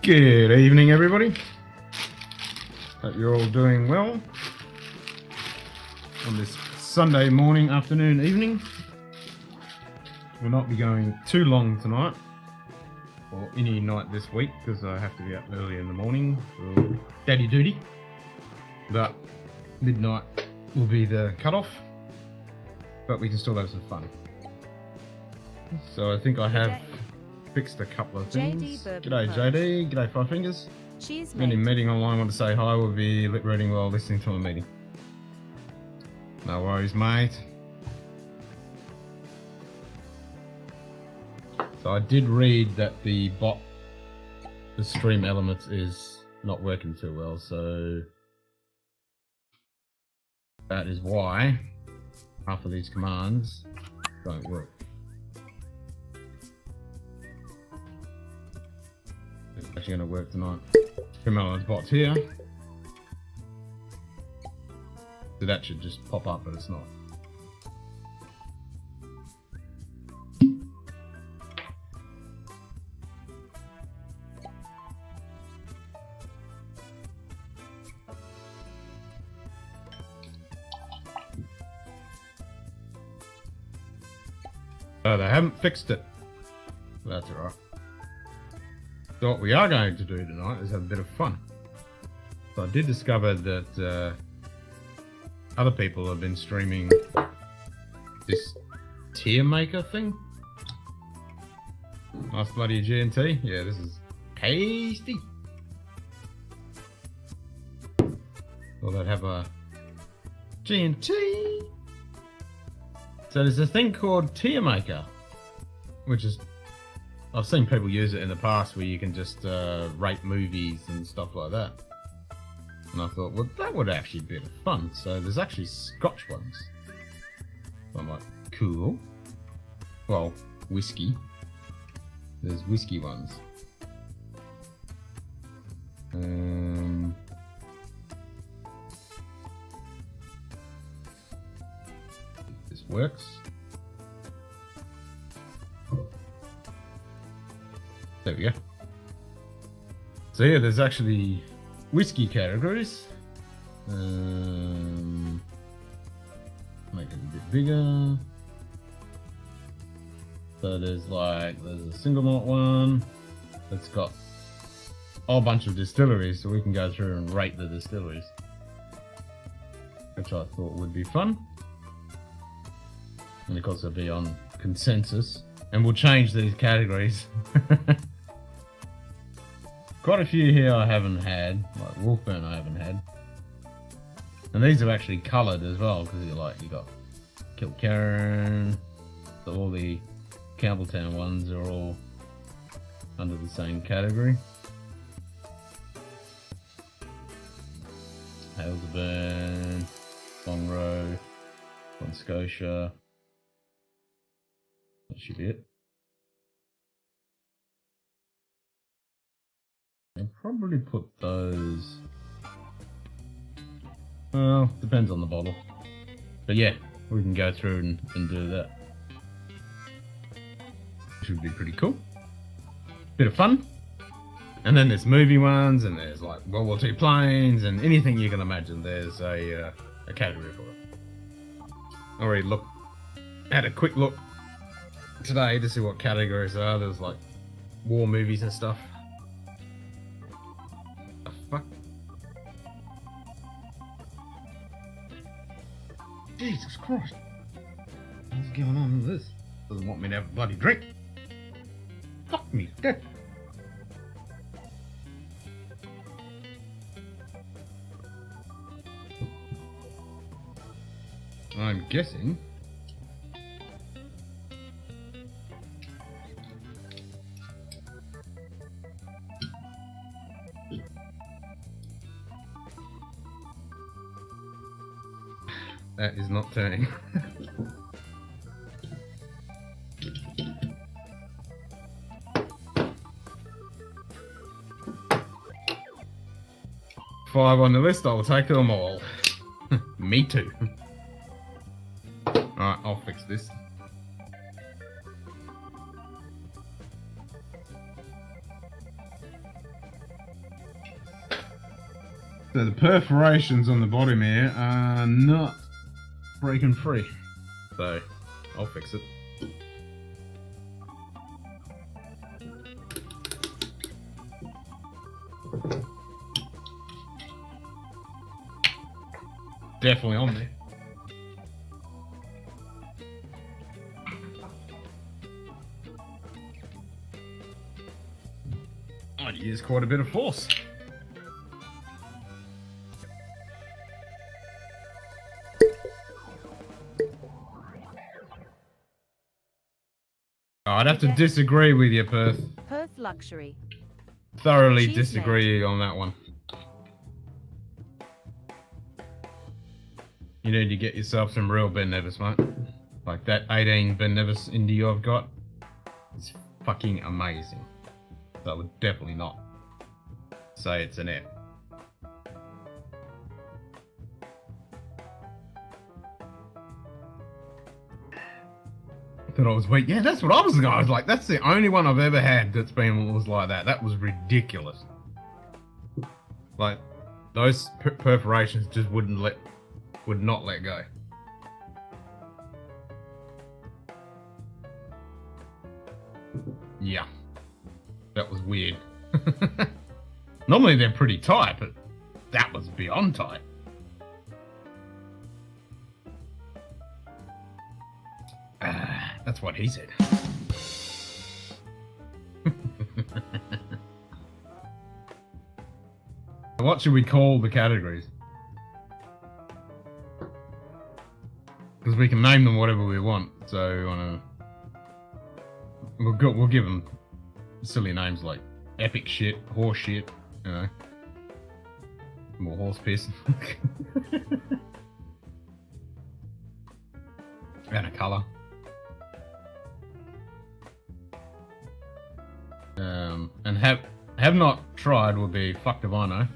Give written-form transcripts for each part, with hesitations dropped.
Good evening, everybody. Hope you're all doing well on this Sunday morning, afternoon, evening. We'll not be going too long tonight, or any night this week, because I have to be up early in the morning for daddy duty. But midnight will be the cutoff, but we can still have some fun. So I think I have fixed a couple of things. G'day JD, g'day Five Fingers. Cheers, Any mate. meeting online want to say hi, we'll be lip reading while listening to a meeting. No worries, mate. So I did read that the bot, the stream elements, is not working too well, so that is why half of these commands don't work. It's actually going to work tonight. Trim elements bots here. So that should just pop up, but it's not. Oh, they haven't fixed it. That's alright. So what we are going to do tonight is have a bit of fun. So I did discover that other people have been streaming this tier maker thing. Nice bloody G&T. Yeah, this is tasty. Thought I'd have a G&T. So there's a thing called tier maker, which is, I've seen people use it in the past where you can just rate movies and stuff like that. And I thought, well, that would actually be a bit of fun. So there's actually Scotch ones. So I'm like, cool. Well, whiskey. There's whiskey ones. This works. There we go. So yeah, there's actually whiskey categories. Make it a bit bigger. So there's a single malt one that's got a whole bunch of distilleries, so we can go through and rate the distilleries, which I thought would be fun. And of course it'll be on consensus, and we'll change these categories. Quite a few here I haven't had, like Wolfburn I haven't had. And these are actually coloured as well, because you got Kilkerran, so all the Campbelltown ones are all under the same category. Hazelburn, Longrow, Von Scotia. That should be it. I'll probably put those. Well, depends on the bottle. But yeah, we can go through and do that. Should be pretty cool. Bit of fun. And then there's movie ones, and there's like World War II planes, and anything you can imagine. There's a category for it. I already had a quick look today to see what categories are. There's like war movies and stuff. The fuck? Jesus Christ. What's going on with this? Doesn't want me to have a bloody drink. Fuck me, dead. I'm guessing that is not turning. Five on the list, I will take them all. Me too. Alright, I'll fix this. So the perforations on the bottom here are not breaking free. So I'll fix it. Definitely on there. I'd use quite a bit of force. I'd have to disagree with you, Perth. Perth luxury. Thoroughly Cheese disagree on that one. You need to get yourself some real Ben Nevis, mate. Like that 18 Ben Nevis Indie I've got. It's fucking amazing. So I would definitely not say it's an F. I thought I was weak. Yeah, that's what I was going. I was like, that's the only one I've ever had that's been was like that. That was ridiculous. Like those perforations just would not let go. Yeah, that was weird. Normally they're pretty tight, but that was beyond tight. That's what he said. What should we call the categories? Because we can name them whatever we want. So we'll give them silly names like epic shit, horse shit, you know, more horse piss, and a colour. And have not tried would be fucked if I know.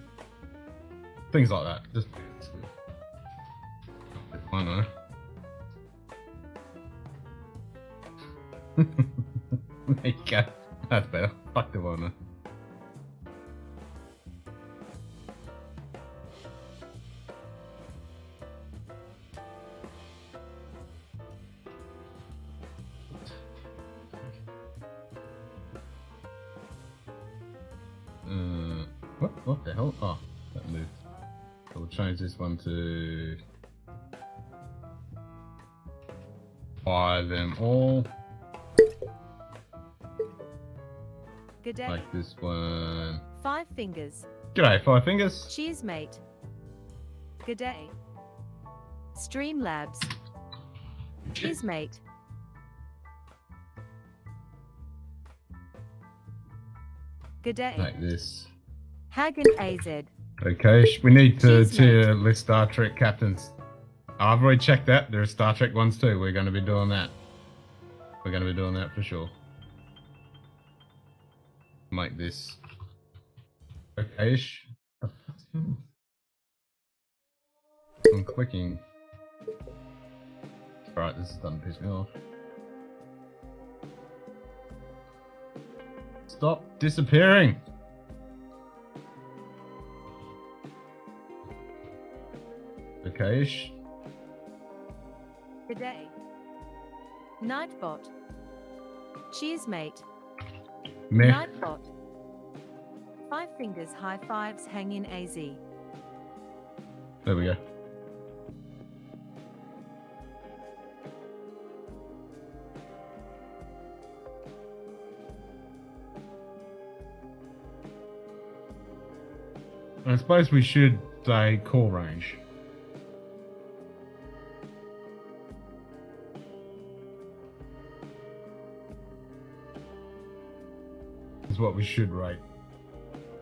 Things like that. Just I know. There you go. That's better. Fucked if I know. What the hell? Oh, that moved. So we'll change this one to buy them all. Good day. Like this one. 5 fingers. G'day, 5 fingers. Cheers, mate. Good day. Streamlabs. Cheers, mate. Good day. Like this. Hagen AZ. Okay, we need to Cheers, tier list Star Trek captains. I've already checked that. There are Star Trek ones too. We're going to be doing that. We're going to be doing that for sure. Make this okay-ish. I'm clicking. Alright, this is starting to piss me off. Stop disappearing! Okay-ish. Good day. Nightbot. Cheers, mate. Meh. Nightbot. 5 fingers, high fives, hang in AZ. There we go. I suppose we should say call range. Is what we should rate.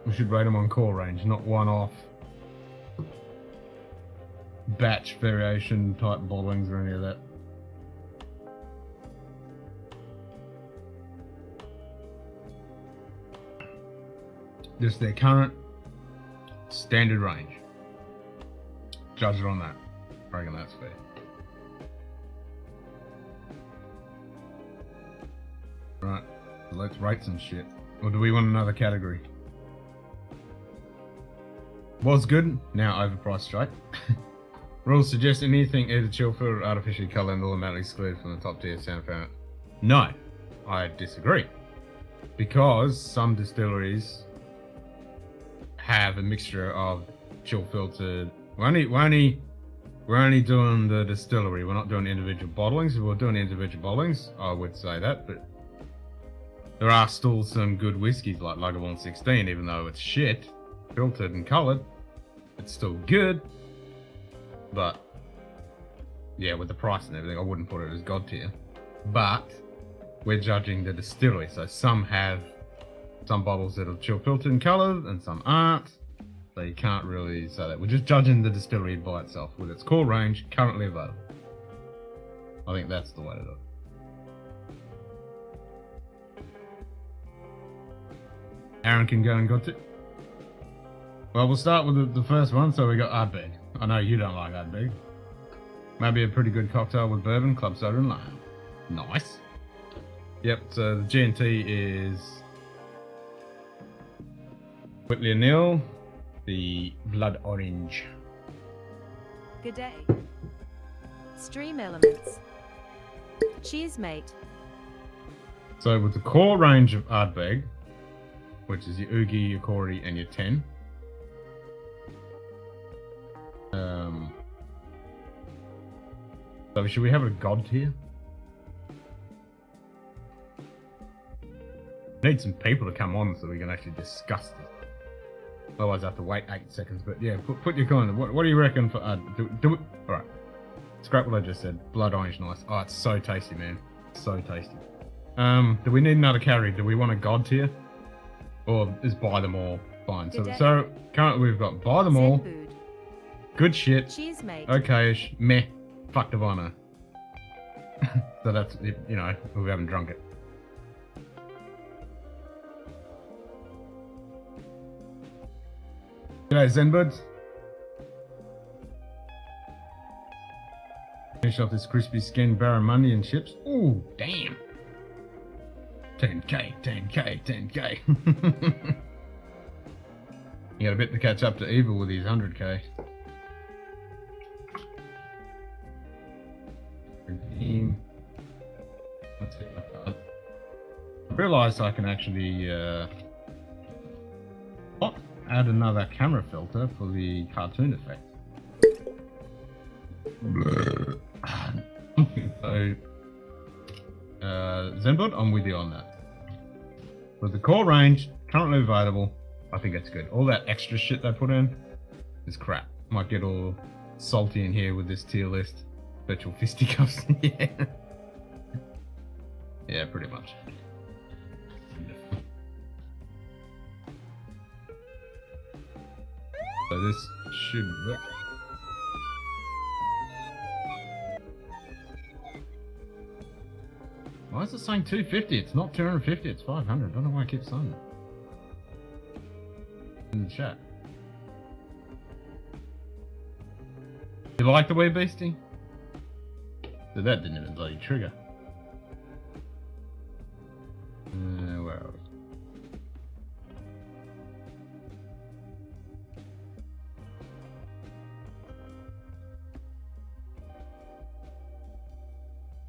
We should rate them on call range, not one-off batch variation type bottlings or any of that. Just their current standard range. Judge it on that. I reckon that's fair. Right, let's rate some shit. Or do we want another category? Was good, now overpriced straight. Rules suggest anything either chill filter or artificially colour and automatically excluded from the top tier sound found. No, I disagree. Because some distilleries have a mixture of chill filtered. We're only doing the distillery. We're not doing individual bottlings. If we're doing individual bottlings, I would say that, but there are still some good whiskies like Lagerborn 16, even though it's shit, filtered and coloured, it's still good. But yeah, with the price and everything, I wouldn't put it as god tier. But we're judging the distillery, so some have some bottles that are chill filtered and coloured, and some aren't. So you can't really say that. We're just judging the distillery by itself with its core range currently available. I think that's the way to do it. Aaron can go and got it. Well, we'll start with the first one. So we got Ardbeg. I know you don't like Ardbeg. Maybe a pretty good cocktail with bourbon, club soda, and lime. Nice. Yep. So the G&T is Whitley and Neal, the Blood Orange. G'day. Stream elements. Cheers, mate. So with the core range of Ardbeg, which is your Oogie, your Corey, and your 10. So should we have a god tier? Need some people to come on so we can actually discuss this. Otherwise I have to wait 8 seconds. But yeah, put your comment. What do you reckon for do it? Alright. Scrap what I just said. Blood orange, nice. Oh, it's so tasty, man. So tasty. Do we need another carry? Do we want a god tier? Or is buy them all fine? So currently we've got buy them all. Good shit. Cheers, mate. Okay-ish. Meh. Fuck Diviner. So that's, you know, we haven't drunk it. G'day, Zenbuds. Finish off this crispy skin barramundi and chips. Ooh, damn. 10k, 10k, 10k. You got a bit to catch up to Evil with his 100k. Redeem. Let's hit my card. I realised I can actually add another camera filter for the cartoon effect. So, Zenbot, I'm with you on that. With the core range currently available, I think that's good. All that extra shit they put in is crap. Might get all salty in here with this tier list. Virtual fisticuffs. Yeah. Yeah, pretty much. So this should work. Why is it saying 250? It's not 250, it's 500. I don't know why I keep saying that. In the chat. You like the wee beastie? So that didn't even bloody trigger. Where are we?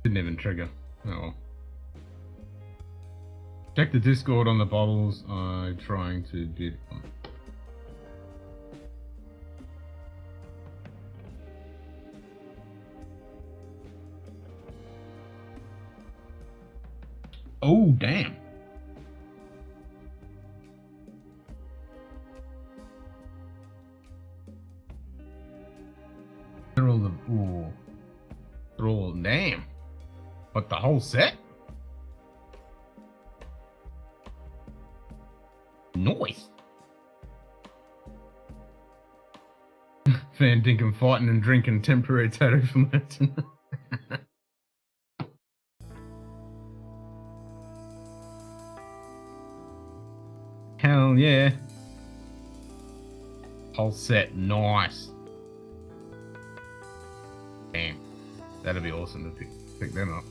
Didn't even trigger. Oh well. Check the Discord on the bottles. I'm trying to do. Oh damn! They're all the ooh. They're all damn. What, the whole set? Nice. Fan Dinkum fighting and drinking temporary tattoo from that. Hell yeah. Whole set, nice. Damn. That'd be awesome to pick them up.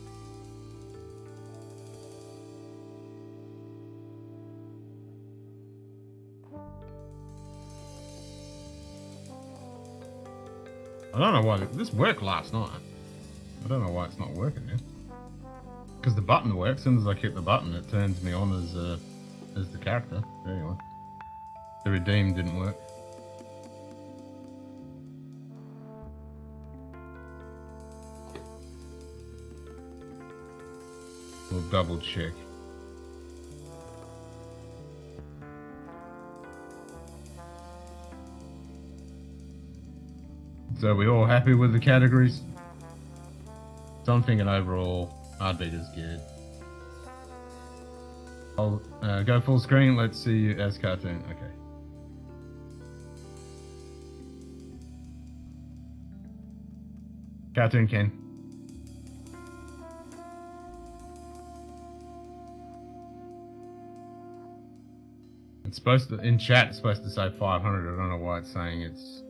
I don't know why this worked last night. I don't know why it's not working now. Because the button works. As soon as I hit the button, it turns me on as the character. Anyway, the redeem didn't work. We'll double check. So we all happy with the categories? So I'm thinking overall, Heartbeat is good. I'll go full screen. Let's see you as cartoon. Okay. Cartoon Ken. It's supposed to, in chat, it's supposed to say 500. I don't know why it's saying it's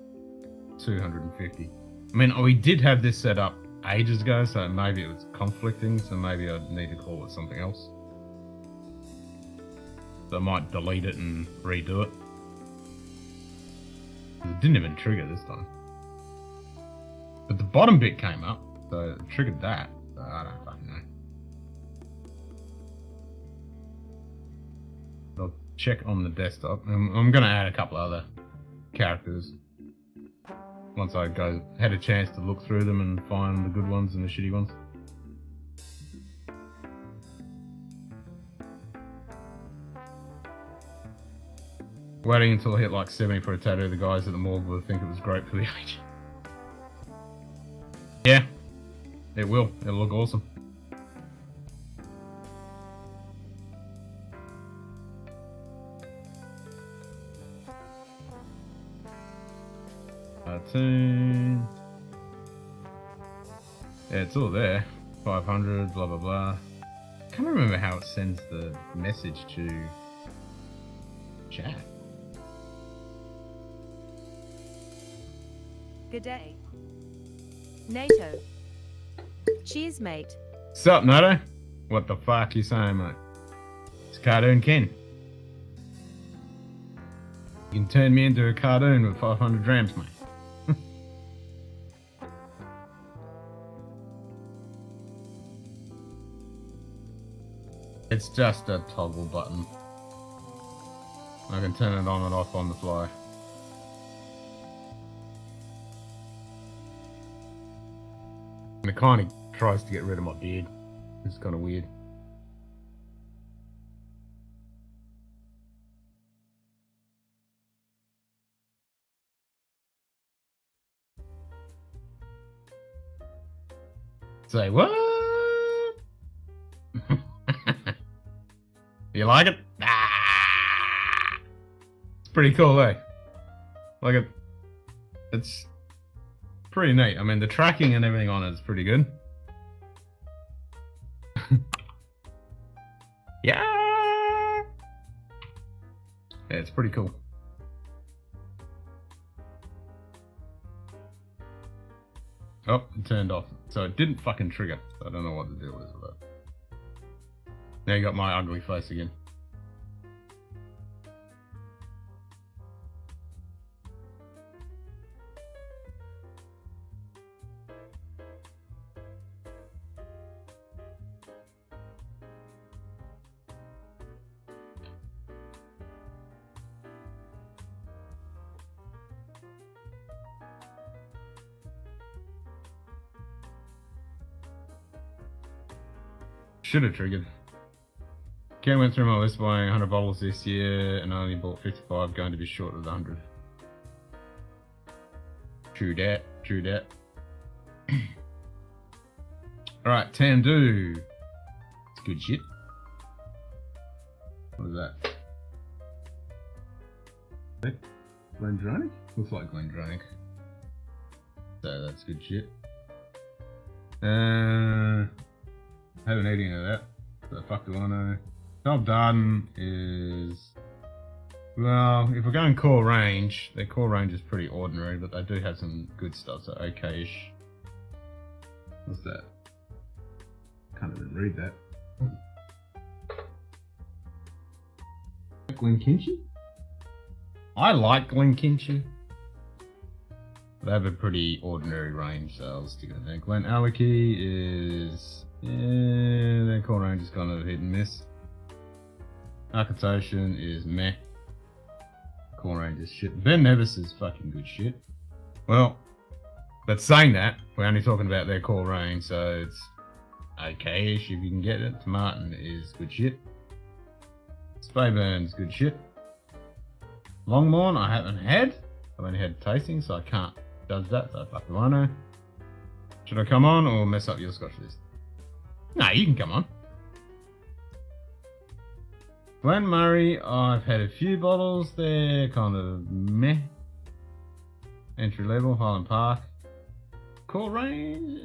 250. I mean, we did have this set up ages ago, so maybe it was conflicting, so maybe I'd need to call it something else. So I might delete it and redo it. It didn't even trigger this time. But the bottom bit came up, so it triggered that. So I don't fucking know. I'll check on the desktop. I'm going to add a couple other characters. Once I had a chance to look through them and find the good ones and the shitty ones. Waiting until I hit like 70 for a tattoo, the guys at the morgue will think it was great for the age. Yeah, it will. It'll look awesome. Cartoon. Yeah, it's all there. 500, blah blah blah. Can't remember how it sends the message to chat. Good day. NATO. Cheers, mate. Sup, Nato? What the fuck you saying, mate? It's Cartoon Ken. You can turn me into a cartoon with 500 drams, mate. It's just a toggle button. I can turn it on and off on the fly. And it kind of tries to get rid of my beard. It's kind of weird. Say what? You like it? Ah! It's pretty cool, eh? Like it's pretty neat. I mean, the tracking and everything on it is pretty good. Yeah. Yeah, it's pretty cool. Oh, it turned off. So it didn't fucking trigger. So I don't know what the deal is with that. Now you got my ugly face again. Should have triggered. Ken went through my list buying 100 bottles this year and only bought 55, going to be short of the 100. True dat, true dat. Alright, Tandu. It's good shit. What is that? Glendronach? Looks like Glendronach. So that's good shit. Haven't eaten any of that. So the fuck do I know? Top Darden is, well, if we're going core range, their core range is pretty ordinary, but they do have some good stuff, so okay-ish. What's that? Can't even read that. Glenkinchie? I like Glenkinchie. They have a pretty ordinary range, so I'll stick it there. Glen Alaki is... yeah, their core range is kind of hit and miss. Arcatotion is meh. Core range is shit. Ben Nevis is fucking good shit. Well, but saying that, we're only talking about their core range, so it's okay-ish if you can get it. Martin is good shit. Spayburn's good shit. Longmorn I haven't had. I've only had tasting, so I can't judge that, so fuck the know. Should I come on or mess up your Scotch list? No, you can come on. Glen Murray, I've had a few bottles there, kind of meh. Entry level, Highland Park. Core range.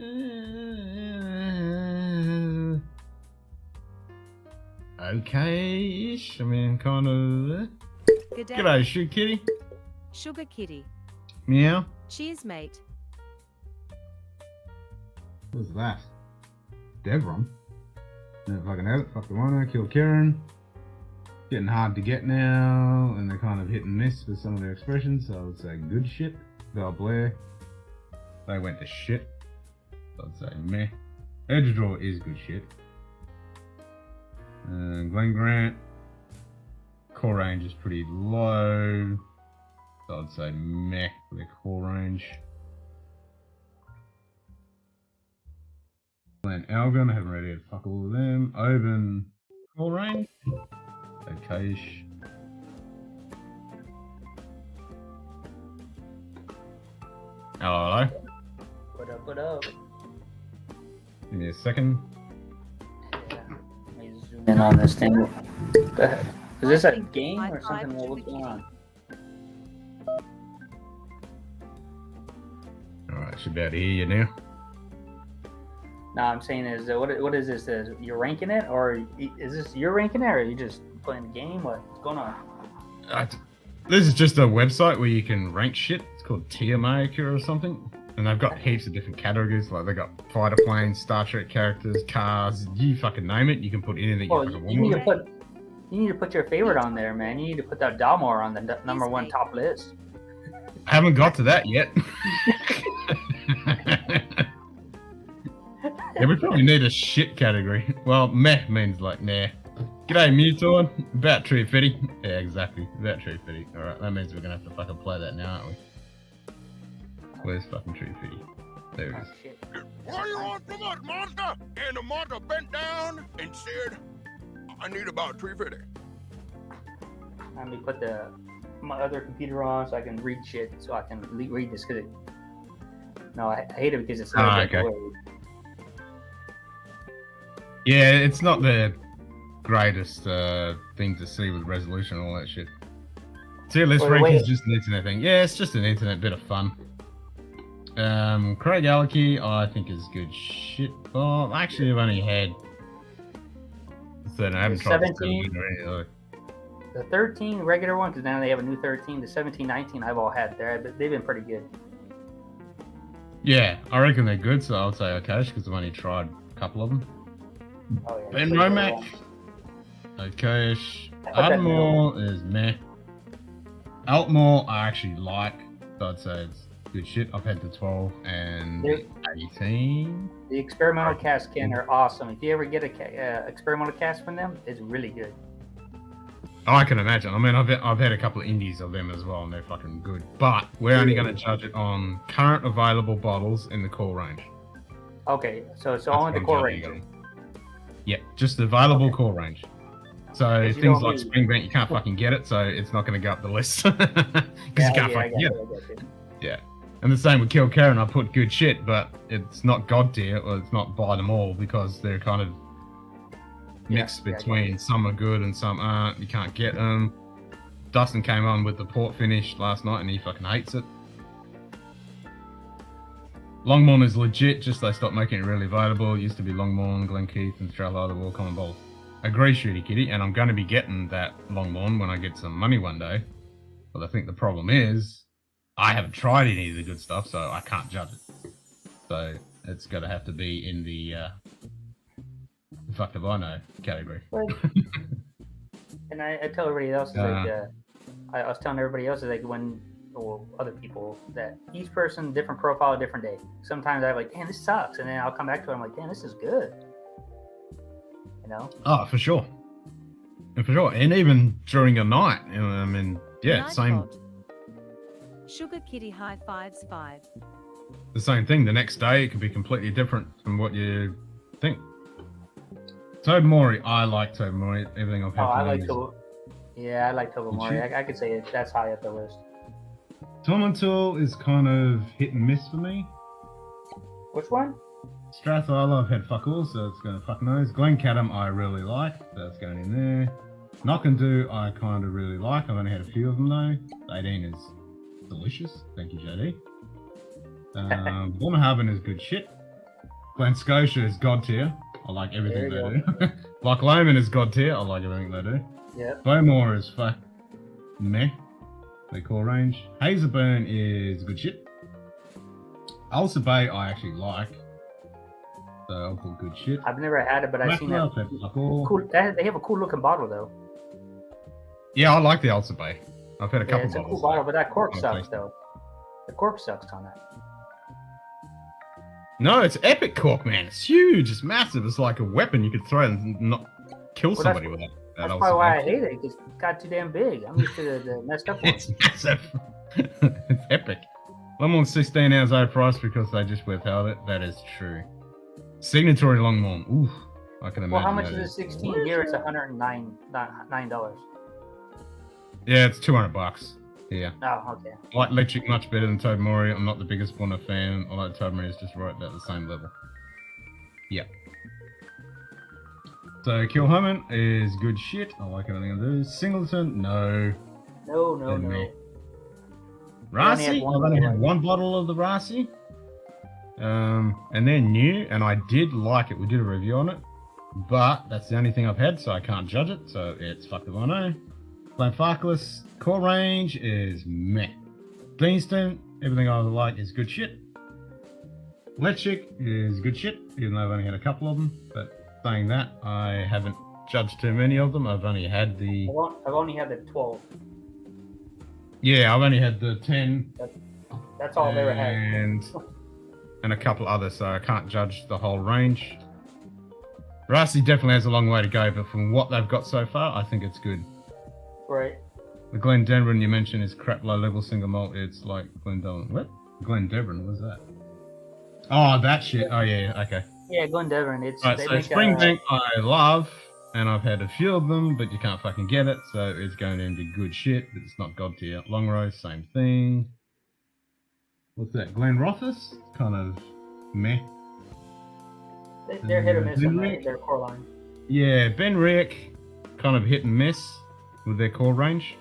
Okay-ish. I mean, kind of. G'day, Shoot Kitty. Sugar Kitty. Meow. Cheers, mate. What's that? Devron. Never fucking had it. Fuck the one. Kill Kieran. Getting hard to get now, and they're kind of hit and miss with some of their expressions, so I would say good shit. Val Blair. They went to shit. So I'd say meh. Edge Draw is good shit. Glen Grant. Core range is pretty low. So I'd say meh for their core range. Glen Algon, I haven't read it. Fuck all of them. Oban, core range. Okay-ish. Hello. What up? Give me a second. Yeah. Let me zoom in on this thing. Go ahead. Is this a game or something? What's going on? Alright, should be able to hear you now. No, I'm saying is what is this? You're ranking it, or is this you're ranking it, or are you just playing the game? What's going on? This is just a website where you can rank shit. It's called Tier Maker or something. And they've got heaps of different categories. Like, they've got fighter planes, Star Trek characters, cars. You fucking name it. You can put anything Well, you fucking you need to want. you need to put your favorite on there, man. You need to put that Dalmor on the number one top list. I haven't got to that yet. Yeah, we probably need a shit category. Well, meh means like nah. G'day, Mewtwo. About Tree Fitty. Yeah, exactly. About Tree Fitty. Alright, that means we're gonna have to fucking play that now, aren't we? Where's fucking Tree Fitty? There it Oh, is. shit. What do you want from us, monster? And the monster bent down and said, I need about 350. Let me put my other computer on so I can read shit, so I can read this. No, I hate it because it's not okay. Yeah, it's not the greatest thing to see with resolution and all that shit. Tier list ranking is just an internet thing. Yeah, it's just an internet bit of fun. Craig Alaki, I think is good shit. Well, actually, I've only had 13. I haven't tried 17 or any other. The 13 regular one, because now they have a new 13. The 17, 19, I've all had there. They've been pretty good. Yeah, I reckon they're good, so I'll say okay, because I've only tried a couple of them. Oh, yeah. Ben Romac, okay-ish. Ardmore is meh. Altmore I actually like, so I'd say it's good shit. I've had the 12 and the 18. The experimental cast can are awesome. If you ever get a experimental cast from them, it's really good. I can imagine. I mean, I've had a couple of indies of them as well, and they're fucking good. But we're only going to judge it on current available bottles in the core range. Okay, so it's That's only the what core I'm range. judging on. Yeah, just the available core range. So you things don't like need- Springbank, you can't fucking get it, so it's not going to go up the list. Because you can't fucking get it. Yeah. And the same with Kill Karen, I put good shit, but it's not god tier, or it's not buy them all, because they're kind of mixed between some are good and some aren't. You can't get them. Dustin came on with the port finish last night and he fucking hates it. Longmorn is legit, just they stopped making it really available. It used to be Longmorn, Glenkeith and Strala, the War Common Bowls. Agree, Shooty Kitty, and I'm going to be getting that Longmorn when I get some money one day. But I think the problem is, I haven't tried any of the good stuff, so I can't judge it. So it's going to have to be in the fuck if I know category. And I tell everybody else, I was telling everybody else, like when or other people that each person different profile, different day. Sometimes I'm like, damn, this sucks, and then I'll come back to it. I'm like, damn, this is good. You know? Oh, for sure. And for sure. And even during a night. I mean, yeah, same. Nightbot. Sugar Kitty high fives 5. The same thing. The next day, it could be completely different from what you think. Tobimori. I like Tobimori. Everything I've had. I like is... Yeah, I like Tobimori. I could say that's high up the list. Tomatul is kind of hit and miss for me. Which one? Strathala, I've had fuck all, so it's going to fuck nose. Glencadam, I really like. That's going in there. Knock and Do, I kind of really like. I've only had a few of them though. 18 is delicious. Thank you, JD. Blumhaven is good shit. Glen Scotia is god tier. I like everything they do. Loch Lomond is god tier. I like everything they do. Yeah. Bowmore is fuck meh. Their core range. Hazelburn is good shit. Ulcer Bay I actually like. So I'll put good shit. I've never had it, but I've seen it. Cool. They have a cool looking bottle though. Yeah, I like the Ulcer Bay. I've had a couple it's bottles. It's a cool bottle, but that cork sucks though. The cork sucks on that. No, it's epic cork, man. It's huge. It's massive. It's like a weapon you could throw and not kill somebody with it. That's probably why I hate it. It's got too damn big. I'm used to the messed up one. It's massive. It's epic. Longmorn 16 hours overpriced because they just withheld it. That is true. Signatory Longmorn. Oof. I can imagine. Well, how much is it? 16 here? It's $109. Yeah, it's $200. Yeah. Oh, okay. I like Electric much better than Tobimori. I'm not the biggest Bonner fan. I like Tobimori. It's just right about the same level. Yeah. So Kilhoman is good shit. I like everything I do. Singleton, no. No. Rasi, I've only had one bottle of the Rasi. And they're new, and I did like it. We did a review on it. But that's the only thing I've had, so I can't judge it. So it's fuck if I know. Glenfarclas, core range is meh. Deanston, everything I like is good shit. Letchik is good shit, even though I've only had a couple of them. But saying that, I haven't judged too many of them. I've only had the... I've only had the 12. Yeah, I've only had the 10. That's all I've ever had. And a couple others, so I can't judge the whole range. Rasi definitely has a long way to go, but from what they've got so far, I think it's good. Right. The Glendevron you mentioned is crap low level single malt. It's like Glendevron. What? Glendevron, what's that? Oh, that shit. Oh, yeah, okay. Yeah, Glendevron. It's right, so Springbank I love, and I've had a few of them, but you can't fucking get it, so it's going into good shit, but it's not god tier. Longrose, same thing. What's that? Glenrothes? Kind of meh. They're hit or miss on their core line. Yeah, Benriach, kind of hit and miss with their core range.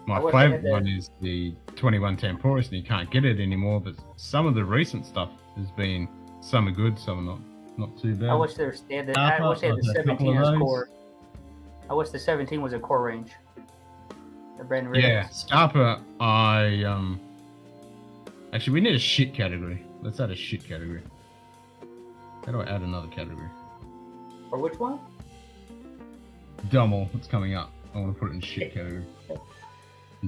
My favourite one is the 21 Temporis, and you can't get it anymore, but some of the recent stuff has been, some are good, some are not too bad. I wish they were standard. I wish they had the 17 as core. I wish the 17 was a core range. The brand new. Yeah, Scarpa, actually, we need a shit category. Let's add a shit category. How do I add another category? For which one? Dummel, it's coming up. I want to put it in shit category.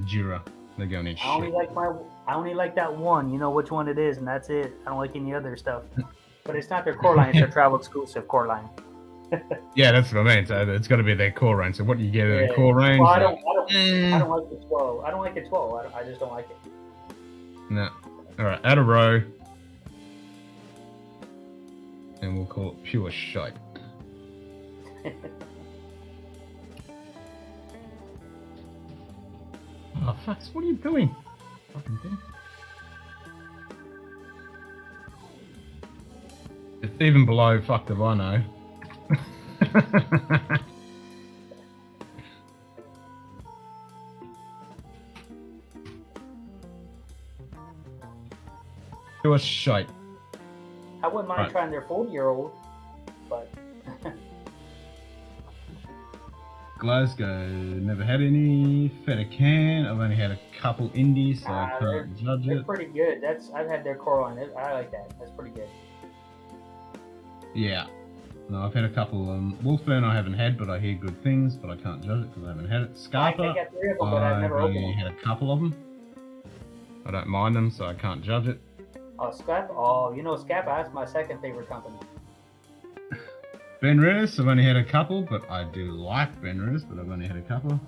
Jira, they're going in shit. I only like that one. You know which one it is, and that's it. I don't like any other stuff. But it's not their core line; it's their travel exclusive core line. Yeah, that's what I mean. So it's got to be their core range. So what do you get in the core range? Well, I don't like the 12. I don't like the 12. I just don't like it. No. All right, add a row, and we'll call it pure shite. Oh, fuck, what are you doing? Fucking thing. It's even below fucked if I know. Pure shite. I wouldn't mind trying their 40-year-old, but... Glasgow, never had any. Fetacan, I've only had a couple indies, so I can't judge it. They're pretty good. I've had their core line. I like that. That's pretty good. Yeah. No, I've had a couple. Wolfburn I haven't had, but I hear good things, but I can't judge it because I haven't had it. I Scarpa, got 3 of them, but I've never opened only one. had a couple of them. I don't mind them, so I can't judge it. Oh, Scrap? Oh, you know, Scrap, that's my second favorite company. Ben Ridders, I've only had a couple, but I do like Ben Ridders, but I've only had a couple.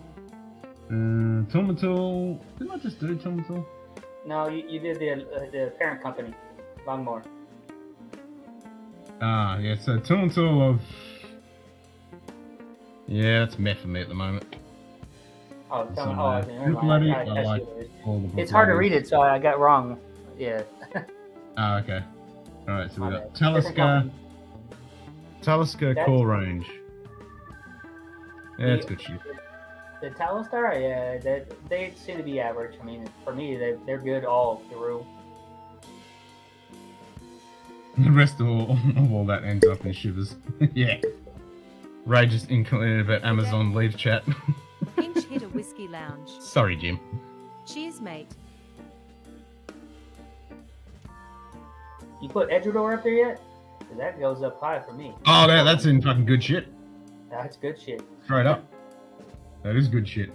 Tomatul, didn't I just do Tomatul? No, you did the parent company, Longmore. Ah, yeah, so Tomatul of... Yeah, that's meh for me at the moment. Oh, It's tell me. on, Oh, I Book Buddy, I see like what it is. all the book It's hard to buddies. read it, so I got wrong. Yeah. Ah, okay. Alright, so we My got bad. Different Talisker, company. That's- Core Range. Yeah, it's The- good shit. The Talistar, yeah, they seem to be average. I mean, for me, they're good all through. The rest of all that ends up in shivers. Yeah. Ray just inquired about Amazon leave chat. Pinch hit a whiskey lounge. Sorry, Jim. Cheers, mate. You put Edgerador up there yet? 'Cause that goes up high for me. Oh, that's in fucking good shit. That's good shit. Straight up. That is good shit.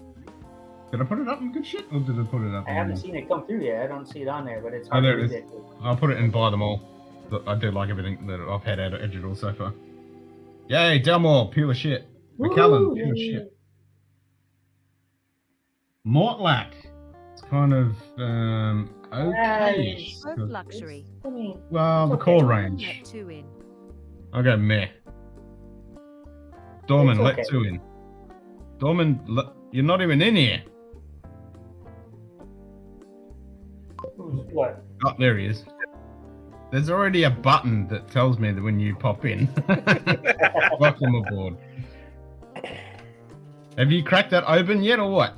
Did I put it up in good shit, or did I put it up I in... haven't seen it come through yet. I don't see it on there, but it's Oh, hard there to it read is. it. I'll put it in Buy Them All. But I do like everything that I've had out of Edgerador so far. Yay, Delmore, pure shit. McCallum, Woo, pure yeah. shit. Mortlack. It's kind of okay-ish. Both luxury. I mean, Well, It's the okay. core Let range. 2 in. I'll go meh. Dorman, It's let okay. 2 in. Dorman, you're not even in here. what? Oh, there he is. There's already a button that tells me that when you pop in. Welcome aboard. Have you cracked that open yet or what?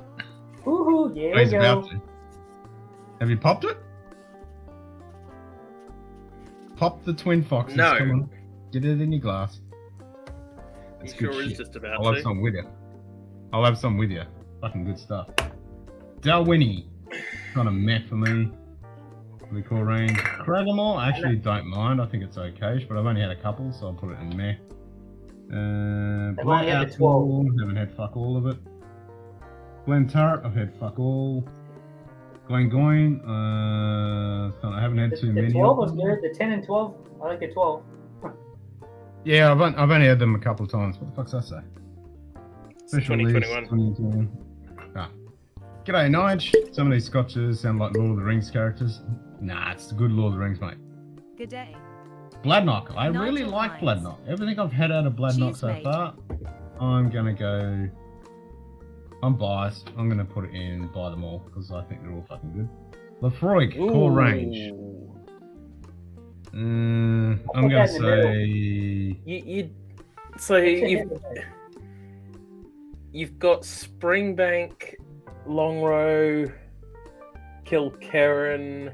Woohoo! Yeah, Oh, he's we about go. to. Have you popped it? Pop the twin foxes. No. Come on. Get it in your glass. It's He good sure is shit. just about I'll have to. some with you. I'll have some with you. Fucking good stuff. Dalwhinnie. Kind of meh for me. The core range. Cragmore, I actually don't mind. I think it's okay, but I've only had a couple, so I'll put it in meh. I've only had the 12. Haven't had fuck all of it. Glen Turret, I've had fuck all. Glengoyne, I haven't had too The many. 12 of was them. good. The 10 and 12, I like the 12. Yeah, I've only had them a couple of times. What the fuck's that say? It's 2021. 2021. Ah. G'day, Nige. Some of these scotches sound like Lord of the Rings characters. Nah, it's the good Lord of the Rings, mate. Good day. Bladnock. I really Nigel like Hines. Bladnock. Everything I've had out of Bladnock Cheers, so mate. far, I'm gonna go. I'm biased. I'm gonna put it in Buy Them All because I think they're all fucking good. Lefroy, core range. Ooh. I'm put gonna that in the middle. say. So It's you've got Springbank, Longrow, Kilkerran.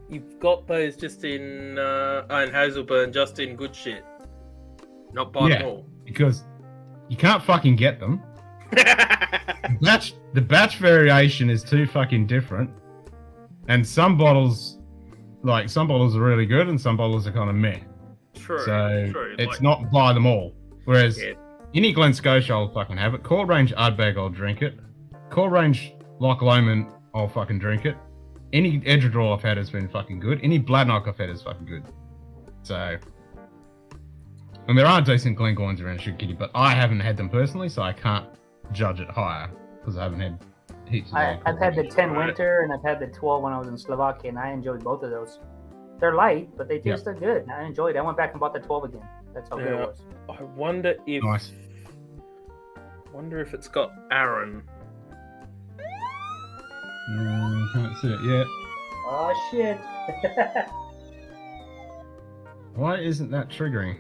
You've got those just in and Hazelburn just in good shit. Not by Yeah. them all. Because you can't fucking get them. The batch variation is too fucking different, and some bottles are really good, and some bottles are kind of meh. True. So true. it's like, not buy them all. Whereas Yeah. any Glen Scotia, I'll fucking have it. Core range Ardbeg, I'll drink it. Core range Loch Lomond, I'll fucking drink it. Any Edgerador I've had has been fucking good. Any Bladnock I've had is fucking good. So, and there are decent Glengoynes around Shit Kitty, but I haven't had them personally, so I can't judge it higher because I haven't had heaps of I've Core had the range. 10 Right. winter and I've had the 12 when I was in Slovakia, and I enjoyed both of those. They're light, but they taste good. I enjoyed it. I went back and bought the 12 again. That's how good Yeah. it was. I wonder if Nice. it's got Aaron. Can't see it yet. Oh shit. Why isn't that triggering?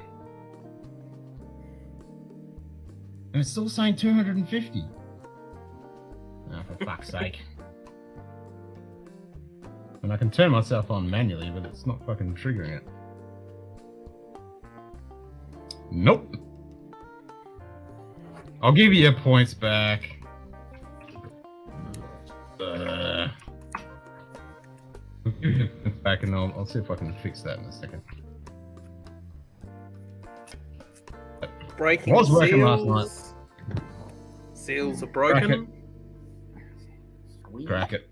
And it's still saying 250. Oh, for fuck's sake. And I can turn myself on manually, but it's not fucking triggering it. Nope. I'll give you your points back. I'll give you your points back, and I'll see if I can fix that in a second. breaking Was working last seals. Seals are broken. Sweet. Crack it.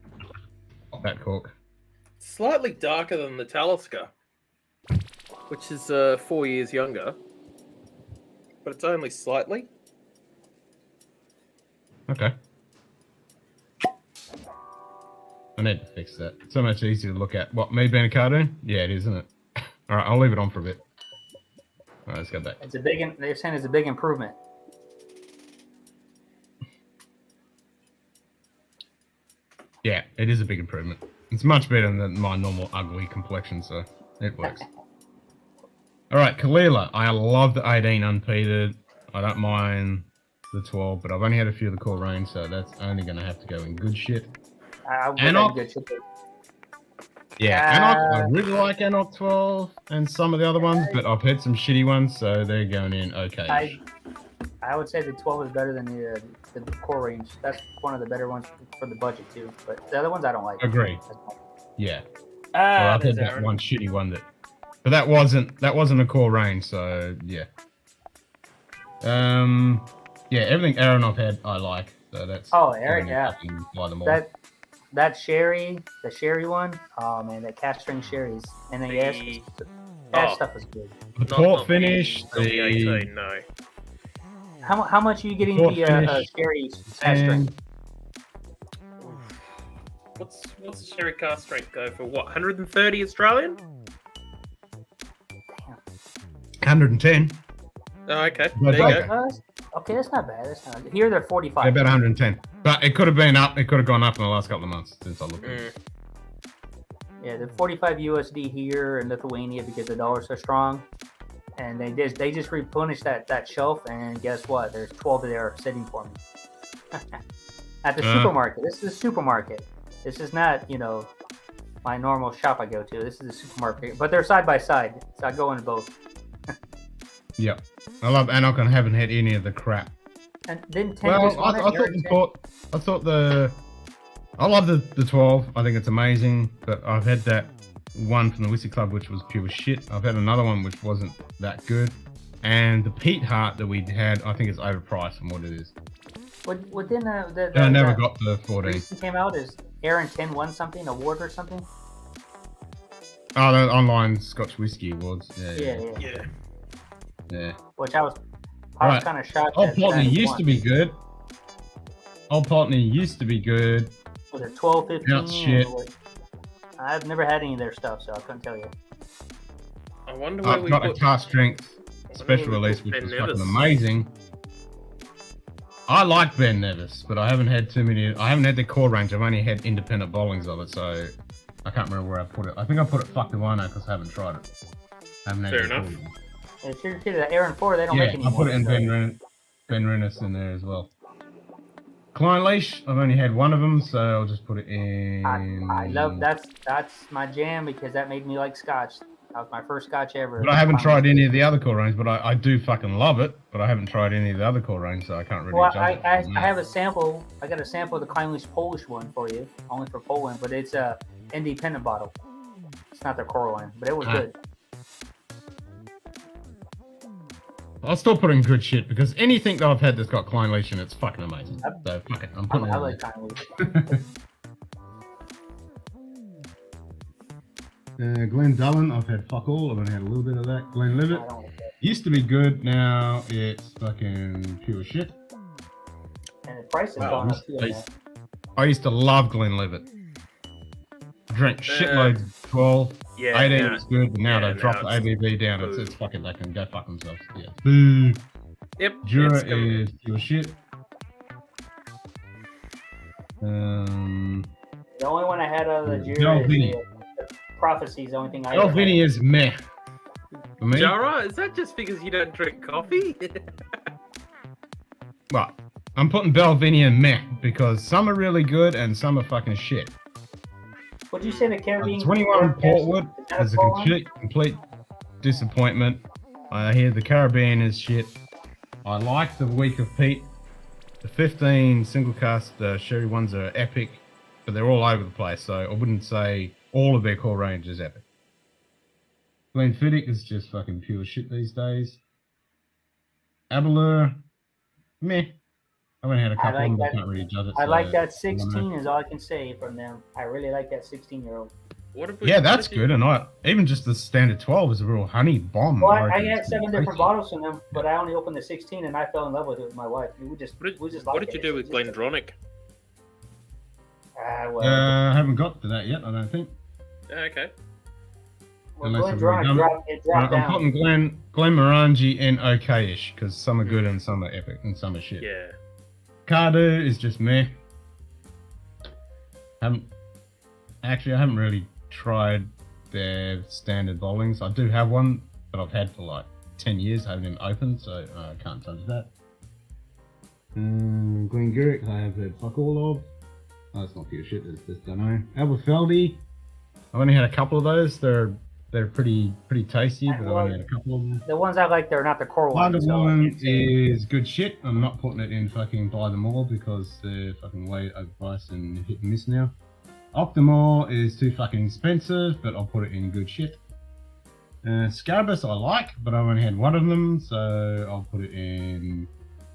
That cork. Slightly darker than the Talisker, which is 4 years younger, but it's only slightly. Okay. I need to fix that. So much easier to look at. What, me being a cartoon? Yeah, it is, isn't it? Alright, I'll leave it on for a bit. Alright, let's go back. It's a big. They're saying it's a big improvement. Yeah, it is a big improvement. It's much better than my normal ugly complexion, so it works. Alright, Kalila. I love the 18 unpeated. I don't mind the 12, but I've only had a few of the core range, so that's only going to have to go in good shit. I would Anok? have good shit. Yeah, Anok, I really like Anok 12 and some of the other ones, but I've had some shitty ones, so they're going in okay. I would say the 12 is better than the core range. That's one of the better ones for the budget too. But the other ones I don't like. Agree. Yeah. Ah, Well, I've had there's that Aaron. one shitty one but that wasn't a core range, so yeah. Yeah, everything Aaron I've had I like, so that's. Oh, Aaron, gonna yeah. fucking buy them all. That sherry, the sherry one. Oh man, that cast string sherries, and then that stuff is good. The port finish, not the 18, no. How much are you getting Port the finish, sherry cast string? What's the sherry cast strength go for? What, 130 Australian? 110. Oh, okay. But There you okay. go. Okay, that's not bad. That's not. Here they're 45. Yeah, about 110. But it could have been up. It could have gone up in the last couple of months since I looked at it. Yeah, they're 45 USD here in Lithuania because the dollar's so strong, and they just replenished that shelf, and guess what? There's 12 there sitting for me at the supermarket. This is a supermarket. This is not my normal shop I go to. This is a supermarket, but they're side by side, so I go in both. Yep. I love Anok and haven't had any of the crap. And then 10 Well, just won it, I love the 12. I think it's amazing, but I've had that one from the Whiskey Club, which was pure shit. I've had another one which wasn't that good. And the Pete Heart that we had, I think is overpriced from what it is. Within I never got to 14. recent came out is Aaron 10 won something, award or something? Oh, the online Scotch Whiskey Awards. Yeah. Yeah. Which I was Right. kind of shocked. Old that Potney he used won. to be good. Old Potney used to be good. Was it 12, 15? That's shit. I've never had any of their stuff, so I couldn't tell you. I wonder where I've we got a put... cast strength special where we release, put which Ben was Nevis. fucking amazing. I like Ben Nevis, but I haven't had too many. I haven't had the core range. I've only had independent bowlings of it, so I can't remember where I put it. I think I put it fuck the wino because I haven't tried it. I haven't had Fair the enough. core one. If you're kidding, the Aaron 4, they don't Yeah, make any I more. put it in so- Ben Rennis in there as well. Klein Leash, I've only had one of them, so I'll just put it in. I love that's my jam because that made me like Scotch. That was my first Scotch ever. But I haven't tried any of the other core range, but I do fucking love it. But I haven't tried any of the other core range, so I can't really Well, judge I it. have a sample. I got a sample of the Kleinle's Polish one for you, only for Poland, but it's a independent bottle. It's not their core line, but it was good. I'll still put in good shit because anything that I've had that's got Klein Leash in it's fucking amazing. So fuck it, I'm putting I it like in Kleinle's. there. Glen Dullen, I've had fuck all. I've only had a little bit of that. Glen I Livet don't like that. used to be good. Now it's fucking pure shit. And the price is Wow, going up too. on that. I used to love Glen Livet. Drink shitloads of 12. Yeah, 18 yeah. was good, but now Yeah, they've dropped the now it's ABV down. boo. It's fucking, they can go fuck themselves. Yeah. Boo. Yep. Jura it's coming. is pure shit. The only one I had out of the Joe Jura is Vinny. the Prophecy is the only thing I ever had. Vinny is meh. For me, Jara, is that just because you don't drink coffee? well, I'm putting Belvini in meh because some are really good and some are fucking shit. What'd you say the Caribbean? 21 Portwood Is that a is a core line? complete disappointment. I hear the Caribbean is shit. I like the Week of Pete. The 15 single cast sherry ones are epic, but they're all over the place, so I wouldn't say all of their core range is epic. Glenfiddich is just fucking pure shit these days. Abelur, meh. I've only had a I couple like of them, but I that. can't really judge it. I so like that I don't know. 16 is all I can say from them. I really like that 16-year-old. What have we? Yeah, what that's did you- good. And I even just the standard 12 is a real honey bomb. Well, I reckon had it's 7 pretty different tasty. bottles from them, but I only opened the 16 and I fell in love with it with my wife. We just What did you do with Glendronach? Well, I haven't got to that yet, I don't think. Okay. unless I've Glendronach already done it dropped I'm down. putting Glenmorangie in okay-ish, because some are good and some are epic and some are shit. Yeah. Cardu is just meh. I haven't really tried their standard bowlings. I do have one, but I've had for like 10 years. I haven't even opened, so I can't touch that. Glengarrick, I have had fuck all of. Oh, it's not pure shit. It's just don't know. Aberfeldy, I've only had a couple of those. They're pretty tasty, but I've only had a couple of them. The ones I like, they're not the core Wonder ones. So Woman is good shit. I'm not putting it in fucking buy them all because they're fucking way overpriced and hit and miss now. Optimal is too fucking expensive, but I'll put it in good shit. Scarabus I like, but I've only had one of them, so I'll put it in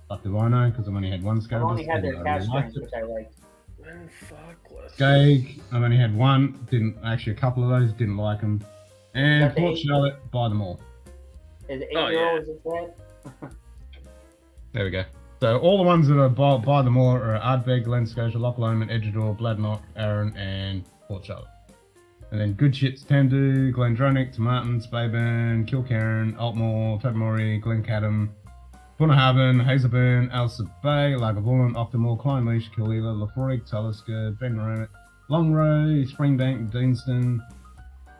fuck the Rhino because I've only had one I've Scarabus. only had their and I cash really liked strings, it. which I liked. Man, fuckless. Skag, I've only had one. Didn't actually a couple of those. Didn't like them. And Got the Port eight. Charlotte, buy them all. Is it Oh, 8-year-old? Is it that? There we go. So all the ones that are buy them all are Ardbeg, Glen Scotia, Loch Lomond, Edgeador, Bladnoch, Arran, and Port Charlotte. And then good shits: Tandu, Glendronach, Tomartin, Speyburn, Kilcairn, Altmore, Tobermory, Glencadam, Bunnahabin, Hazelburn, Alsip Bay, Lagavulin, Optimal, Kleinleash, Killila, Lafroig, Talisker, Benronic, Longrow, Springbank, Deanston,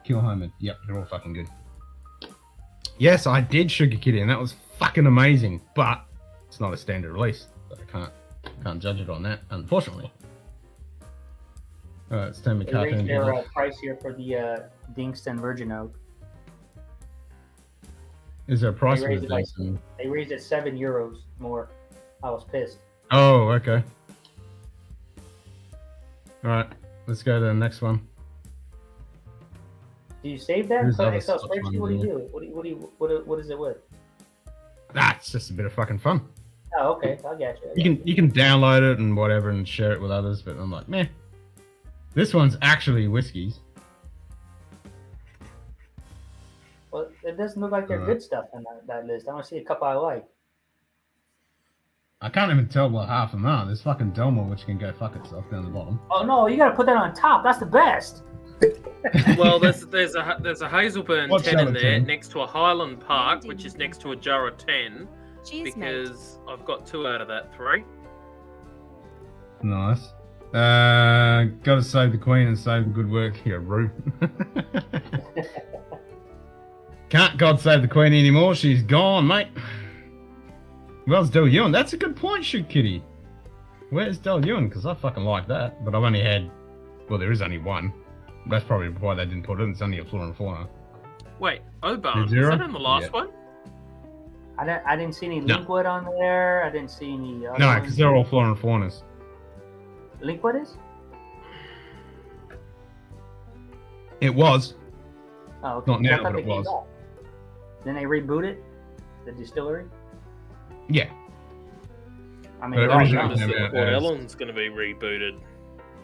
Kilhoman. Yep, they're all fucking good. Yes, I did Sugar Kitty, and that was fucking amazing, but it's not a standard release, so I can't judge it on that, unfortunately. Alright, it's time to They cartoon. raised their price here for the Dingston Virgin Oak. Is there a price They for raised the it like Dingston? they raised it €7 more. I was pissed. Oh, okay. Alright, let's go to the next one. Do you save that? There's Put an other Excel stuff spreadsheet? on What do you there. do? What is it with? Ah, it's just a bit of fucking fun. Oh, okay. I got you. You can download it and whatever and share it with others, but I'm like, meh. This one's actually whiskeys. Well, it doesn't look like they're good stuff on that list. I want to see a couple I like. I can't even tell what half of them are. There's fucking Delmore, which can go fuck itself down the bottom. Oh no, you gotta put that on top. That's the best. Well, there's a Hazelburn What's 10 in that there 10? next to a Highland Park, which is next to a Jarrah 10, Cheers, mate. because I've got 2 out of that 3. Nice. Gotta save the Queen and save the good work here, Roo. Can't God save the Queen anymore. She's gone, mate. Where's Del Ewan? That's a good point, Shoot Kitty. Where's Del Ewan? Because I fucking like that. But I've only had... Well, there is only one. That's probably why they didn't put it. It's only a flora and fauna. Wait, Oban, was Zero? that in the last Yeah. one? I didn't see any No. Linkwood on there. I didn't see any. Other No, ones. because they're all flora and faunas. Linkwood is? It was. Oh, okay. Not I now, thought but they it came was. back. Then they reboot it, the distillery. Yeah. I mean, But they're all originally done. it came Port out as- Ellen's going to be rebooted.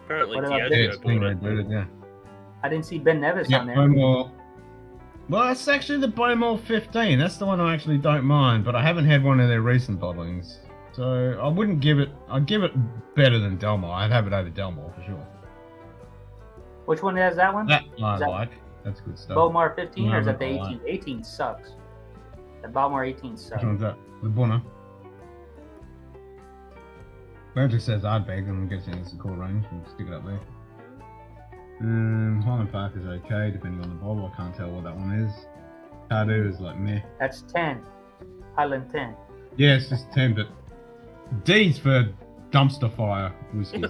Apparently, What about Yeah, Diageo it's being bought it. rebooted, yeah. I didn't see Ben Nevis Yeah, on there. Bowmore. Well, that's actually the Bowmore 15. That's the one I actually don't mind, but I haven't had one of their recent bottlings. So I wouldn't give it... I'd give it better than Delmore. I'd have it over Delmore for sure. Which one has that one? That I Is that like. That's good stuff. Bowmar 15 or is No, that the I 18? 18 sucks. The Bowmar 18 sucks. Which one's that? The Bunna. It just says Ardbeg, I'm guessing it's the core range. We'll stick it up there. Highland Park is okay, depending on the bottle. I can't tell what that one is. Cardu is like meh. That's 10. Highland 10. Yeah, it's just 10, but D's for dumpster fire whiskey. So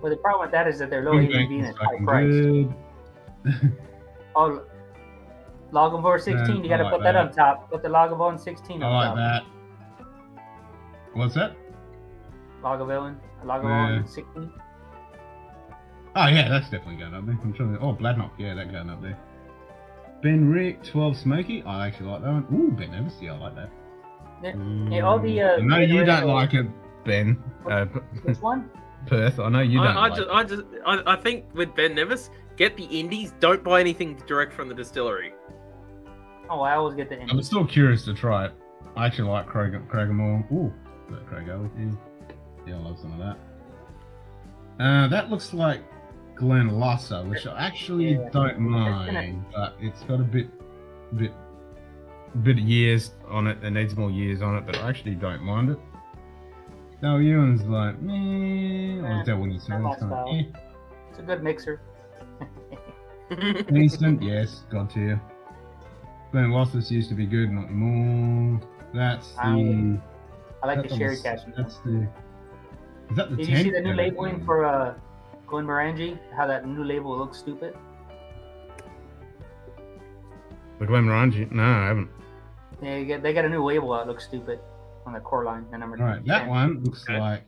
Well, the problem with that is that they're low Springbank ABV and is it's high fucking price. good. Oh, Lagavulin 16. You got to I put like that on top. Put the Lagavulin 16 I on like top. that. What's that? Lagavulin Yeah. 16. Oh yeah, that's definitely going up there. I'm trying to... Oh, Bladnoch, yeah, that going up there. Ben Rick, 12 Smoky. I actually like that one. Ooh, Ben Nevis. Yeah, I like that. Yeah, all the. I know Ben you Rick don't are- like it, Ben. Which one? Perth. I know you don't like it. I think with Ben Nevis, get the indies. Don't buy anything direct from the distillery. Oh, I always get the. I'm still curious to try it. I actually like Craigamore. Ooh, let Craigo with you. Yeah, I love some of that. That looks like Glenlassa, which I actually don't mind, but it's got a bit of years on it. It needs more years on it, but I actually don't mind it. Now Ewan's like, meh. Or is that when you say it's kind of, eh. It's a good mixer. Instant, yes, God tier. Glenlossa's used to be good, not anymore. That's the. I like the sherry cash. That's the. Is that the Did 10th? you see the new labeling for Glenmorangie? How that new label looks stupid? The Glenmorangie? No, I haven't. Yeah, they got a new label that looks stupid on the core line. The number. Right, that one looks like.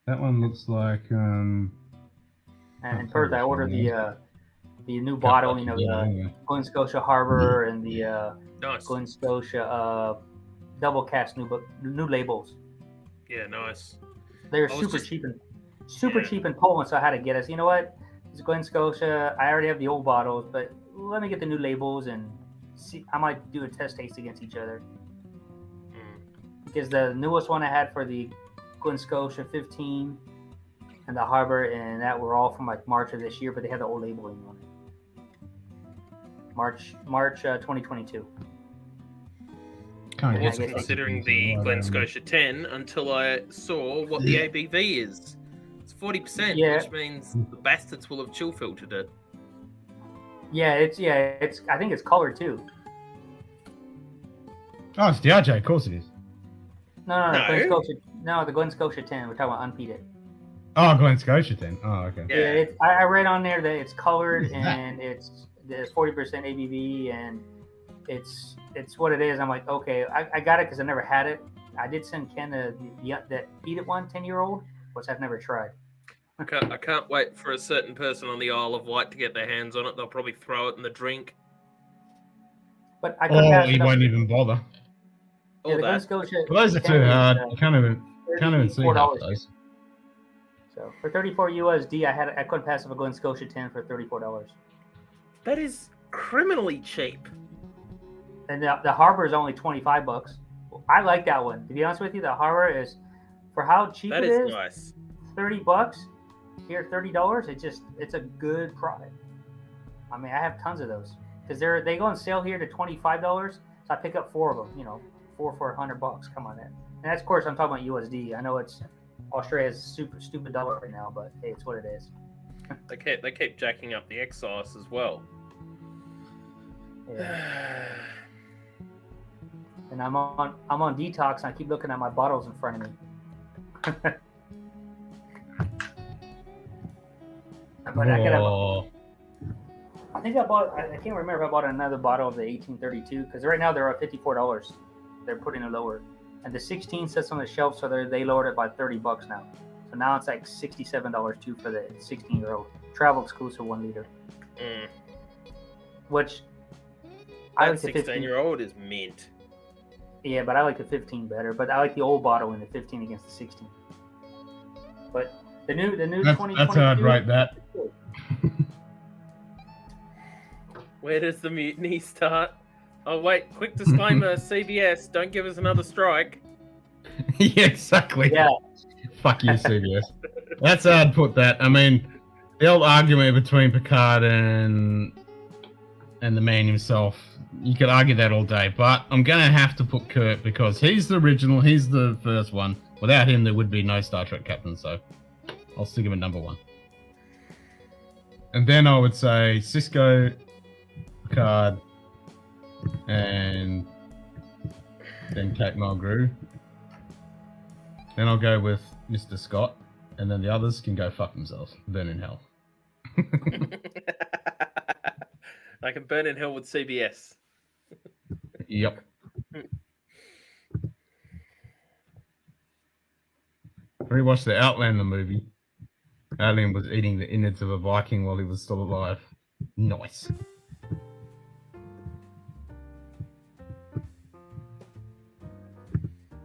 That one looks like. And in Perth, I ordered the new bottle, you know, the Glen Scotia Harbor and the Nice. Glen Scotia double cast new labels. Yeah, nice. They're I was super just- cheap in Poland, so I had to get it. So you know what? It's Glen Scotia. I already have the old bottles, but let me get the new labels and see. I might do a test taste against each other. Because the newest one I had for the Glen Scotia 15 and the Harbor, and that were all from like March of this year, but they had the old labeling on it. March 2022. I was considering the Glen Scotia 10 until I saw what the ABV is. It's 40%, Yeah. which means the bastards will have chill filtered it. Yeah, it's. I think it's colored too. Oh, it's DRJ, of course it is. No. No. Glen Scotia. No, the Glen Scotia 10. We're talking about unpeated. Oh, Glen Scotia then. Oh, okay. Yeah. I read on there that it's colored What is that? and it's 40% ABV and it's what it is. I'm like, okay, I got it because I never had it. I did send Ken that peated one, 10-year-old, which I've never tried. I can't wait for a certain person on the Isle of Wight to get their hands on it. They'll probably throw it in the drink. But I couldn't Oh, pass he it up. won't even bother. Yeah, All the Glen that. Scotia. Well, those are 10 too is, hard. You can't even see half $34. those. So for 34 USD, I couldn't pass up a Glen Scotia 10 for $34. That is criminally cheap. And the Harbor is only $25. I like that one. To be honest with you, the Harbor is for how cheap That it is is. nice. $30 here, $30. It's a good product. I mean, I have tons of those because they go on sale here to $25. So I pick up 4 of them. You know, 4 for $100. Come on, man. And that's, of course, I'm talking about USD. I know Australia's super stupid dollar right now, but hey, it's what it is. They keep jacking up the excise as well. Yeah. And I'm on detox, and I keep looking at my bottles in front of me. But I think I bought. I can't remember if I bought another bottle of the 1832 because right now they're at $54. They're putting it lower, and the 16 sits on the shelf, so they lowered it by $30 now. So now it's like $67 too for the 16-year-old travel exclusive 1 liter. Which I like the 16-year-old is mint. Yeah, but I like the 15 better. But I like the old bottle in the 15 against the 16. But the new 2022. That's how I'd rate that. Where does the mutiny start? Oh wait, quick disclaimer, CBS, don't give us another strike. Yeah, exactly. Yeah. Fuck you, CBS. That's how I'd put that. I mean, the old argument between Picard and the man himself, you could argue that all day, but I'm going to have to put Kirk because he's the original, he's the first one. Without him, there would be no Star Trek captain, so I'll stick him at number 1. And then I would say Cisco, Picard, and then Kate Mulgrew. Then I'll go with Mr. Scott, and then the others can go fuck themselves. Burn in hell. I can burn in hell with CBS. Yep. I rewatched the Outlander movie. Alien was eating the innards of a Viking while he was still alive. Nice.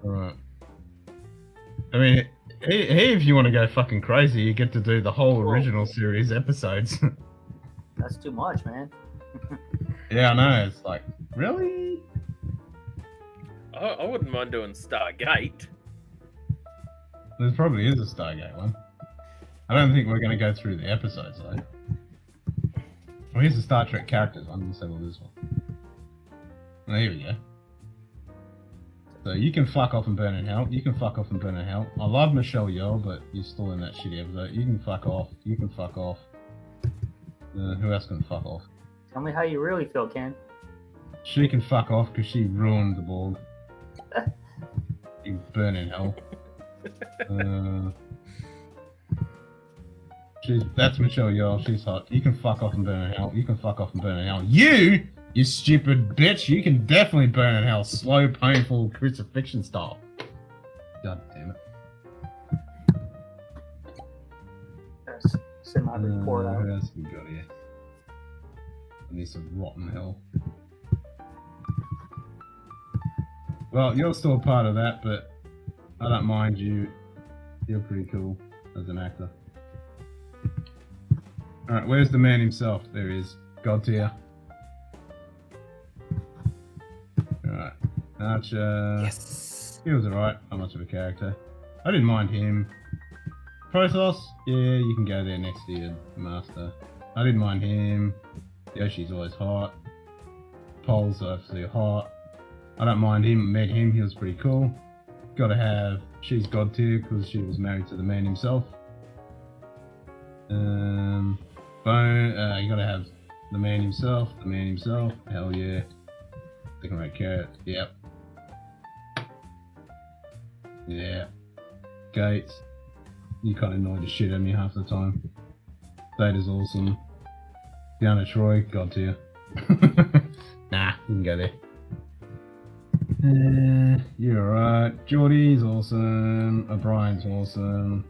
Alright. I mean, if you want to go fucking crazy, you get to do the whole original series episodes. That's too much, man. Yeah, I know. It's like, really? I wouldn't mind doing Stargate. There probably is a Stargate one. I don't think we're going to go through the episodes, though. Well, here's the Star Trek characters one. Let's have a this one. Oh, here we go. So you can fuck off and burn in hell. You can fuck off and burn in hell. I love Michelle Yeoh, but you're still in that shitty episode. You can fuck off. You can fuck off. Who else can fuck off? Tell me how you really feel, Ken. She can fuck off because she ruined the Borg. You burn in hell. That's Michelle Yeoh. She's hot. You can fuck off and burn in hell. You can fuck off and burn in hell. You stupid bitch. You can definitely burn in hell. Slow, painful crucifixion style. God damn it. Yes. Send my report out. What else we got here? I need some rotten hell. Well, you're still a part of that, but I don't mind you. You're pretty cool as an actor. Alright, where's the man himself? There he is. God tier. Alright. Archer. Yes. He was alright. Not much of a character. I didn't mind him. Protoss? Yeah, you can go there next to your master. I didn't mind him. Yoshi's always hot. Pole's obviously hot. I don't mind him. Met him. He was pretty cool. Gotta have... She's God tier because she was married to the man himself. Bone... you gotta have the man himself. The man himself. Hell yeah. Second rate carrot. Yep. Yeah. Gates. You kind of annoy the shit out of me half the time. Data's awesome. Down to Troy, God tier. Nah, you can go there. You're alright. Geordie's awesome. O'Brien's awesome.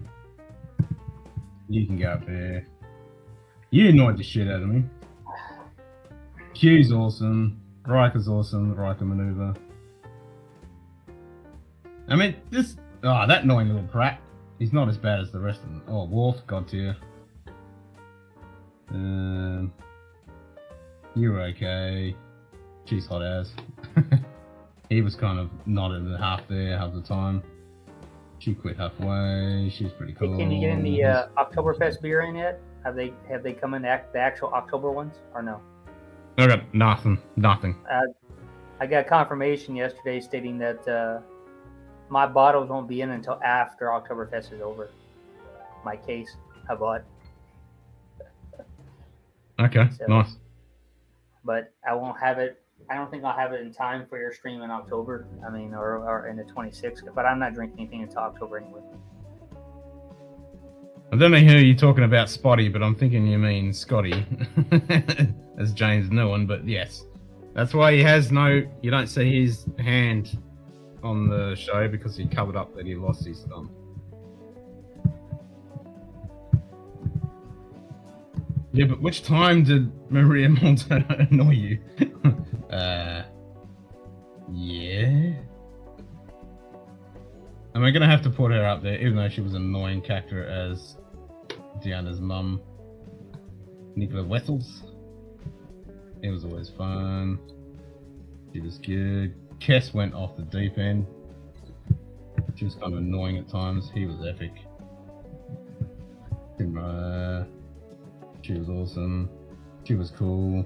You can go up there. You annoyed the shit out of me. Q's awesome. Riker's awesome. Riker maneuver. I mean, this... Oh, that annoying little prat. He's not as bad as the rest of them. Oh, Worf, God tier. You're okay. She's hot ass. He was kind of nodded in half there half the time. She quit halfway. She's pretty cool. Hey, can you get in the Oktoberfest beer in yet? Have they come in the actual October ones or no? I got nothing. Nothing. I got confirmation yesterday stating that my bottles won't be in until after Oktoberfest is over. My case I bought. Okay, So, nice. But I won't have it. I don't think I'll have it in time for your stream in October. I mean, or in the 26th. But I'm not drinking anything until October anyway. I don't know who you're talking about, Spotty, but I'm thinking you mean Scotty, as James Newen. But yes, that's why he has no. You don't see his hand on the show because he covered up that he lost his thumb. Yeah, but which time did Maria Monte annoy you? Yeah. Am I gonna have to put her up there, even though she was an annoying character as Deanna's mum, Nicola Wessels? It was always fun. She was good. Kess went off the deep end. She was kind of annoying at times. He was epic. She was awesome. She was cool.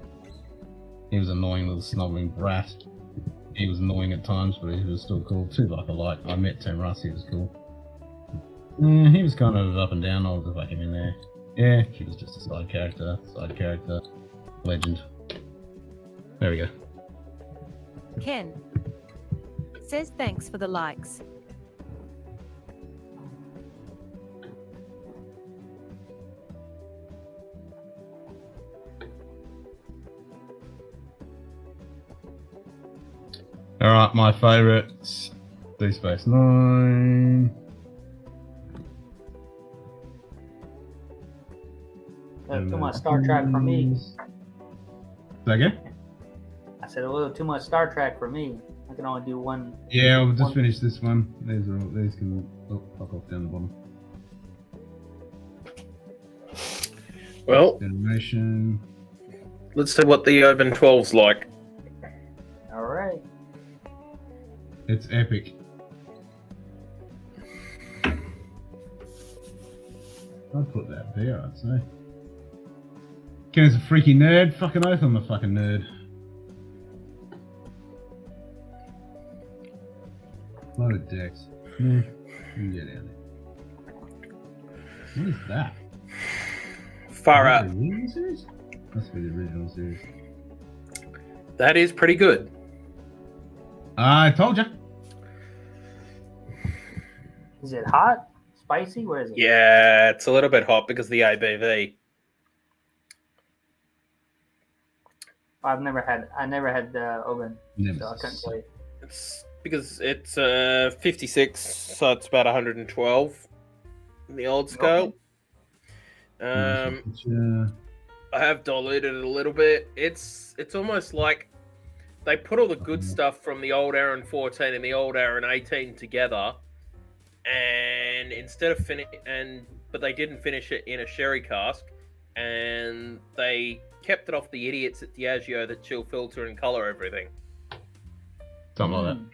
He was annoying little snobbing brat. He was annoying at times, but he was still cool too. Like I met Tim Russ. He was cool. He was kind of up and down. I'll just like him in there. Yeah, she was just a side character. Legend. There we go. Ken says thanks for the likes. Alright, my favourites. Deep Space Nine. Too much Star Trek for me. Again? I said a little too much Star Trek for me. I can only do one. Yeah, we'll just one- finish this one. These are all. These can fuck off down the bottom. Well, Animation. let's see what the Open 12's like. All right. It's epic. I'd put that there, I'd say. Ken's a freaky nerd. Fucking oath, I'm a fucking nerd. Loaded decks. You can get down there. What is that? Far Is out. that the original series? Must be the original series. That is pretty good. I told you. Is it hot? Spicy? What is it? Yeah, it's a little bit hot because of the ABV. I never had oven, Never so I couldn't tell you. It's because it's 56, so it's about 112 in the old scale. I have diluted it a little bit. It's almost like they put all the good stuff from the old Aaron 14 and the old Aaron 18 together, and instead of but they didn't finish it in a sherry cask, and they kept it off the idiots at Diageo that chill filter and color everything. Something like that.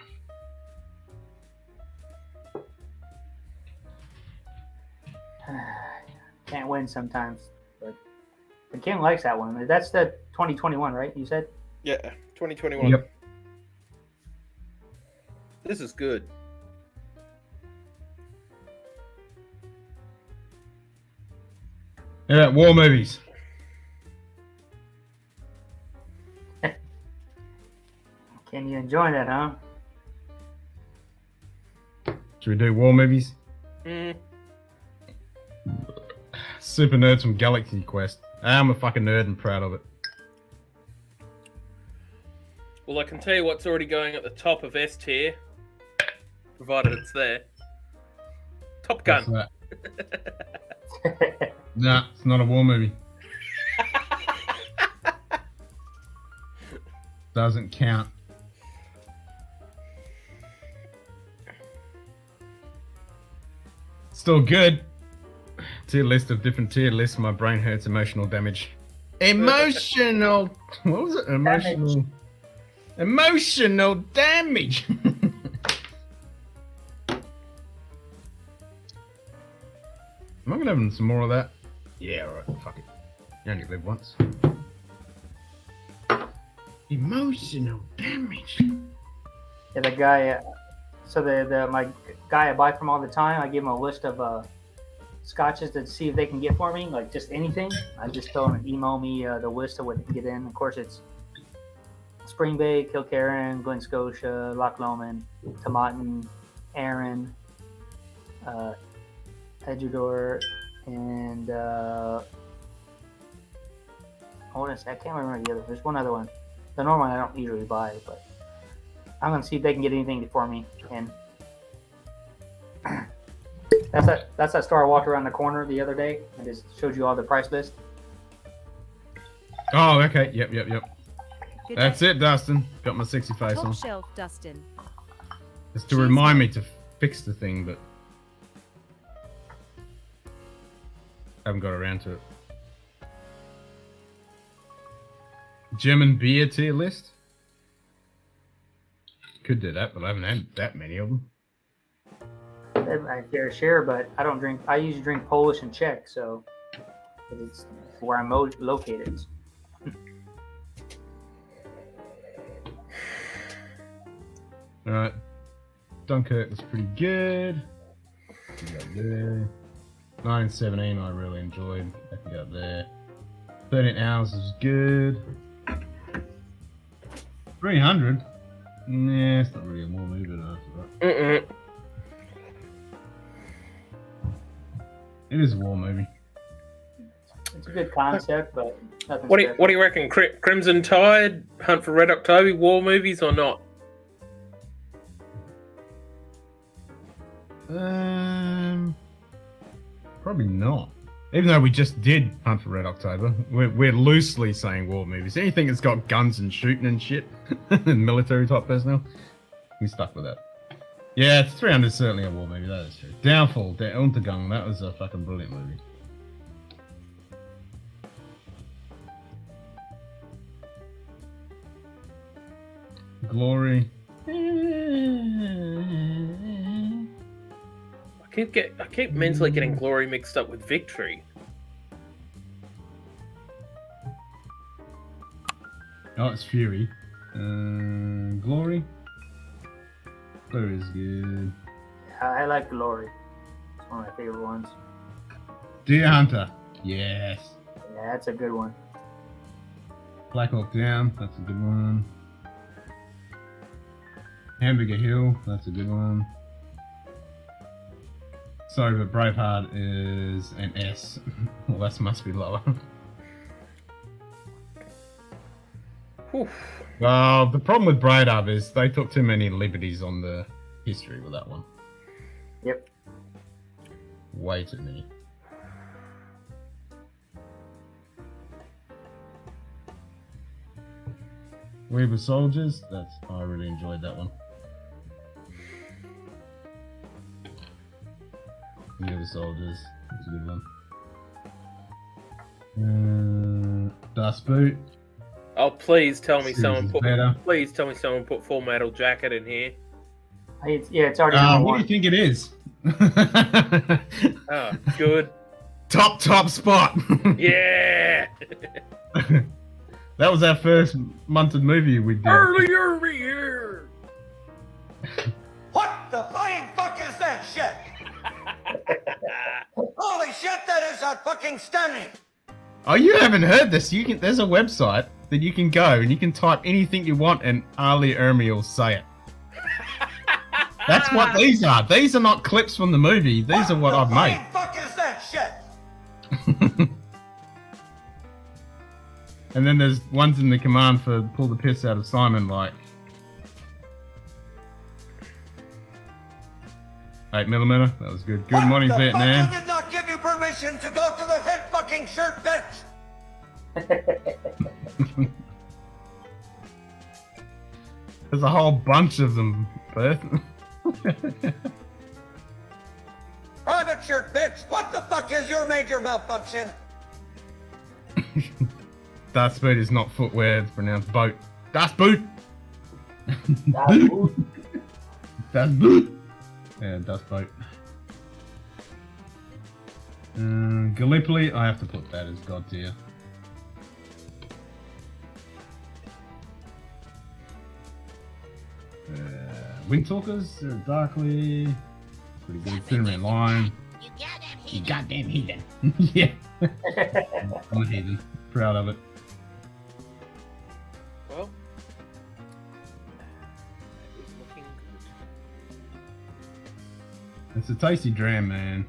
Can't win sometimes, but Kim likes that one. That's the 2021, right? You said. Yeah, 2021. Yep. This is good. Yeah, war movies. Can you enjoy that, huh? Should we do war movies? Super nerds from Galaxy Quest. I'm a fucking nerd and proud of it. Well, I can tell you what's already going at the top of S tier, provided it's there. Top Gun. What's that? Nah, it's not a war movie. Doesn't count. Still good. Tier list of different tier lists. My brain hurts. Emotional damage. Emotional. What was it? Emotional. Emotional damage. Am I gonna have some more of that? Yeah, alright. Fuck it. You only live once. Emotional damage. Yeah, the guy. So my guy I buy from all the time, I give him a list of scotches to see if they can get for me, like just anything. I just tell them to email me the list of what they can get in. Of course, it's Spring Bay, Kilkerran, Glen Scotia, Loch Lomond, Tomatin, Arran, Edgeador, and I can't remember the other. There's one other one. The normal one I don't usually buy, but I'm gonna see if they can get anything for me. And that's that store I walked around the corner the other day. I just showed you all the price list. Oh, okay. Yep. Good That's day. it, Dustin. Got my sexy face Top on. shelf, Dustin. It's to remind me to fix the thing, but haven't got around to it. German beer tier list. Could do that, but I haven't had that many of them. I fair share, but I don't drink. I usually drink Polish and Czech, so it's where I'm located. All right, Dunkirk was pretty good. Can go there. 1917 I really enjoyed. That can go up there. 13 Hours is good. 300. Nah, it's not really a war movie, but after that. It is a war movie. It's a good concept, but nothing. What do you reckon? Crimson Tide, Hunt for Red October, war movies or not? Probably not. Even though we just did Hunt for Red October, we're loosely saying war movies. Anything that's got guns and shooting and shit, and military type personnel, we stuck with that. Yeah, 300 is certainly a war movie, that is true. Downfall, Der Untergang, that was a fucking brilliant movie. Glory. I keep mentally getting Glory mixed up with Victory. Oh, it's Fury. Glory. Glory is good. I like Glory. It's one of my favorite ones. Deer Hunter. Yes. Yeah, that's a good one. Black Hawk Down. That's a good one. Hamburger Hill. That's a good one. Sorry, but Braveheart is an S. Well, that must be lower. Well, the problem with Braveheart is they took too many liberties on the history with that one. Yep. Way too many. Weaver Soldiers. I really enjoyed that one. Weaver Soldiers. That's a good one. Dust Boot. Oh, please tell me someone put. Better. Please tell me someone put Full Metal Jacket in here. It's already on What one. do you think it is? Oh, good. Top spot. Yeah. That was our first Munted movie we did. Early here. What the flying fuck is that shit? Holy shit, that is fucking stunning! Oh, you haven't heard this? There's a website that you can go and you can type anything you want and Ali Ermi will say it. That's what these are. These are not clips from the movie. These are what I've made. What the fuck is that shit? And then there's ones in the command for pull the piss out of Simon, like 8mm. That was good. Good morning, Vietnam. I did not give you permission to go to the head fucking shirt bench. There's a whole bunch of them, Beth. Private shirt bitch, what the fuck is your major malfunction? Dust boot is not footwear, it's pronounced boat. Dust boot! Ooh, Dust boot! Yeah, dust boat. Gallipoli, I have to put that as God tier. Windtalkers, Darkly, pretty good. Cinnamon Line. You goddamn heathen. Yeah. I'm a heathen. Proud of it. Well, that is looking good. It's a tasty dram, man.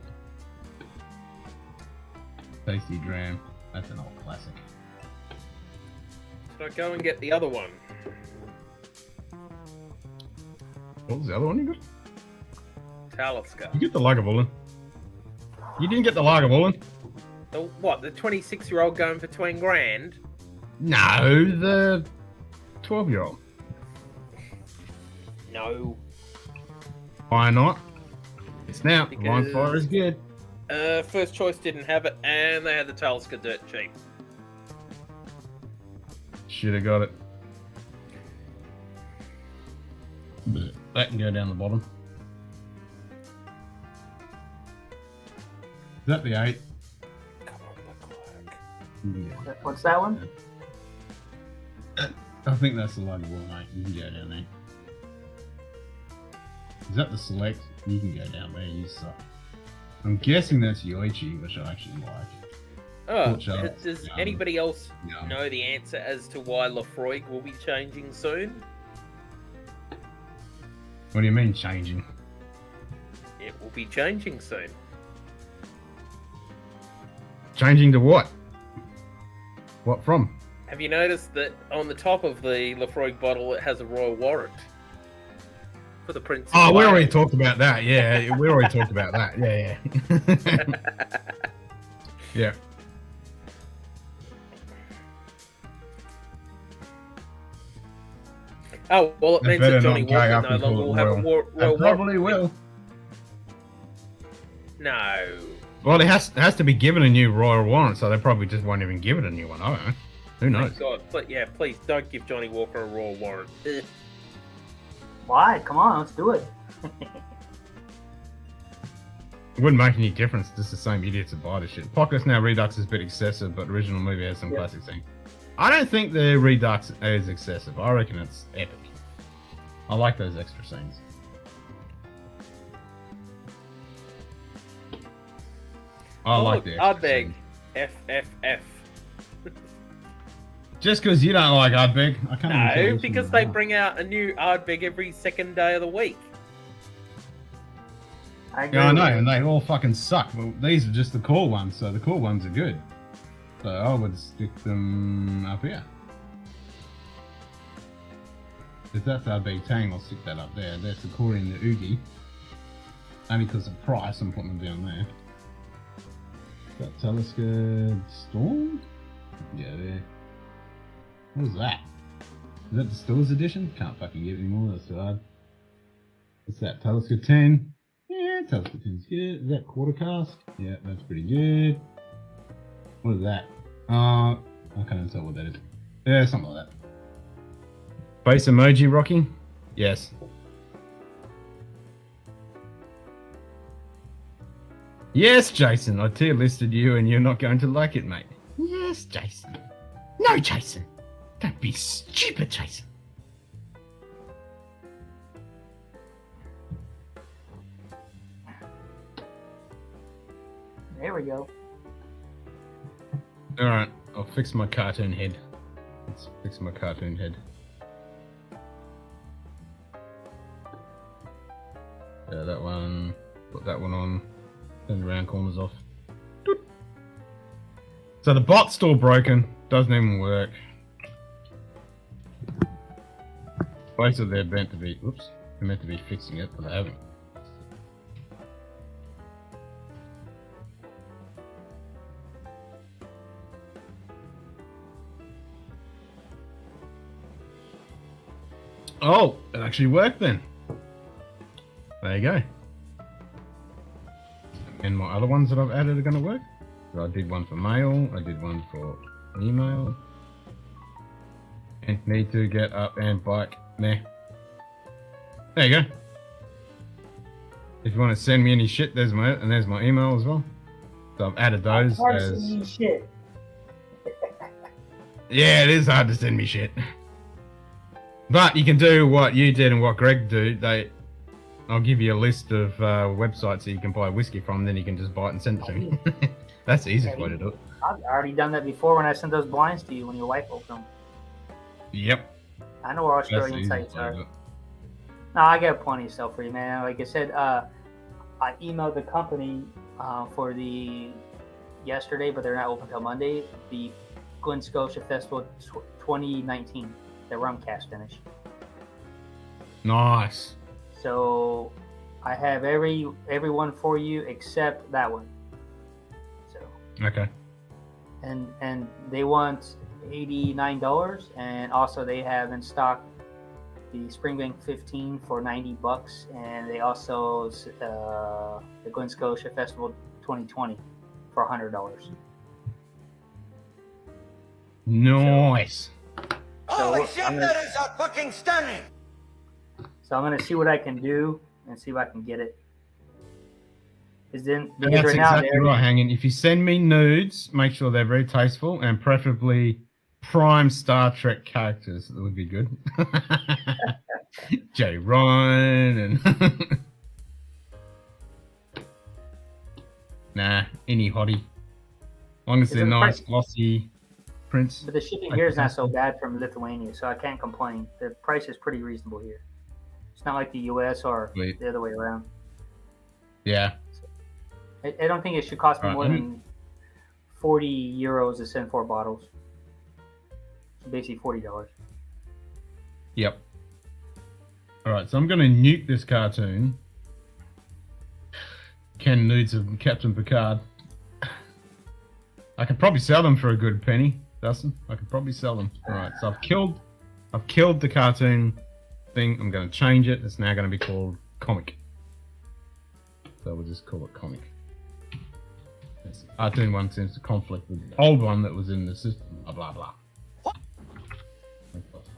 Tasty dram. That's an old classic. Should I go and get the other one? What was the other one you got? Talisker. You get the Lagavulin. You didn't get the Lagavulin? The what? The 26-year-old going for 20 grand? No, the 12-year-old. No. Why not? It's now. Because- Line fire is good. First choice didn't have it, and they had the Talisker dirt cheap. Should have got it. But that can go down the bottom. Is that the 8? Come on, Leclerc. Yeah. what's that one? I think that's the Lagavulin, mate. You can go down there. Is that the select? You can go down there. You suck. I'm guessing that's Yoichi, which I actually like. Oh, Pork chop. does Yum. anybody else Yum. know the answer as to why Lafroig will be changing soon? What do you mean changing? It will be changing soon. Changing to what? What from? Have you noticed that on the top of the Lafroig bottle it has a royal warrant? For the Prince of Oh, we Wales. already talked about that. Yeah, we already talked about that. Yeah, yeah. Yeah. Oh, well, it They means better that Johnny not gang Walker up no and call longer it will have a royal. royal They probably will. No. Well, it has to be given a new royal warrant, so they probably just won't even give it a new one. I don't know. Who knows? Thank God. But yeah, please don't give Johnny Walker a royal warrant. Why? Come on, let's do it. It wouldn't make any difference. Just the same idiots that buy this shit. Pockets now Redux is a bit excessive, but the original movie has some classic things. I don't think the Redux is excessive. I reckon it's epic. I like those extra scenes. I like the extra Ardbeg. scenes. FFF. Just because you don't like Ardbeg, I can't even tell No, which because one they you like. bring out a new Ardbeg every second day of the week. I agree. Yeah, I know, with you. and they all fucking suck. Well, these are just the cool ones, so the cool ones are good. So I would stick them up here. If that's our big tang, I'll stick that up there. That's the Corey and the Oogie. Only because of price, I'm putting them down there. That Telescope Storm? Yeah, there. What is that? Is that the Stores edition? Can't fucking get it anymore, that's too hard. What's that? Telescope 10? Yeah, Telescope 10's good. Is that Quarter Cask? Yeah, that's pretty good. What is that? I can't even tell what that is. Yeah, something like that. Face emoji, Rocky? Yes. Yes, Jason, I tier listed you and you're not going to like it, mate. Yes, Jason. No, Jason. Don't be stupid, Jason. There we go. Alright, I'll fix my cartoon head. Let's fix my cartoon head. Yeah, that one. Put that one on. Turn the round corners off. Doot. So the bot's still broken. Doesn't even work. Basically, they're meant to be. Oops. They're meant to be fixing it, but they haven't. Oh, it actually worked then. There you go. And my other ones that I've added are going to work. So I did one for mail, I did one for email. And need to get up and bike. Nah. There you go. If you want to send me any shit, there's my email as well. So I've added those as... shit. Yeah, it is hard to send me shit. But you can do what you did and what Greg do. I'll give you a list of websites that you can buy whiskey from, then you can just buy it and send it to me. That's the easiest way to do it. I've already done that before when I sent those blinds to you when your wife opened them. Yep. I know where That's the Australian easiest sites way to are. do it. No, I got plenty of stuff for you, man. Like I said, I emailed the company for the yesterday, but they're not open till Monday. The Glen Scotia Festival 2019, the rum cast finish. Nice. So I have every one for you except that one. So Okay. and they want $89, and also they have in stock the Springbank 15 for $90, and they also the Glen Scotia Festival 2020 for $100. Nice. Holy So, shit, I'm gonna- that is fucking stunning! So I'm gonna see what I can do and see if I can get it. Because And because that's right now exactly they're right, Hanging. If you send me nudes, make sure they're very tasteful and preferably prime Star Trek characters. That would be good. Jay Ryan and nah, any hottie. As long as they're Is it nice, price- glossy prints. but the shipping here is not so bad from Lithuania, so I can't complain. The price is pretty reasonable here. It's not like the U.S. or Sweet. the other way around. Yeah. I don't think it should cost me Alright, more let me- than 40 euros to send 4 bottles. So basically $40. Yep. Alright, so I'm going to nuke this cartoon. Ken nudes of Captain Picard. I could probably sell them for a good penny, Dustin. I could probably sell them. Alright, so I've killed the cartoon thing. I'm going to change it. It's now going to be called comic. So we'll just call it comic. This cartoon one seems to conflict with the old one that was in the system. Blah, blah, blah.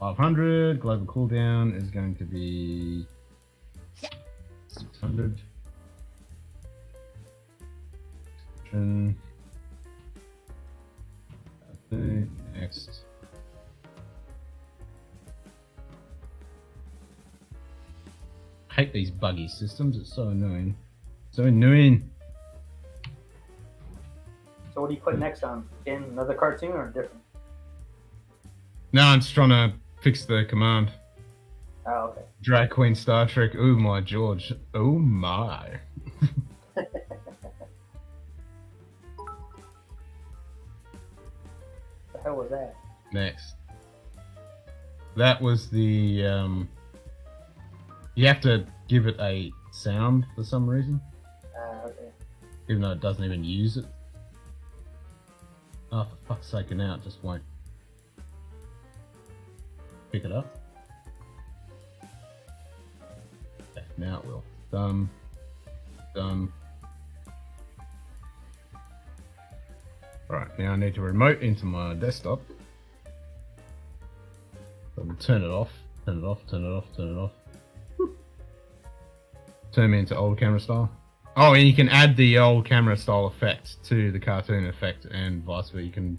500. Global cooldown is going to be 600. Next. I hate these buggy systems. It's so annoying. So annoying. So what do you put next on? In another cartoon or different? No, I'm just trying to fix the command. Oh, okay. Drag Queen Star Trek. Oh my George. Oh my. The hell was that? Next. That was the you have to give it a sound for some reason. Okay. Even though it doesn't even use it. Oh, for fuck's sake, now it just won't pick it up. Okay, now it will. Done. Alright, now I need to remote into my desktop. So we'll turn it off. Turn it off. Turn me into old camera style. Oh, and you can add the old camera style effect to the cartoon effect and vice versa.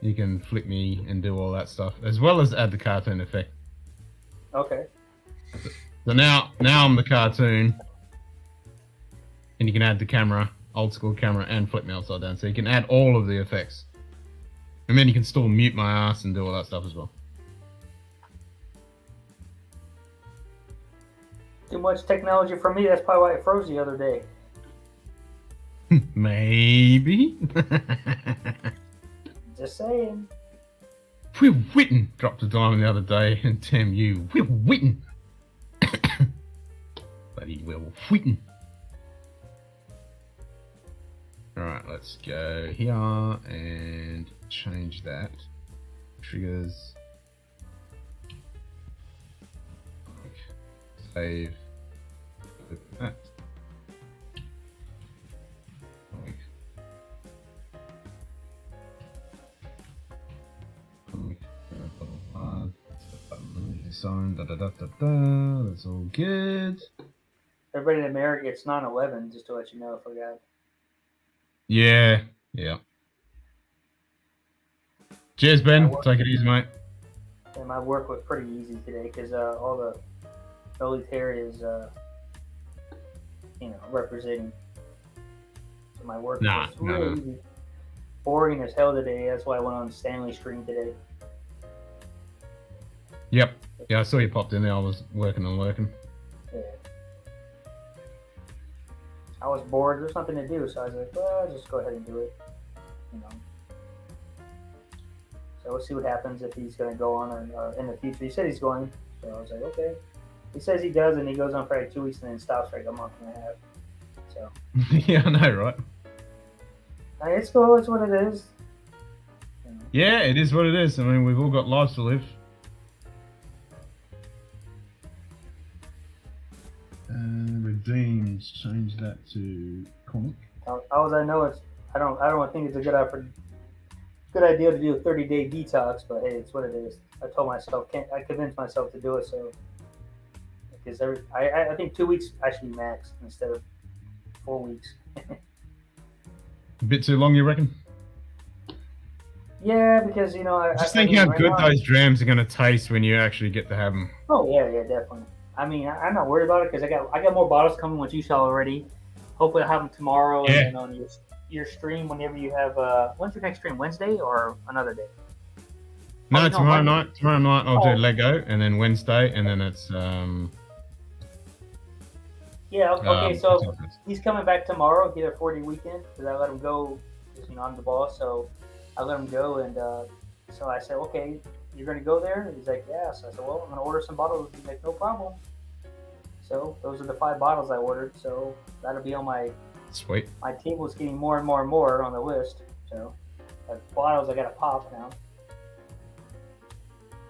You can flip me and do all that stuff, as well as add the cartoon effect. Okay. So now I'm the cartoon, and you can add the camera, old school camera, and flip me upside down. So you can add all of the effects. And then you can still mute my ass and do all that stuff as well. Too much technology for me. That's probably why it froze the other day. Maybe. Just saying. Will Witten dropped a diamond the other day, and damn you, Will Witten. Bloody Will Witten. Alright, let's go here and change that. Triggers. Save. Open that. Sign, that's all good. Everybody in America, it's 9/11, just to let you know, I forgot. Yeah. Cheers, Ben. Take it easy, mate. And my work was pretty easy today because all the military is, representing. So my work was really easy. Boring as hell today. That's why I went on Stanley's stream today. Yep. Yeah, I saw you popped in there. I was working. Yeah. I was bored. There's nothing to do, so I was like, well, I'll just go ahead and do it. So we'll see what happens if he's going to go on or in the future. He said he's going, so I was like, okay. He says he does, and he goes on for like 2 weeks and then stops for like a month and a half. So. Yeah, I know, right? It's cool. It's what it is. Yeah, it is what it is. I mean, we've all got lives to live. Redeemed. Change that to comic. All I know is I don't think it's a good idea to do a 30-day detox, but hey, it's what it is. I told myself, I convinced myself to do it, so because I think 2 weeks actually max instead of 4 weeks. A bit too long, you reckon? Yeah, because I just think how good those drams are going to taste when you actually get to have them. Oh yeah, definitely. I mean, I'm not worried about it because I got more bottles coming with you saw already. Hopefully, I'll have them tomorrow and then on your stream whenever you have. When's your next stream? Wednesday or another day? No, tomorrow night. Tomorrow night I'll do Lego, and then Wednesday, and then it's Yeah. Okay. So he's coming back tomorrow. Get a 4-day weekend because I let him go. Because I'm the boss, so I let him go, and so I said, okay, you're gonna go there? And he's like, yeah. So I said, well, I'm gonna order some bottles. He's like, no problem. So those are the 5 bottles I ordered. So that'll be on my sweet. My table's getting more and more and more on the list. So But bottles I gotta pop now.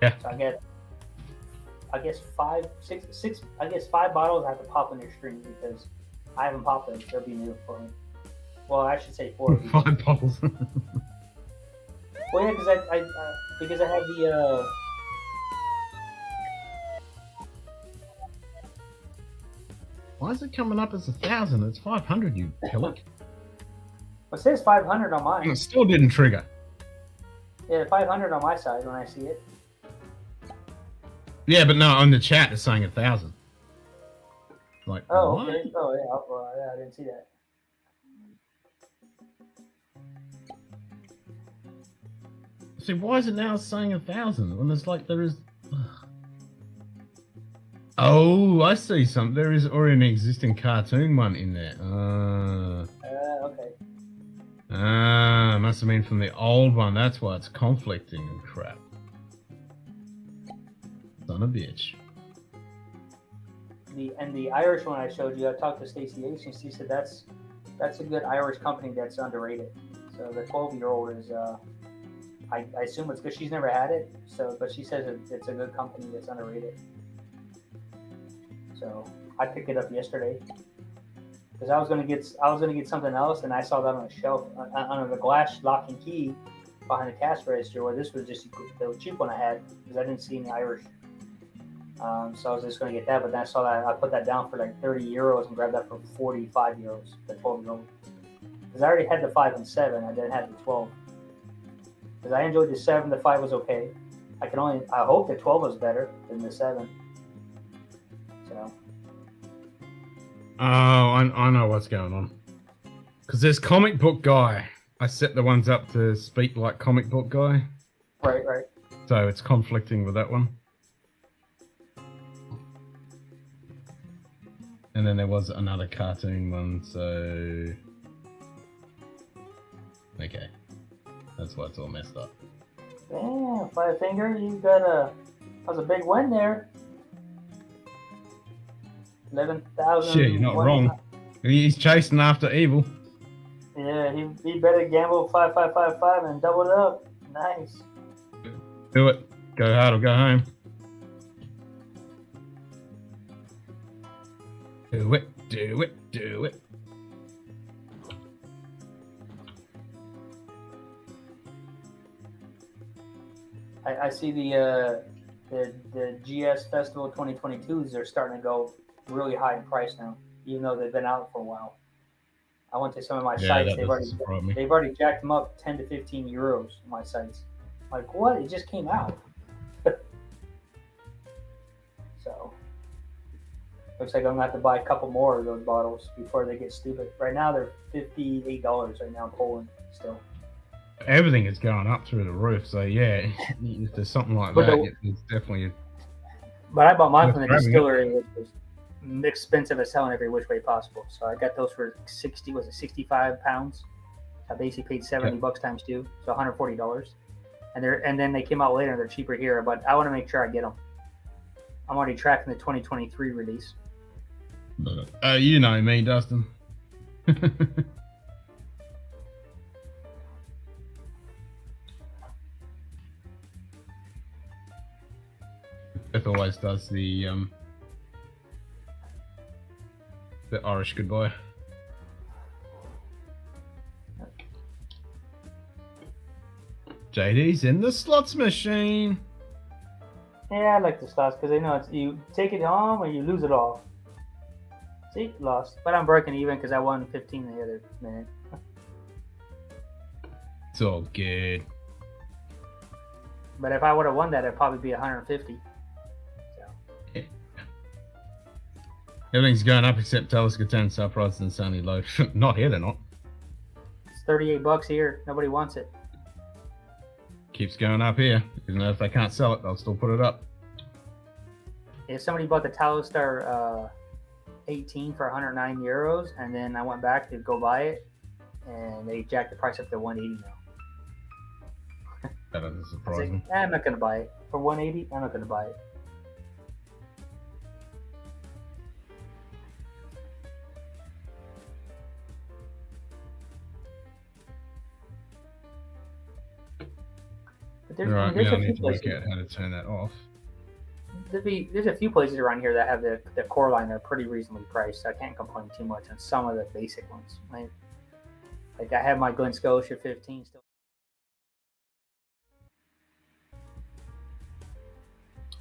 Yeah. So I guess 5 bottles I have to pop in their stream because I haven't popped them. They'll be new for me. Well, I should say 4. 5 bottles. Well, yeah, because I have the Why is it coming up as 1,000? It's 500, you pillock. it says 500 on And mine. it still didn't trigger. Yeah, 500 on my side when I see it. Yeah, but no, on the chat it's saying 1,000. Like, Oh, what? okay. Oh, yeah. Well, yeah, I didn't see that. See, why is it now saying 1,000 when it's like there is? Oh, I see some. There is already an existing cartoon one in there. Okay. Must have been from the old one. That's why it's conflicting and crap. Son of a bitch. The Irish one I showed you, I talked to Stacey H, and she said that's a good Irish company that's underrated. So the 12-year-old is, I assume it's good. She's never had it, but she says it's a good company that's underrated. So I picked it up yesterday because I was gonna get something else, and I saw that on a shelf under the glass lock and key behind the cash register. Where this was just the cheap one I had because I didn't see any Irish. So I was just going to get that, but then I saw that I put that down for like 30 euros and grabbed that for 45 euros, the 12-year-old. Because I already had the 5 and 7, I didn't have the 12. Because I enjoyed the 7, the 5 was okay. I hope the 12 was better than the 7. So. Oh, I know what's going on. Because there's comic book guy. I set the ones up to speak like comic book guy. Right. So it's conflicting with that one. And then there was another cartoon one, so... Okay. That's why it's all messed up. Damn, Five Finger, that was a big win there. 11,000. Shit, you're not wrong. He's chasing after evil. Yeah, he better gamble 5555 and double it up. Nice. Do it. Go hard or go home. Do it. I see the GS Festival 2022s are starting to go really high in price now, even though they've been out for a while. I went to some of my sites; they've already jacked them up 10 to 15 euros on my sites. Like, what? It just came out. So looks like I'm gonna have to buy a couple more of those bottles before they get stupid. Right now they're $58 right now in Poland still. Everything is going up through the roof, so yeah, if there's something like that, it's definitely. But I bought mine from the distillery, which was expensive as hell in every which way possible. So I got those for 65 pounds. I basically paid $70 times 2, so $140. And then they came out later and they're cheaper here, but I want to make sure I get them. I'm already tracking the 2023 release. You know me, Dustin. Beth always does the Irish goodbye. JD's in the slots machine. Yeah, I like the slots because they know it's you take it home or you lose it all. See, lost. But I'm breaking even because I won 15 the other minute. It's all good. But if I would have won that, it'd probably be 150. So. Everything's going up except Talisker 10, sale price and Sunny low. Not here, they're not. It's $38 here. Nobody wants it. Keeps going up here. Even though if they can't sell it, they'll still put it up. If somebody bought the Talisker 18 for 109 euros, and then I went back to go buy it, and they jacked the price up to 180 now. That doesn't surprise me. I'm not going to buy it. For 180, I'm not going to buy it. there's, Right, there's now I a few need to work places. out how to turn that off. There's a few places around here that have the core line that are pretty reasonably priced. So I can't complain too much on some of the basic ones. Like I have my Glen Scotia 15 still.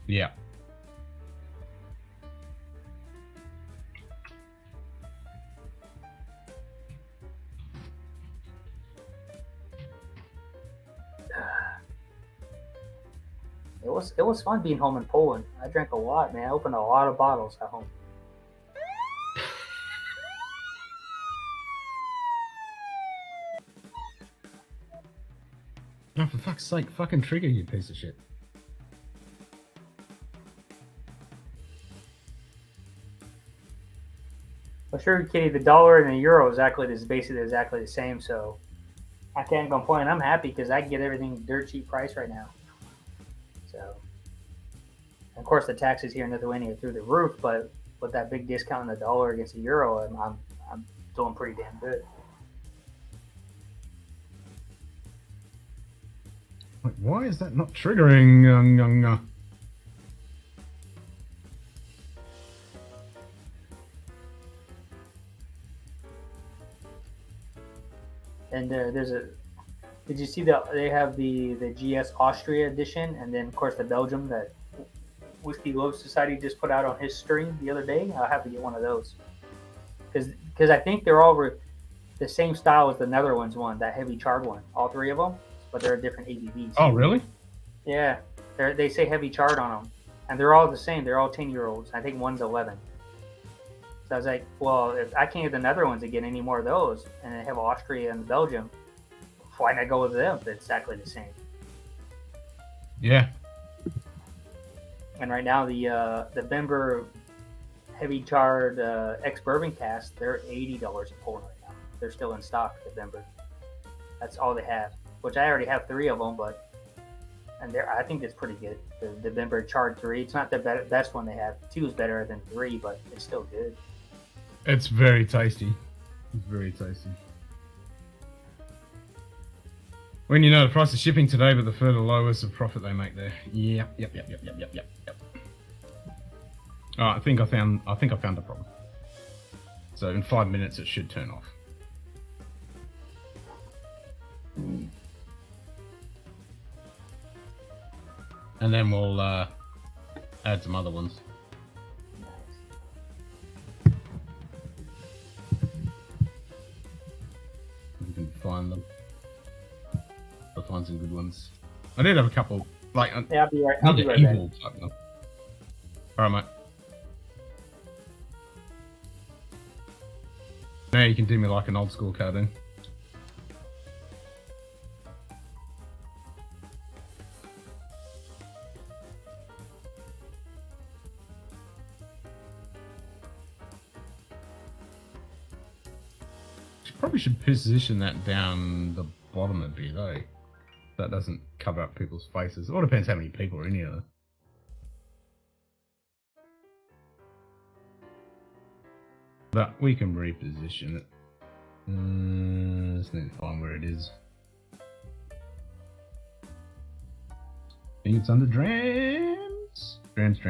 Yeah. It was fun being home in Poland. I drank a lot, man. I opened a lot of bottles at home. Oh, for fuck's sake, fucking trigger, you piece of shit. Well, sure, Kitty, the dollar and the euro is basically exactly the same, so I can't complain. I'm happy because I can get everything dirt cheap price right now. So, of course, the taxes here in Lithuania are through the roof, but with that big discount in the dollar against the euro, I'm doing pretty damn good. Like, why is that not triggering? And there's a. Did you see that they have the GS Austria edition, and then of course the Belgium that Whiskey Love Society just put out on his stream the other day? I'll have to get one of those because I think they're all the same style as the Netherlands one, that heavy charred one, all three of them, but they're different ABVs. Oh, really? Yeah, they say heavy charred on them, and they're all the same. They're all 10-year-olds. I think one's 11. So I was like, well, if I can't get the Netherlands to get any more of those, and they have Austria and Belgium, why not go with them if it's exactly the same? Yeah. And right now, the Bember heavy charred ex bourbon cask, they're $80 a pour right now. They're still in stock, the Bember. That's all they have, which I already have 3 of them, but I think it's pretty good. The Bember charred 3, it's not the best one they have. 2 is better than 3, but it's still good. It's very tasty. It's very tasty. When you know the price of shipping today, but the further lowest the profit they make there. Yep. Oh, I think I found the problem. So in 5 minutes it should turn off. And then we'll add some other ones. You can find them. I'll find some good ones. I did have a couple, like Yeah, I'll be right back. evil type one. All right, mate. Now you can do me like an old school cartoon. Probably should position that down the bottom a bit, eh? That doesn't cover up people's faces. It all depends how many people are in here, though. But we can reposition it. Just need to find where it is. I think it's under Drams. Drams.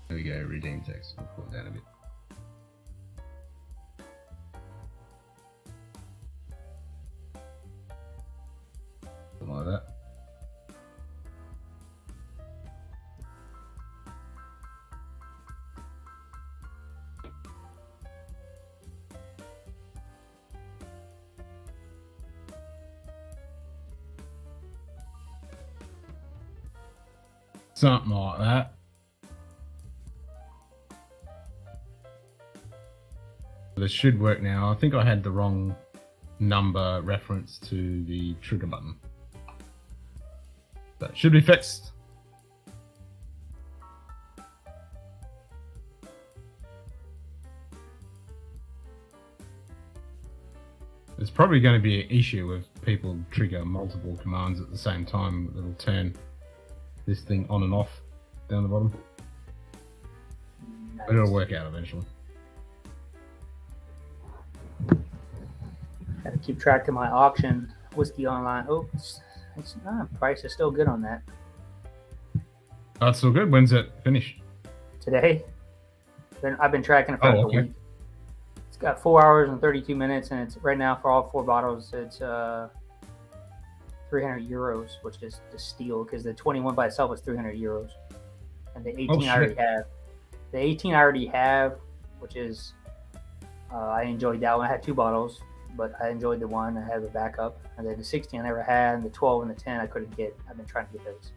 There we go, redeem text. We'll pull it down a bit. Something like that. Something like that. This should work now. I think I had the wrong number reference to the trigger button. That should be fixed. There's probably going to be an issue if people trigger multiple commands at the same time. It'll turn this thing on and off down the bottom. But it'll work out eventually. Gotta keep track of my auction whiskey online. Oh, price is still good on that. That's still good. When's it finish? Today, I've been tracking it for Oh, like okay. a week. It's got 4 hours and 32 minutes, and it's right now for all 4 bottles. It's 300 euros, which is the steal because the 21 by itself is 300 euros, and the 18 I already shit. have. The 18 I already have, which is I enjoyed that one. I had 2 bottles, but I enjoyed the one. I have a backup, and then the 16 I never had, and the 12 and the 10 I couldn't get. I've been trying to get those.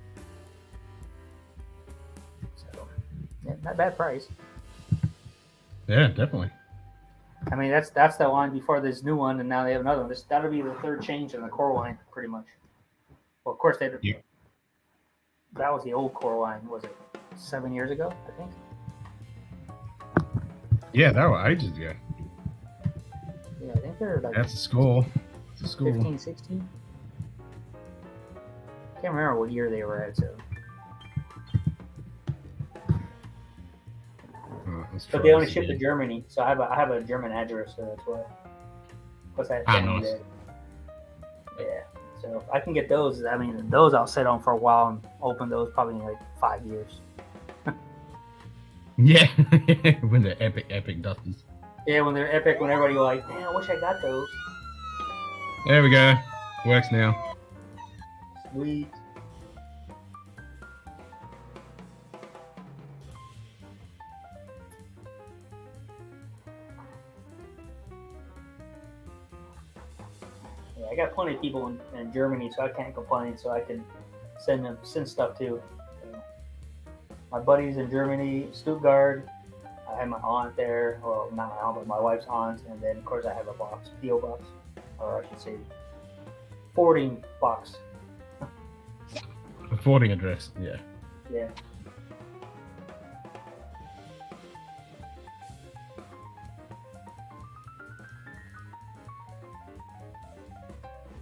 So, yeah, not bad price. Yeah, definitely. I mean, that's the line before this new one, and now they have another one. That'll be the third change in the core line, pretty much. Well, of course they. Yeah. That was the old core line. Was it 7 years ago? I think. Yeah, that was ages ago. Yeah, I think they're like That's a score. That's a score. 15, 16. Can't remember what year they were at. So, Let's but try they only this ship to again. Germany, so I have a German address as well. Plus, I have family nice. there. Yeah, so if I can get those. I mean, those I'll sit on for a while and open those probably in like 5 years. Yeah, when they're epic dusties. Yeah, when they're epic, when everybody like, man, I wish I got those. There we go. Works now. Sweet. Yeah, I got plenty of people in Germany, so I can't complain. So I can send stuff too. So my buddies in Germany, Stuttgart. I have my aunt there. Well, not my aunt, but my wife's aunt, and then of course I have a box, PO box, or I should say, forwarding box. A forwarding address. Yeah. Yeah.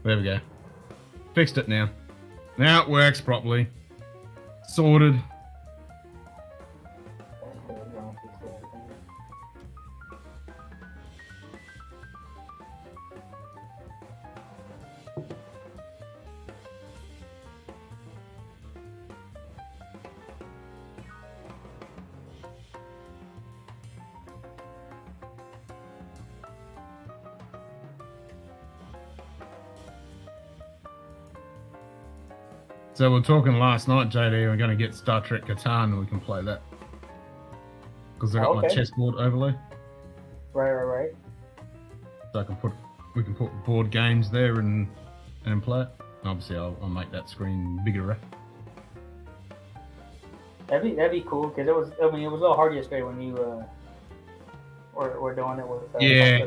There we go. Fixed it now. Now it works properly. Sorted. So we're talking last night, JD. We're going to get Star Trek Catan and we can play that. Because I got my Okay. chessboard overlay. Right. So we can put board games there and play it. Obviously, I'll make that screen bigger. That'd be cool because it was a little hard yesterday when you were doing it with Yeah.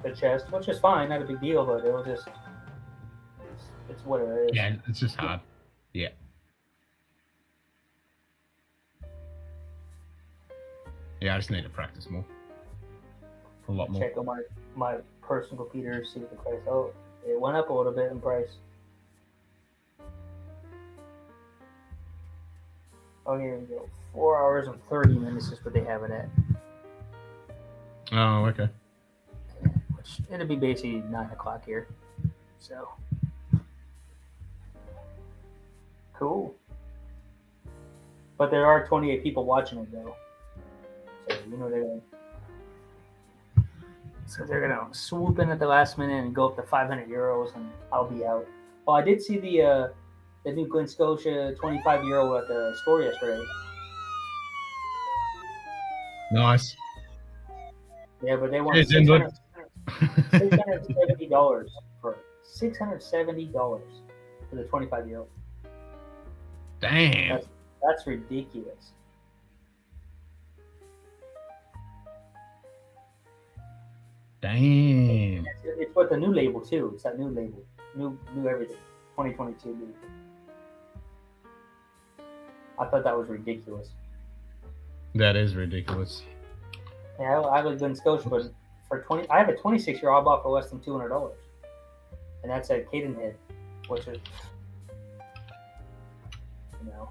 the chest, which is fine, not a big deal, but it was just it's what it is. Yeah, it's just hard. Yeah. Yeah, I just need to practice more. A lot more. Check on my personal computer, see what the price. Oh, it went up a little bit in price. Oh, here we go. 4 hours and 30 minutes is what they have it at. Oh, okay. Which it'll be basically 9 o'clock here. So cool. But there are 28 people watching it though. So you know they're gonna swoop in at the last minute and go up to 500 euros and I'll be out. Oh, I did see the new Glen Scotia 25 euro at the store yesterday. Nice. Yeah, but they want Cheers, England. $670 for it. $670 for the 25 euro. Damn. That's ridiculous. Damn. It's with the new label too. It's that new label, new everything. 2022 new. I thought that was ridiculous. That is ridiculous. Yeah, I live in Scotia, but for 20, I have a 26-year-old I bought for less than $200, and that's at Cadenhead, which is, you know.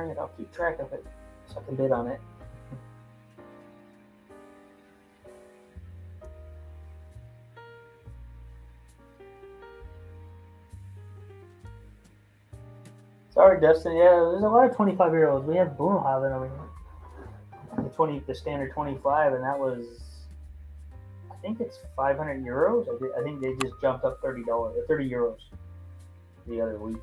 Alright, I'll keep track of it so I can bid on it. Sorry, Dustin. Yeah, there's a lot of 25-year-olds. We have Boomhaven over here. The standard 25, and that was, I think it's 500 euros. I think they just jumped up $30 or 30 euros the other week.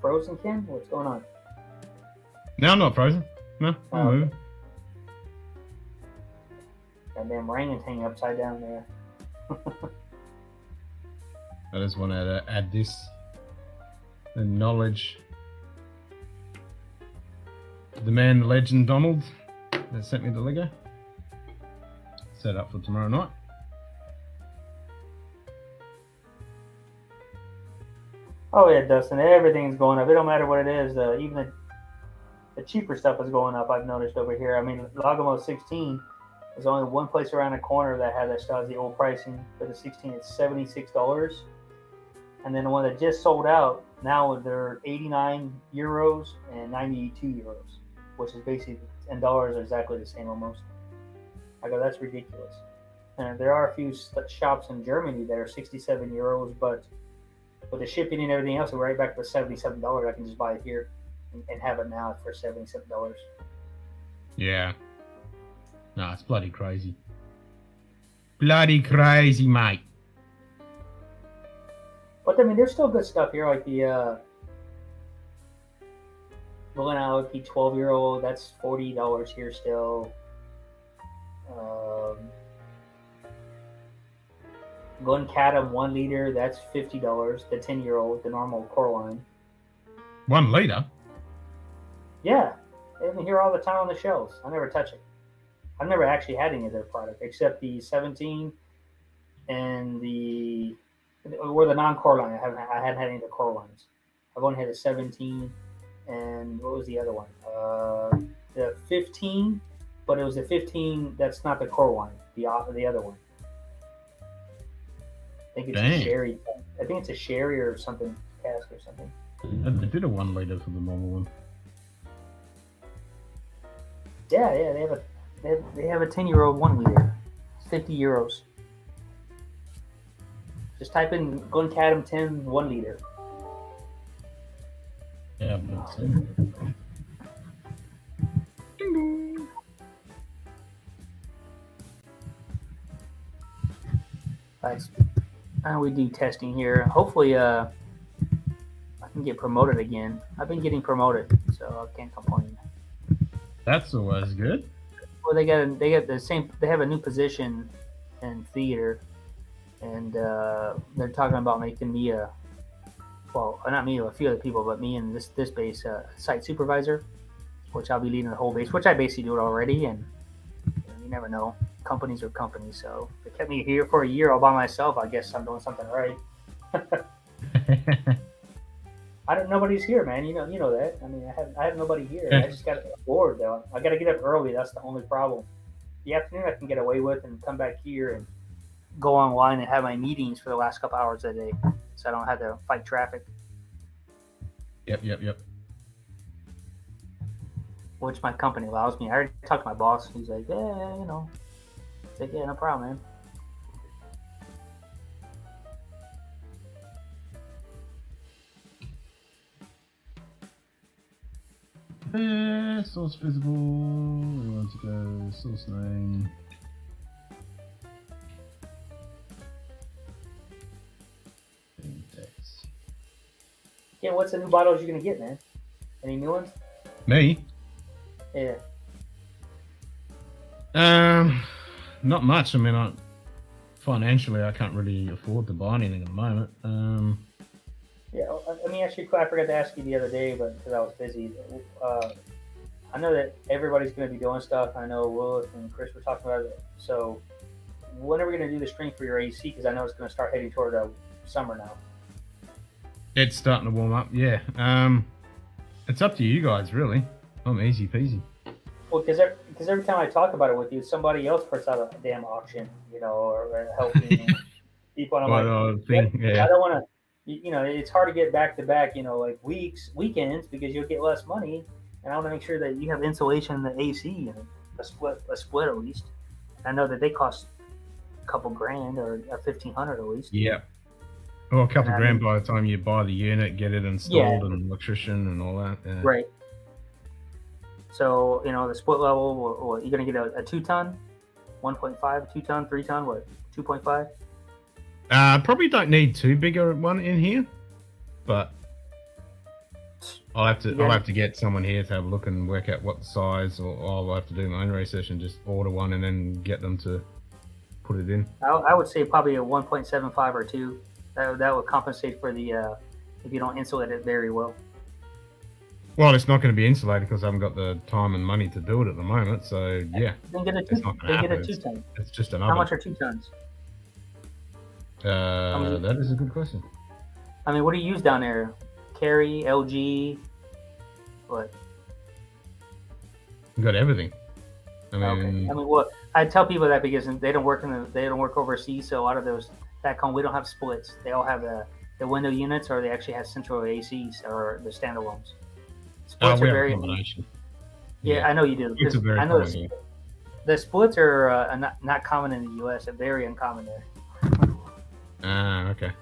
Frozen, Ken? What's going on? No, I'm not frozen. No, I'm moving. Goddamn rain hanging upside down there. I just want to add this the knowledge. The man, the legend, Donald, that sent me the Lego. Set up for tomorrow night. Oh yeah, Dustin. Everything's going up. It don't matter what it is. Even the cheaper stuff is going up. I've noticed over here. I mean, Lagomos 16. There's only one place around the corner that still has the old pricing for the 16. It's $76, and then the one that just sold out now they're 89 euros and 92 euros, which is basically in dollars are exactly the same almost. I go, that's ridiculous. And there are a few shops in Germany that are 67 euros, but with the shipping and everything else, we're right back to $77. I can just buy it here and have it now for $77. Yeah. No, it's bloody crazy. Bloody crazy, mate. But I mean, there's still good stuff here, like the Vigilant 12-year-old. That's $40 here still. Cadam 1 liter. That's $50. The 10-year-old, the normal core line. 1 liter? Yeah, they've been here all the time on the shelves. I never touch it. I've never actually had any of their product except the 17 and the non-core line. I haven't had any of the core lines. I've only had the 17 and what was the other one? The 15, but it was the 15 that's not the core line. The other one. I think it's a sherry. I think it's a sherry or something cask or something. I did a 1 liter for the normal one. Yeah, they have a 10-year-old 1 liter. It's 50 euros. Just type in Cadam 10 1 liter. Yeah, I've seen it. Thanks. We do testing here. Hopefully, I can get promoted again. I've been getting promoted, so I can't complain. That's always good. Well, they got the same. They have a new position in theater, and they're talking about making me not me, a few other people, but me and this base site supervisor, which I'll be leading the whole base, which I basically do it already. And you never know, companies are companies. So they kept me here for a year all by myself. I guess I'm doing something right. Nobody's here, man. You know that. I mean, I have nobody here. I just got bored though. I got to get up early. That's the only problem. The afternoon I can get away with and come back here and go online and have my meetings for the last couple hours of the day, so I don't have to fight traffic. Yep. Which my company allows me. I already talked to my boss. He's like, yeah, It's like, yeah, no problem, man. Source visible. We want to go source name. Text. Yeah, what's the new bottles you're gonna get, man? Any new ones? Me? Yeah. Not much. I mean, financially, I can't really afford to buy anything at the moment. Yeah, let me ask you. I forgot to ask you the other day, but because I was busy. I know that everybody's going to be doing stuff. I know Willis and Chris were talking about it. So, when are we going to do the string for your AC? Because I know it's going to start heading toward summer now. It's starting to warm up. Yeah. It's up to you guys, really. I'm easy peasy. Well, because every time I talk about it with you, somebody else puts out a damn auction, or help me people, and I'm Well, like, thing, yeah. I don't want to. It's hard to get back to back, like weekends, because you'll get less money, and I want to make sure that you have insulation in the AC, a split at least. I know that they cost a couple grand or $1,500 at least. Yeah. Or a couple And grand by the time you buy the unit, get it installed, and electrician and all that. Yeah. Right. So, the split level, what you're going to get a 2-ton, 1.5, 2-ton, 3-ton, what, 2.5? Probably don't need too big a one in here, but I'll have to get someone here to have a look and work out what the size, or I'll have to do my own research and just order one and then get them to put it in. I would say probably a 1.75 or 2. That would compensate for the if you don't insulate it very well. Well, it's not going to be insulated because I haven't got the time and money to do it at the moment. So yeah, Then get a it's not going to happen. 2-ton. It's just an How oven. much are 2 tons? That is a good question. I mean, what do you use down there? Carry, LG, what? You got everything. I mean, Okay. I mean, well, I tell people that because they don't work overseas. So a lot of those back home, we don't have splits. They all have the window units, or they actually have central ACs or the standalones. Splits we are have a very combination. Yeah, I know you do. It's a very I know common. the splits are not common in the U.S. They're very uncommon there. Okay.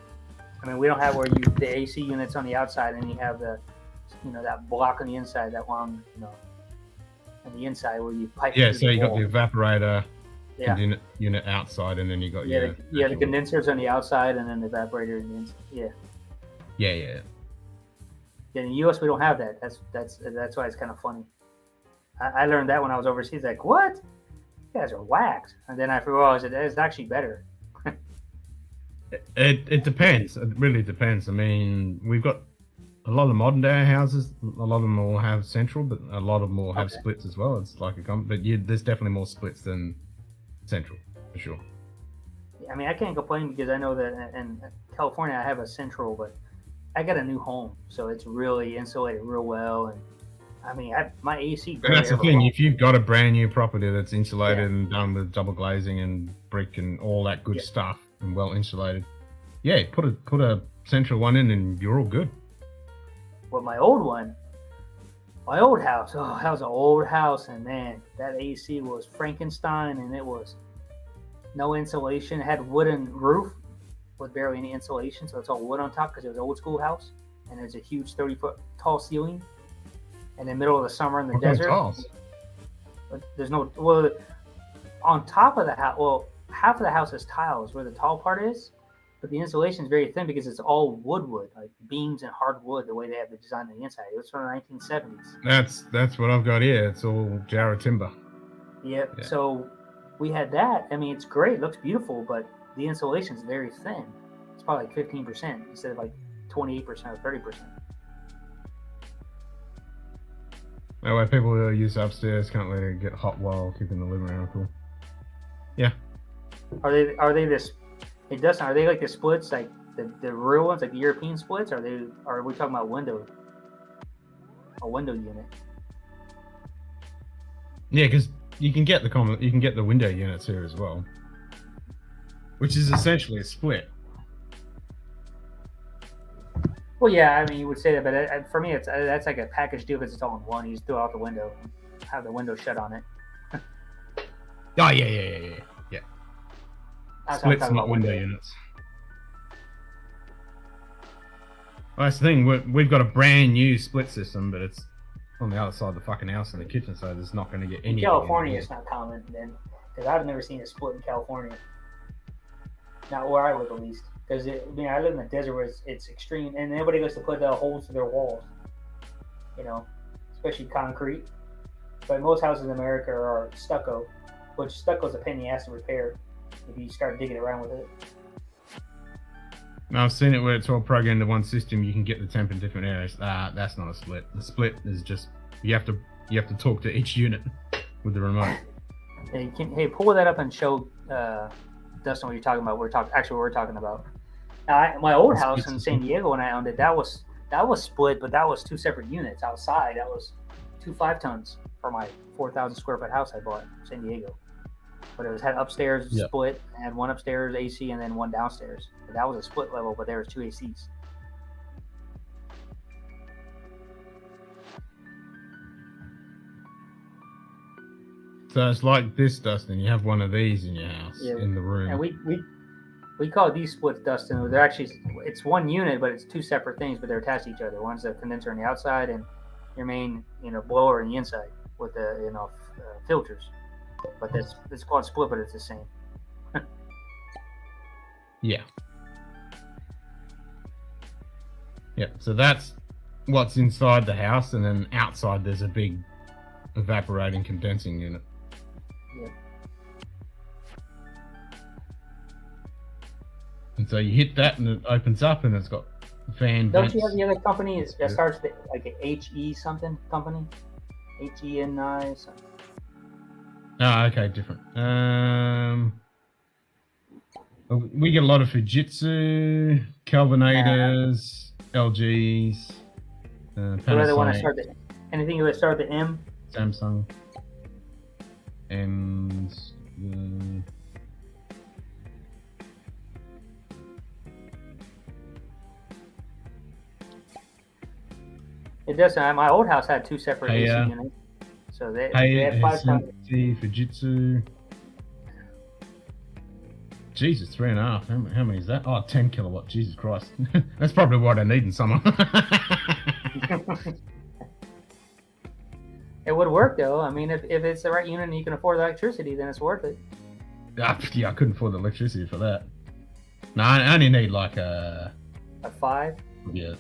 I mean, we don't have where the AC units on the outside, and you have the that block on the inside, that long on the inside where you pipe. Yeah, through so the you got wall. the evaporator Yeah. unit outside, and then you got Yeah, the actual- condensers on the outside, and then the evaporator in the inside. Yeah. Yeah. In the U.S., we don't have that. That's why it's kind of funny. I learned that when I was overseas. Like, what? You guys are whacked. And then I realized that it's actually better. It depends. It really depends. I mean, we've got a lot of modern day houses. A lot of them will have central, but a lot of them will have splits as well. It's like but there's definitely more splits than central for sure. I mean, I can't complain because I know that in California I have a central, but I got a new home, so it's really insulated real well. And I mean, my AC. And that's the thing. Runs. If you've got a brand new property that's insulated and done with double glazing and brick and all that good stuff and well insulated, put a central one in and you're all good. Well, my old house. Oh, that was an old house, and man, that AC was Frankenstein, and it was no insulation. It had wooden roof with barely any insulation, so it's all wood on top because it was an old school house, and there's a huge 30-foot tall ceiling. And in the middle of the summer in the desert, but there's no on top of the house. Well, half of the house is tiles where the tall part is, but the insulation is very thin because it's all wood, like beams and hardwood. The way they have the design on the inside, it was from the 1970s. That's what I've got here. It's all Jarrah timber. Yep. Yeah. So we had that. I mean, it's great, it looks beautiful, but the insulation is very thin. It's probably like 15% instead of like 28% or 30%. That way people who use upstairs can't let it get hot while keeping the living room cool. Yeah. Are they this? It doesn't. Are they like the splits, like the real ones, like the European splits? Are we talking about a window unit? Yeah, because you can get the window units here as well, which is essentially a split. Well, yeah, I mean, you would say that, but for me, that's like a package deal because it's all in one. You just throw it out the window, have the window shut on it. Oh yeah. That's what I'm Splits, talking not about, window units. Well, that's the thing. We've got a brand new split system, but it's on the other side of the fucking house in the kitchen, so it's not going to get any. In California, it's not common then, because I've never seen a split in California. Not where I live, at least. Because I live in the desert where it's extreme, and nobody goes to put holes through their walls. Especially concrete. But most houses in America are stucco, which stucco is a pain in the ass to repair if you start digging around with it. Now, I've seen it where it's all plugged into one system. You can get the temp in different areas. That's not a split. The split is just you have to talk to each unit with the remote. Hey, pull that up and show Dustin what you're talking about. We're talking about. Now, my old house in San Diego when I owned it, that was split, but that was 2 separate units outside. That was 2 5-tons. for my 4,000 square foot house I bought in San Diego. But it had upstairs split, and had one upstairs AC and then one downstairs. But that was a split level, but there was 2 ACs. So it's like this, Dustin. You have one of these in your house, in the room. And we call these splits, Dustin. They're actually, it's one unit, but it's 2 separate things, but they're attached to each other. One's a condenser on the outside, and your main, blower on the inside with the, filters. But it's called split, but it's the same. Yeah. Yeah. So that's what's inside the house, and then outside there's a big evaporating condensing unit. Yep. And so you hit that, and it opens up, and it's got fan. Don't vents. you have the other company? That starts with like an HE something company, HENI something. Oh, okay, different. We get a lot of Fujitsu, Kelvinators, LGs, What other one? Panasonic, Anything that start with the M? Samsung, and It doesn't. My old house had 2 separate AC units, so they had 5 times. Fujitsu. Jesus, 3.5. How many is that? Oh, 10 kilowatt. Jesus Christ. That's probably what I need in summer. It would work though. I mean, if it's the right unit and you can afford the electricity, then it's worth it. Yeah, I couldn't afford the electricity for that. No, I only need like a 5. Yeah.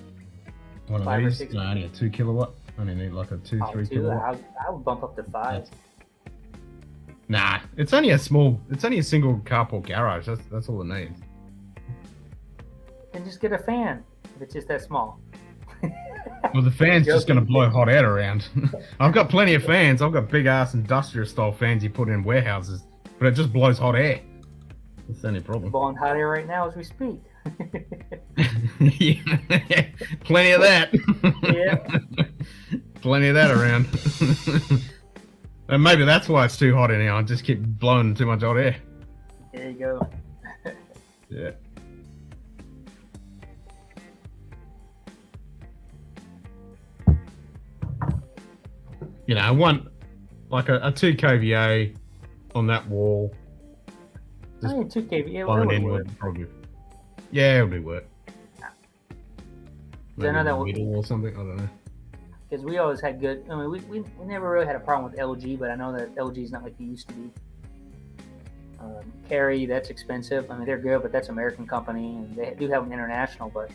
One 5 of or these. 6. No, only a 2 kilowatt. I only need like a 3 kilowatt. I would bump up to 5. Nah, it's only a single carport garage. That's all it needs. Then just get a fan if it's just that small. Well, the fan's just going to blow hot air around. I've got plenty of fans. I've got big ass industrial style fans you put in warehouses, but it just blows hot air. That's the only problem. Blowing hot air right now as we speak. Yeah, plenty of that. Yeah. Plenty of that around. And maybe that's why it's too hot in here. I just keep blowing too much hot air. There you go. Yeah. I want like a 2 kVA on that wall. I mean, 2 kVA. Blowing in would probably. Yeah, it'll do work. Maybe I know that in the middle or something. I don't know. Because we always had good. I mean, we never really had a problem with LG, but I know that LG is not like it used to be. Carry, that's expensive. I mean, they're good, but that's an American company, and they do have an international. But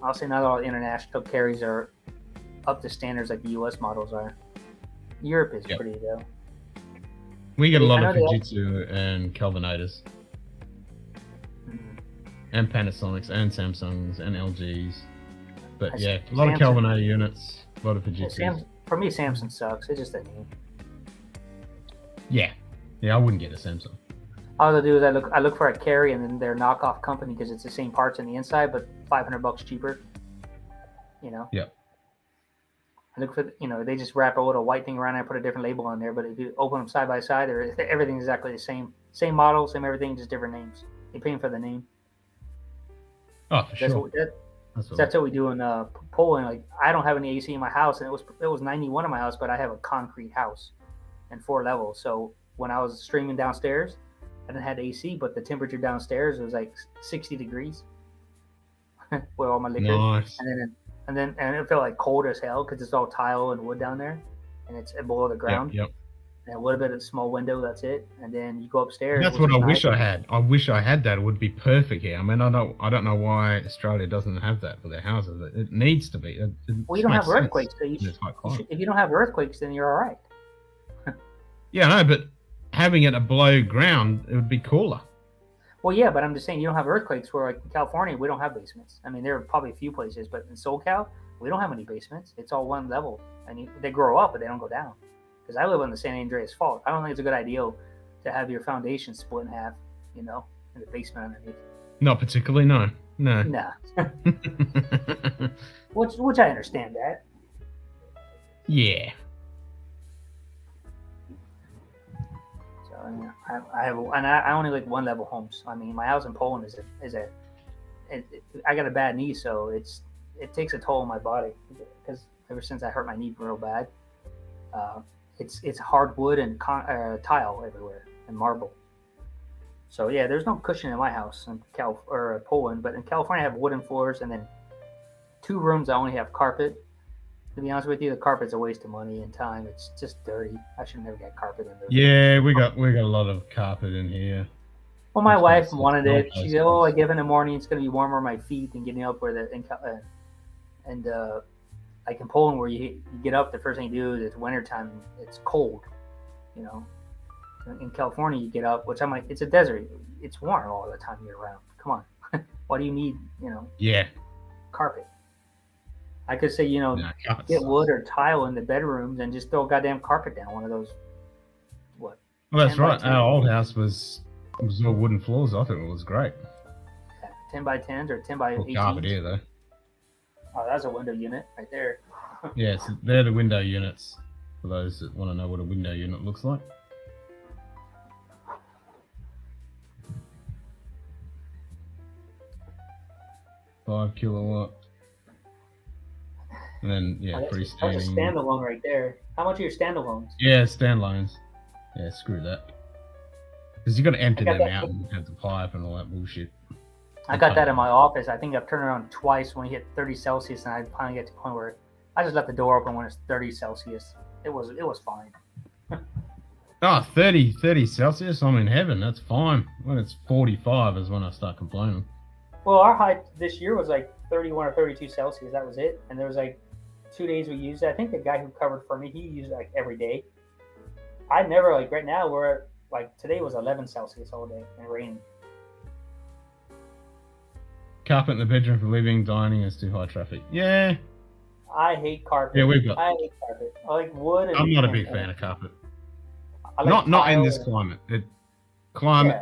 I'll say not all international carries are up to standards like the U.S. models are. Europe is pretty though. We get a lot of Fujitsu and Kelvinators. Mm-hmm. And Panasonics and Samsungs and LGs. But A lot of Samsung. Kelvinator units, a lot of Fujitsu. For me, Samsung sucks. It's just a name. Yeah, I wouldn't get a Samsung. All I do is I look for a carry and then their knockoff company because it's the same parts on the inside but $500 cheaper. Yeah. I look for they just wrap a little white thing around and I put a different label on there. But if you open them side by side, everything's exactly the same model, same everything, just different names. You're paying for the name. Oh, for sure. That's what we do in Poland. Like I don't have any AC in my house, and it was 91 in my house, but I have a concrete house and 4 levels. So when I was streaming downstairs, I didn't have AC, but the temperature downstairs was like 60 degrees with all my liquor. Nice. And it felt like cold as hell because it's all tile and wood down there, and it's below the ground. Yep. And a little bit of small window, that's it. And then you go upstairs. That's what I wish I had. I wish I had that. It would be perfect here. I mean, I don't know why Australia doesn't have that for their houses. It needs to be. Well, you don't have earthquakes, so if you don't have earthquakes, then you're all right. Yeah, I know, but having it below ground, it would be cooler. Well, yeah, but I'm just saying you don't have earthquakes where, like in California, we don't have basements. I mean, there are probably a few places, but in SoCal, we don't have any basements. It's all one level, and they grow up, but they don't go down. Because I live on the San Andreas Fault. I don't think it's a good idea to have your foundation split in half, in the basement underneath. Not particularly, no. Nah. which I understand that. Yeah. I have, and I only like one level homes. I mean, my house in Poland I got a bad knee, so it takes a toll on my body because ever since I hurt my knee real bad, it's hardwood and tile everywhere and marble. So yeah, there's no cushion in my house in Poland, but in California I have wooden floors, and then 2 rooms I only have carpet. To be honest with you, the carpet's a waste of money and time. It's just dirty. I should never get carpet in there. Yeah, we got a lot of carpet in here. Well, my That's wife nice. wanted it. It's She nice. said, "Oh, I give in the morning. It's gonna be warmer on my feet than getting up where like in Poland where you get up, the first thing you do is it's wintertime. It's cold, you know. In California, you get up, which I'm like, it's a desert. It's warm all the time year round. Come on, why do you need Yeah. carpet? I could say No, carpet get sucks. wood or tile in the bedrooms and just throw a goddamn carpet down. One of those. What? Well, that's 10 by right. 10. Our old house was all wooden floors. I thought it was great. 10 by 10s or 10 by Put 18s. carpet here though. Oh, that's a window unit right there. Yeah, so they're the window units for those that want to know what a window unit looks like. Five kilowatt. And then Oh, that's a freestanding. standalone right there. How much are your standalones? Yeah, standalones. Yeah, screw that. Because you got to empty I got them that- out and you have the pipe and all that bullshit. I got that in my office. I think I've turned it on twice when we hit 30 Celsius, and I finally get to the point where I just left the door open when it's 30 Celsius. It was fine. Oh, 30 Celsius, I'm in heaven. That's fine. When it's 45 is when I start complaining. Well, our high this year was like 31 or 32 Celsius. That was it. And there was like 2 days we used it. I think the guy who covered for me, he used it like every day. I never, like right now, we're like today was 11 Celsius all day and raining. Carpet in the bedroom for living, dining is too high traffic. Yeah, I hate carpet. Yeah, we've got- I hate carpet. I like wood. I'm not a big fan of carpet. I like Not in tile this and- climate. Yeah.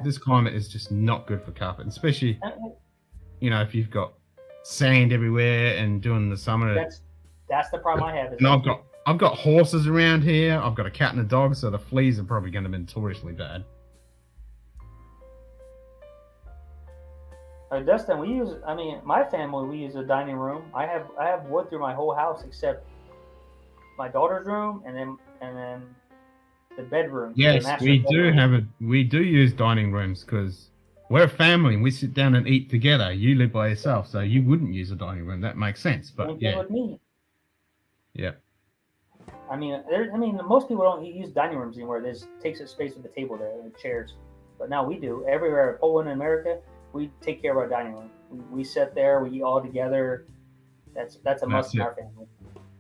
This climate is just not good for carpet, especially and- if you've got sand everywhere and doing the summer. That's the problem I have. Is And I've got horses around here. I've got a cat and a dog, so the fleas are probably going to be notoriously bad. Dustin, my family, we use a dining room. I have wood through my whole house except my daughter's room and then the bedroom. the Yes, master we do bedroom. we do use dining rooms because we're a family and we sit down and eat together. You live by yourself, so you wouldn't use a dining room. That makes sense. Same But thing yeah, with me. yeah. Most people don't use dining rooms anymore. This takes up space with the table there and chairs. But now we do. Everywhere, Poland and America, we take care of our dining room. We sit there, we eat all together. That's a must in it. our family.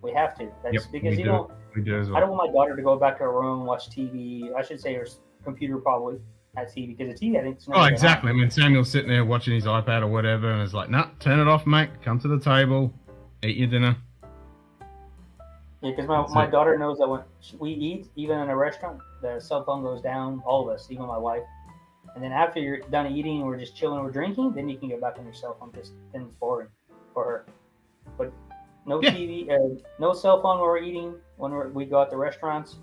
We have to. That's Yep, because we you do. know We do as I well. don't want my daughter to go back to her room and watch TV. I should say her computer probably has TV because the TV I think is Oh, exactly. I mean, Samuel's sitting there watching his iPad or whatever, and it's like, nah, turn it off, mate. Come to the table, eat your dinner. Yeah, because That's my it. daughter knows that when we eat, even in a restaurant, the cell phone goes down. All of us, even my wife. And then after you're done eating, we're just chilling, we're drinking. Then you can get back on your cell phone. Then it's boring for her. But no Yeah. TV, no cell phone when we're eating. When we go out to restaurants.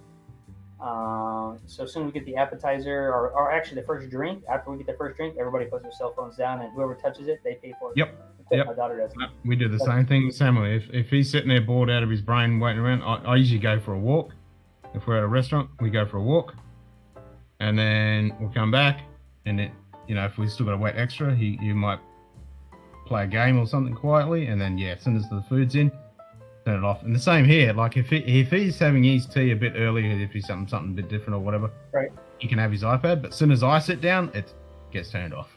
So as soon as we get the appetizer, or actually the first drink, after we get the first drink, everybody puts their cell phones down, and whoever touches it, they pay for it. Yep. Except Yep. My daughter does. We do the same thing with Samuel. If he's sitting there bored out of his brain waiting around, I usually go for a walk. If we're at a restaurant, we go for a walk, and then we'll come back. And then, if we still got to wait extra, he might play a game or something quietly, and then as soon as the food's in, turn it off. And the same here. Like if he's having his tea a bit earlier, if he's something a bit different or whatever, Right. he can have his iPad. But as soon as I sit down, it gets turned off.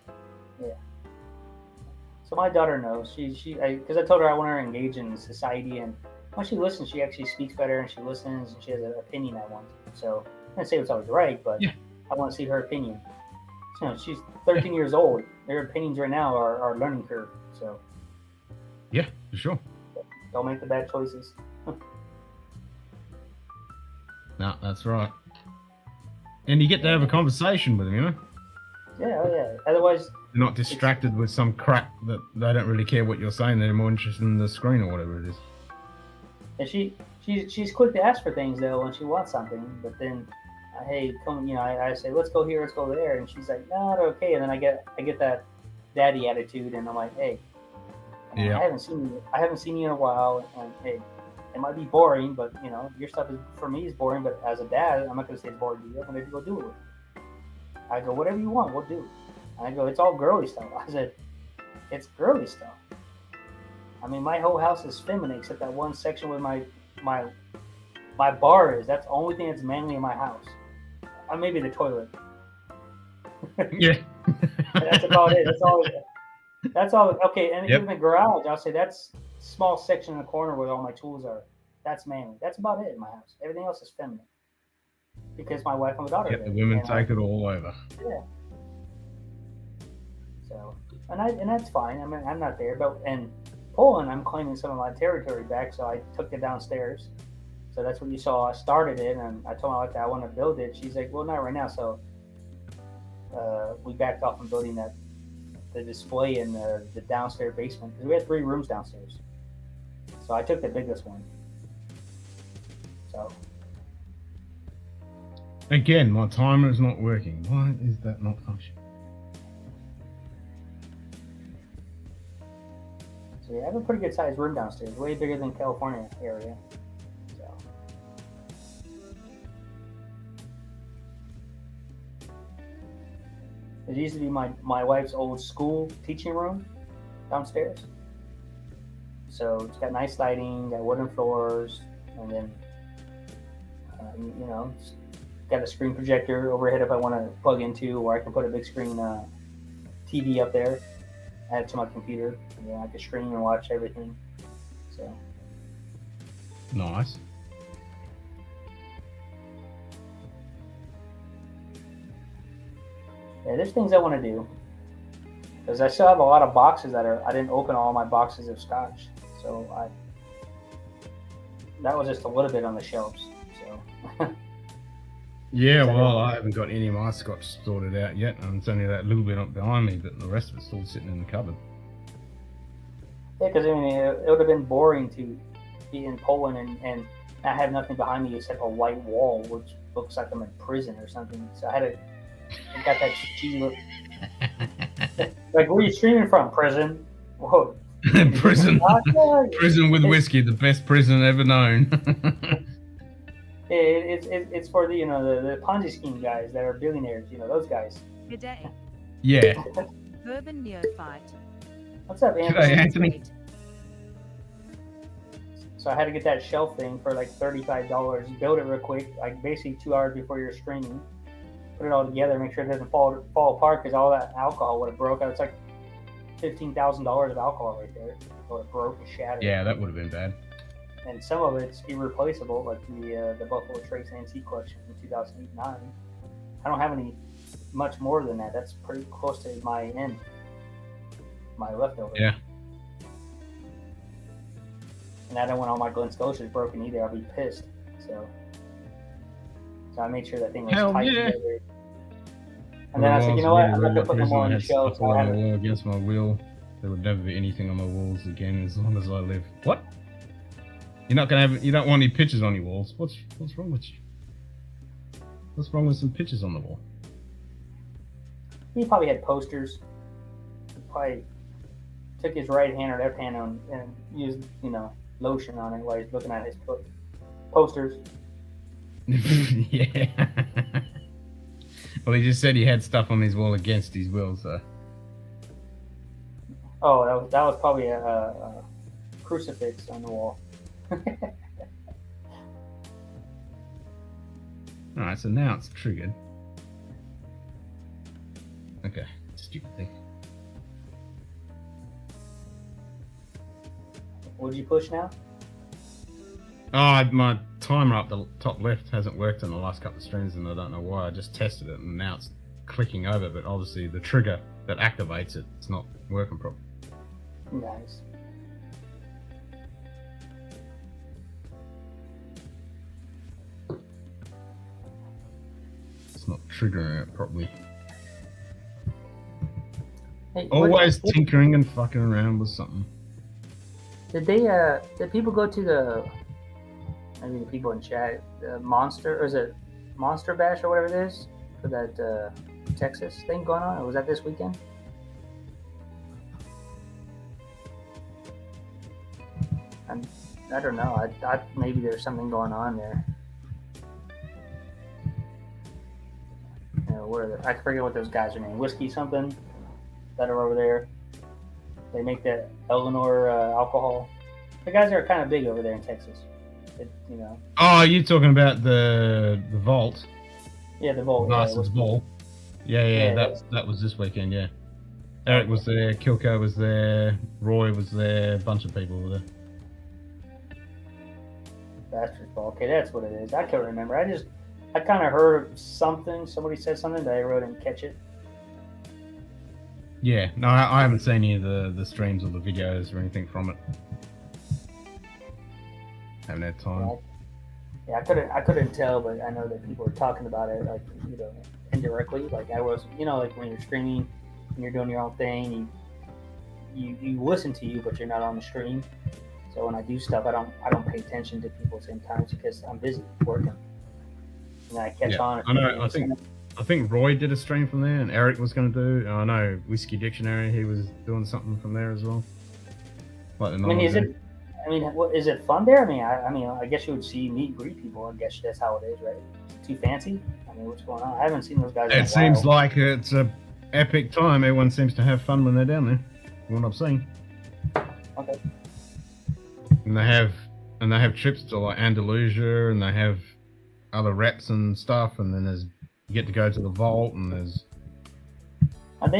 So my daughter knows. Because I told her I want her to engage in society, and when she listens, she actually speaks better, and she listens, and she has an opinion I want. So I didn't say it's always right, but Yeah. I want to see her opinion. She's 13 years old. Their opinions right now are learning curve. So Yeah, for sure. don't make the bad choices. No, that's right. And you get to have a conversation with them, Yeah, oh yeah. Otherwise, They're not distracted with some crap that they don't really care what you're saying. They're more interested in the screen or whatever it is. and she's quick to ask for things though when she wants something, but then hey, come, I say, let's go here, let's go there, and she's like, no, they're okay. And then I get that daddy attitude, and I'm like, hey, Yeah. I haven't seen you in a while, and hey, it might be boring, but your stuff is for me is boring. But as a dad, I'm not gonna say it's boring to you. I'm gonna go do it. I go, whatever you want, we'll do. And I go, it's all girly stuff. I said, it's girly stuff. I mean, my whole house is feminine except that one section where my bar is. That's the only thing that's manly in my house. Maybe the toilet. Yeah. That's about it. That's all. Okay, and Yep. in the garage, I'll say that's small section in the corner where all my tools are. That's manly. That's about it in my house. Everything else is feminine. Because my wife and my daughter. Yep, the women take it all over. Yeah. So, and that's fine. I mean, I'm not there, but in Poland, I'm claiming some of my territory back, so I took it downstairs. So that's what you saw. I started it, and I told my wife that I want to build it. She's like, well, not right now. So we backed off from building the display in the downstairs basement because we had 3 rooms downstairs. So I took the biggest one. So. Again, my timer is not working. Why is that not functioning? So yeah, I have a pretty good sized room downstairs, way bigger than California area. So. It used to be my wife's old school teaching room downstairs. So it's got nice lighting, got wooden floors, and then it's got a screen projector overhead if I want to plug into, or I can put a big screen TV up there, add it to my computer, and then I can stream and watch everything. So Nice. yeah, there's things I want to do because I still have a lot of boxes I didn't open all my boxes of Scotch, so that was just a little bit on the shelves. So. Yeah, well, I haven't got any of my Scotch sorted out yet, and it's only that little bit up behind me, but the rest of it's still sitting in the cupboard. Yeah, because I mean, it would have been boring to be in Poland and not have nothing behind me except a white wall, which looks like I'm in prison or something. So I got that cheesy look. Like, where are you streaming from? Prison? Whoa. Prison. Prison with whiskey, the best prison ever known. It's for the the Ponzi scheme guys that are billionaires, those guys. Good day. Yeah. Urban neophyte. What's up, Anthony? G'day, Anthony. So I had to get that shelf thing for like $35. Build it real quick, like basically 2 hours before you're streaming. Put it all together, make sure it doesn't fall apart because all that alcohol would have broke. It's like $15,000 of alcohol right there. So it broke and shattered. Yeah, that would have been bad. And some of it's irreplaceable, like the Buffalo Trace Antique Collection from 2008-9. I don't have any much more than that. That's pretty close to my end, my leftover. Yeah. And I don't want all my Glen Scotia's broken either. I'll be pissed. So I made sure that thing was Hell tight yeah. together. And then I said, you know what? I'm not gonna put them all on the shelf. So I on have the wall against my will. There would never be anything on my walls again as long as I live. What? You're not gonna have? You don't want any pictures on your walls? What's wrong with you? What's wrong with some pictures on the wall? He probably had posters. He probably took his right hand or left hand on and used, lotion on it while he's looking at his posters. Yeah. Well, he just said he had stuff on his wall against his will, so. Oh, that was probably a crucifix on the wall. Alright, so now it's triggered. Okay, stupid thing. What'd you push now? Oh, my timer up the top left hasn't worked in the last couple of streams, and I don't know why. I just tested it, and now it's clicking over, but obviously the trigger that activates it, it's not working properly. Nice. It's not triggering it properly. Hey, Always tinkering and fucking around with something. Did people go to maybe the people in chat, the Monster, or is it Monster Bash or whatever it is for that Texas thing going on? Or was that this weekend? I don't know. I maybe there's something going on there. I forget what those guys are named. Whiskey something that are over there. They make that Eleanor alcohol. The guys are kind of big over there in Texas. You know. Oh, you're talking about the vault? Yeah, the vault. Bastards Ball. Yeah. That was this weekend. Yeah. Eric was there. Kilko was there. Roy was there. A bunch of people were there. Bastards Ball. Okay, that's what it is. I can't remember. I kind of heard something. Somebody said something, but I really didn't catch it. Yeah, no, I haven't seen any of the streams or the videos or anything from it. Haven't had time. Yeah, I couldn't tell, but I know that people were talking about it, like, you know, indirectly. Like I was, you know, like when you're streaming and you're doing your own thing, you listen to you, but you're not on the stream. So when I do stuff, I don't pay attention to people sometimes because I'm busy working. And I catch on. I know. I think Roy did a stream from there, and Eric was going to do. I know Whiskey Dictionary. He was doing something from there as well. Like is it fun there? I mean, I guess you would see meet and greet people. I guess that's how it is, right? Too fancy? I mean, what's going on? I haven't seen those guys. It seems like it's a epic time. Everyone seems to have fun when they're down there. From what I'm seeing. Okay. And they have trips to like Andalusia, and they have other reps and stuff, and then you get to go to the vault, and there's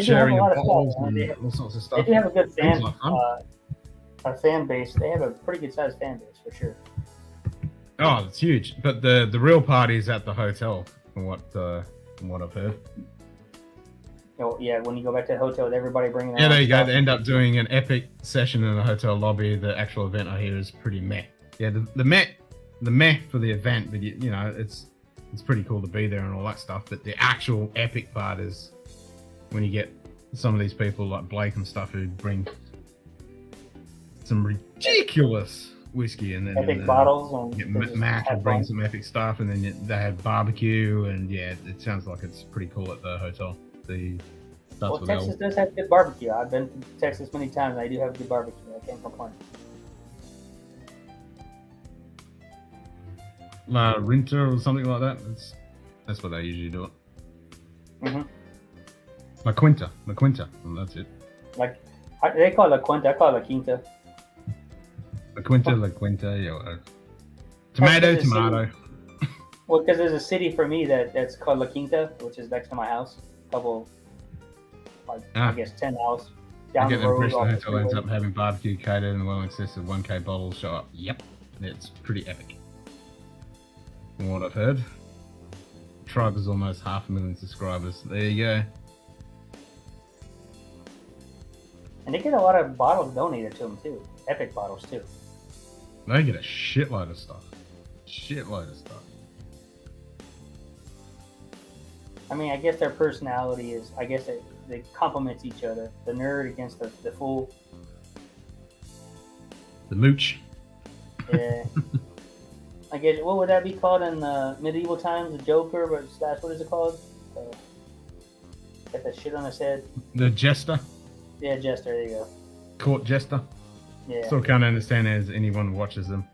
sharing of bottles and all sorts of stuff. They do have a good fan base. They have a pretty good sized fan base for sure. Oh, it's huge. But the real party is at the hotel, from what I've heard. Oh yeah, when you go back to the hotel with everybody bringing. Yeah, there you go. They end up doing an epic session in the hotel lobby. The actual event I hear is pretty meh. Yeah, the meh for the event, but you know, it's pretty cool to be there and all that stuff. But the actual epic part is when you get some of these people like Blake and stuff who bring some ridiculous whiskey, and then epic bottles. And Matt will bring some epic stuff, and then they have barbecue, and yeah, it sounds like it's pretty cool at the hotel. Texas does have good barbecue. I've been to Texas many times. They do have good barbecue. I can't complain. La Rinta or something like that. That's what they usually do it. Mm-hmm. La Quinta, and that's it. Like they call it La Quinta. I call it La Quinta. La Quinta, yeah. Tomato. Well, because there's a city for me that's called La Quinta, which is next to my house. I guess 10 miles down the road. The hotel ends up having barbecue catered and well in excess of 1K bottles show up. Yep, it's pretty epic. From what I've heard. Tribe is almost 500,000 subscribers. There you go. And they get a lot of bottles donated to them too. Epic bottles too. They get a shitload of stuff. I mean, I guess their personality is, I guess they complement each other. The nerd against the fool. The mooch. Yeah. I guess, what would that be called in medieval times? The Joker, but slash, what is it called? Got that shit on his head. The Jester. Yeah, Jester, there you go. Court Jester. Yeah. Still can't understand as anyone watches them.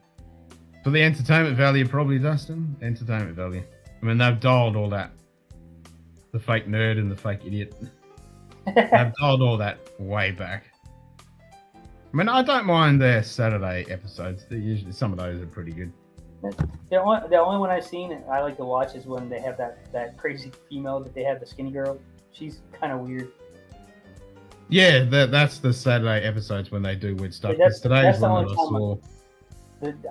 For the entertainment value, probably, Dustin. Entertainment value. I mean, they've dialed all that. The fake nerd and the fake idiot. They've dialed all that way back. I mean, I don't mind their Saturday episodes. They're usually, some of those are pretty good. The only one I've seen I like to watch is when they have that crazy female that they have, the skinny girl. She's kind of weird. Yeah, that's the Saturday episodes when they do weird stuff. Because today's one that I saw.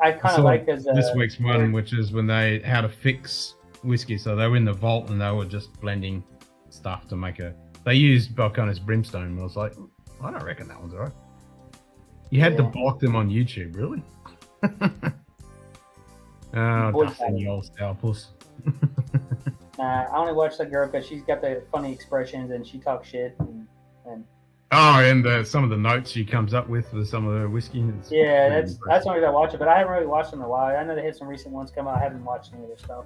I kind of like this week's one, which is when how to fix whiskey. So they were in the vault and they were just blending stuff to make They used Balcones Brimstone. And I was like, I don't reckon that one's alright. You had to block them on YouTube, really? Oh, Dustin, you old sourpuss. I only watch that girl because she's got the funny expressions and she talks shit. And some of the notes she comes up with some of her whiskey. Yeah, that's the only reason I watch it, but I haven't really watched them in a while. I know they had some recent ones come out. I haven't watched any of their stuff.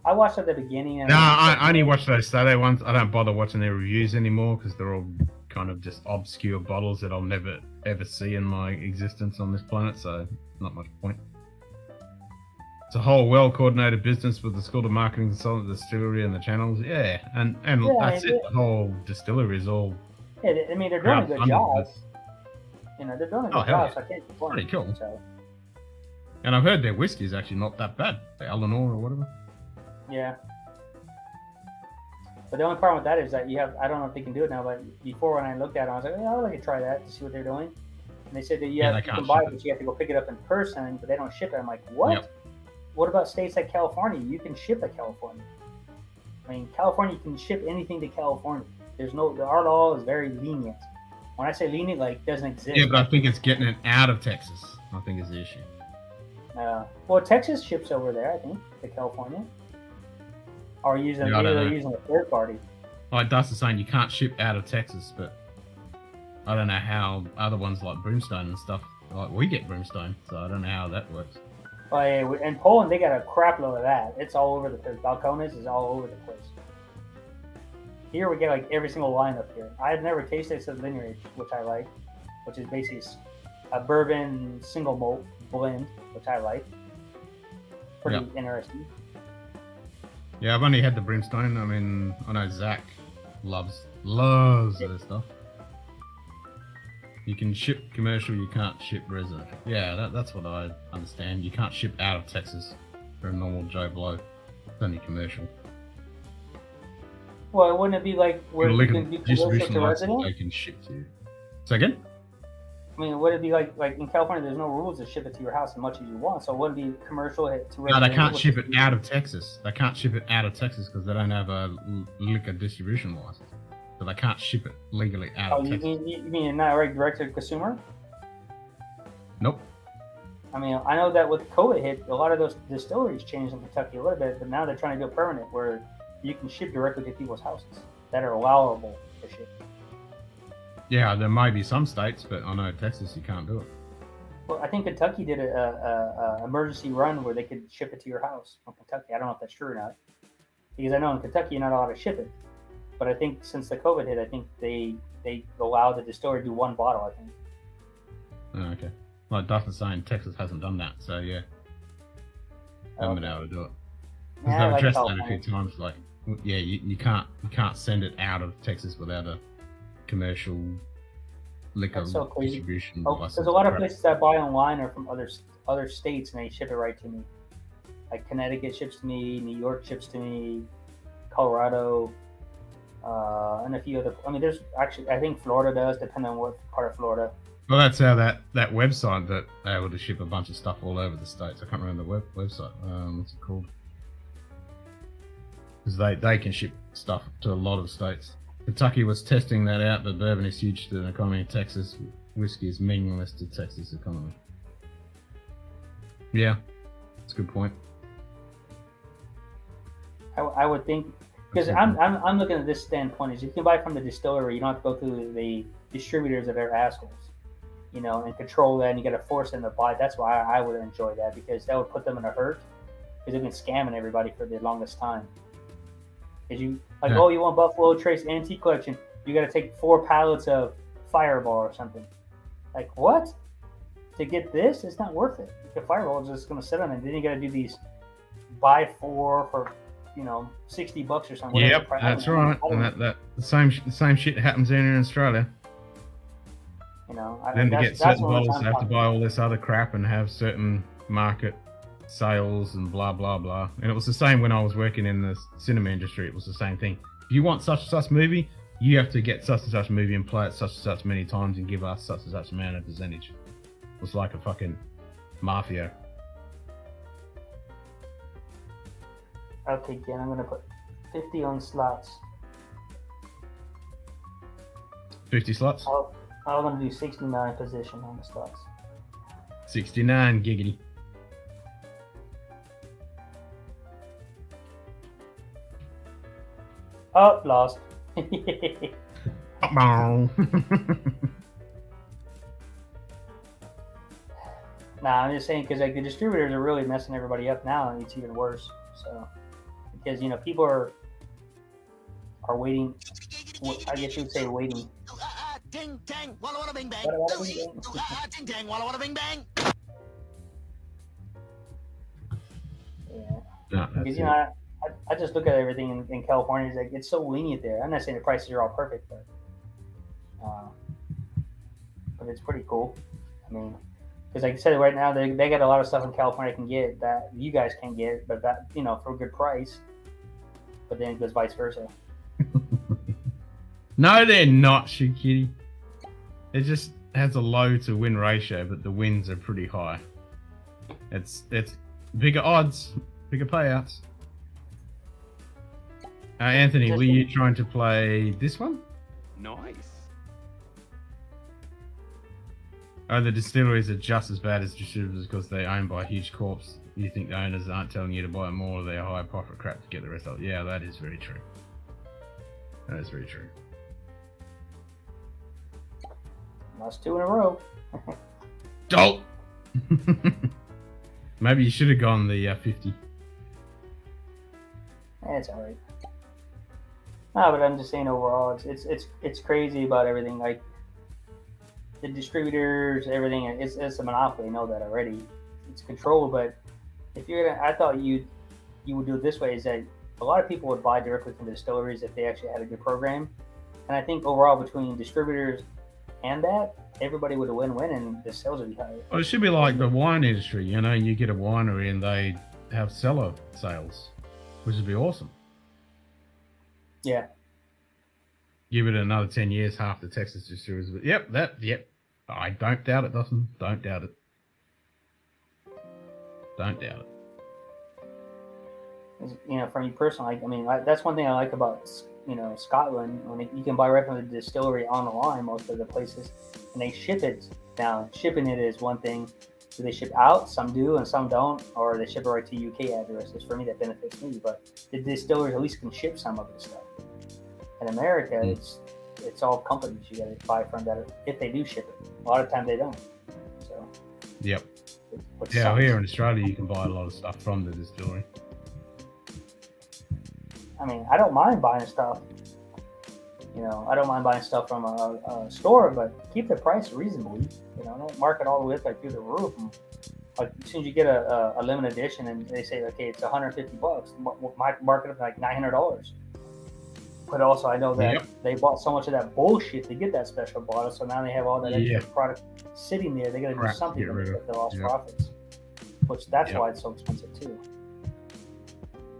I watched at the beginning. And No, I only watch those Saturday ones. I don't bother watching their reviews anymore because they're all kind of just obscure bottles that I'll never ever see in my existence on this planet. So not much point. It's a whole well-coordinated business with the School of Marketing Consultant, the distillery, and the channels. Yeah, and that's it. The whole distillery is all. Yeah, I mean they're doing a good job. You know, they're doing a good job, yeah. so I can't complain. Pretty cool. So. And I've heard their whiskey is actually not that bad. The Eleanor or whatever. Yeah. But the only problem with that is that you have, I don't know if they can do it now, but before when I looked at it, I was like, oh, I'd like to try that to see what they're doing. And they said that you can buy it, but you have to go pick it up in person, but they don't ship it. I'm like, what? Yep. What about states like California? You can ship at California. I mean, California can ship anything to California. Our law is very lenient. When I say lenient, like, doesn't exist. Yeah, but I think it's getting it out of Texas. I think is the issue. Well, Texas ships over there, I think, to California. Or using using a third party. Like Dustin's saying, you can't ship out of Texas, but I don't know how other ones like Brimstone and stuff. Like we get Brimstone, so I don't know how that works. Well, in Poland, they got a crap load of that. It's all over the place. Balcones is all over the place. Here we get like every single line up here. I've never tasted some lineage, which I like, which is basically a bourbon single malt blend, which I like. Pretty interesting. Yeah, I've only had the Brimstone. I mean, I know Zach loves this stuff. You can ship commercial, you can't ship resident. Yeah, that's what I understand. You can't ship out of Texas for a normal Joe Blow. It's only commercial. Well, wouldn't it be like where you can do commercial to resident? They can ship to you. So again? I mean, would it be like in California? There's no rules to ship it to your house as much as you want, so it wouldn't be commercial to resident. No, they can't ship it out of Texas. They can't ship it out of Texas because they don't have a liquor distribution license. So they can't ship it legally out of Texas. You mean not right direct to consumer? Nope. I mean, I know that with COVID hit, a lot of those distilleries changed in Kentucky a little bit, but now they're trying to do it permanent where you can ship directly to people's houses that are allowable to ship. Yeah, there may be some states, but I know Texas you can't do it. Well, I think Kentucky did a emergency run where they could ship it to your house from Kentucky. I don't know if that's true or not, because I know in Kentucky you're not allowed to ship it. But I think since the COVID hit, I think they allow the distillery to do one bottle. I think. Oh, okay. Like Dustin's saying, Texas hasn't done that, so yeah, haven't been able to do it. Because they've addressed that a few times. Like, yeah, you can't send it out of Texas without a commercial liquor distribution license. There's a lot of places I buy online are from other states, and they ship it right to me. Like Connecticut ships to me, New York ships to me, Colorado, and a few other. I mean, there's actually, I think Florida does, depending on what part of Florida. Well, that's how that website that they're able to ship a bunch of stuff all over the states. I can't remember the website. What's it called? Because they can ship stuff to a lot of states. Kentucky was testing that out, but bourbon is huge to the economy of Texas. Whiskey is meaningless to Texas economy. Yeah, that's a good point. I would think, because I'm looking at this standpoint, is you can buy from the distillery, you don't have to go through the distributors that are assholes, you know, and control that, and you got to force them to buy. That's why I would enjoy that, because that would put them in a hurt, because they've been scamming everybody for the longest time. Because you oh, you want Buffalo Trace Antique Collection, you got to take 4 pallets of Fireball or something. Like, what? To get this, it's not worth it. The Fireball is just going to sit on it. Then you got to do these buy 4 for, you know, $60 or something. Yep, that's right. And that the same shit happens here in Australia. You know, then to get certain bottles, they have to buy all this other crap and have certain market sales and blah blah blah. And it was the same when I was working in the cinema industry. It was the same thing. If you want such and such movie, you have to get such and such movie and play it such and such many times and give us such and such amount of percentage. It was like a fucking mafia. Okay, again, I'm gonna put 50 on slots. 50 slots? I'm gonna do 69 position on the slots. 69 giggity. Oh, lost. Nah, I'm just saying because like the distributors are really messing everybody up now, and it's even worse. So because people are waiting. I guess you would say waiting. Ding dang, walla walla bing bang. Walla walla bing bang. Ding dang, walla walla bing bang. Yeah. No, that's Because it. I just look at everything in California. It's like it's so lenient there. I'm not saying the prices are all perfect, but it's pretty cool. I mean, because like I said, right now they got a lot of stuff in California I can get that you guys can't get, but that for a good price. But then it goes vice versa. No, they're not, shit kitty. It just has a low to win ratio, but the wins are pretty high. It's bigger odds, bigger payouts. Anthony, were you trying to play this one? Nice. Oh, the distilleries are just as bad as distributors because they're owned by huge corps. You think the owners aren't telling you to buy more of their high profit crap to get the rest of it? Yeah, that is very true. That is very true. Lost 2 in a row. Dolt! Maybe you should have gone the 50. It's all right. No, but I'm just saying overall, it's crazy about everything. Like the distributors, everything. It's a monopoly. I know that already. It's controlled, but if you're gonna, I thought you would do it this way. Is that a lot of people would buy directly from the distilleries if they actually had a good program, and I think overall between distributors and that, everybody would win-win, and the sales would be higher. Well, it should be like the wine industry. You get a winery and they have cellar sales, which would be awesome. Yeah. Give it another 10 years, half the Texas distilleries. But yep. I don't doubt it, Dustin. Don't doubt it. Don't doubt it. For me personally, I mean, that's one thing I like about Scotland. When you can buy right from the distillery on the line, most of the places, and they ship it down. Shipping it is one thing. Do they ship out? Some do, and some don't, or they ship it right to UK addresses. For me, that benefits me. But the distilleries at least can ship some of this stuff. In America, it's all companies you got to buy from that if they do ship it. A lot of times they don't. So. Yep. Yeah, sucks. Here in Australia, you can buy a lot of stuff from the distillery. I mean, I don't mind buying stuff. I don't mind buying stuff from a store, but keep the price reasonably. Don't mark it all the way up through the roof. And, as soon as you get a limited edition and they say, okay, it's $150, might mark it up like $900. But also, I know that they bought so much of that bullshit to get that special bottle, so now they have all that extra product sitting there. They got to do something to get the lost profits, which that's why it's so expensive too.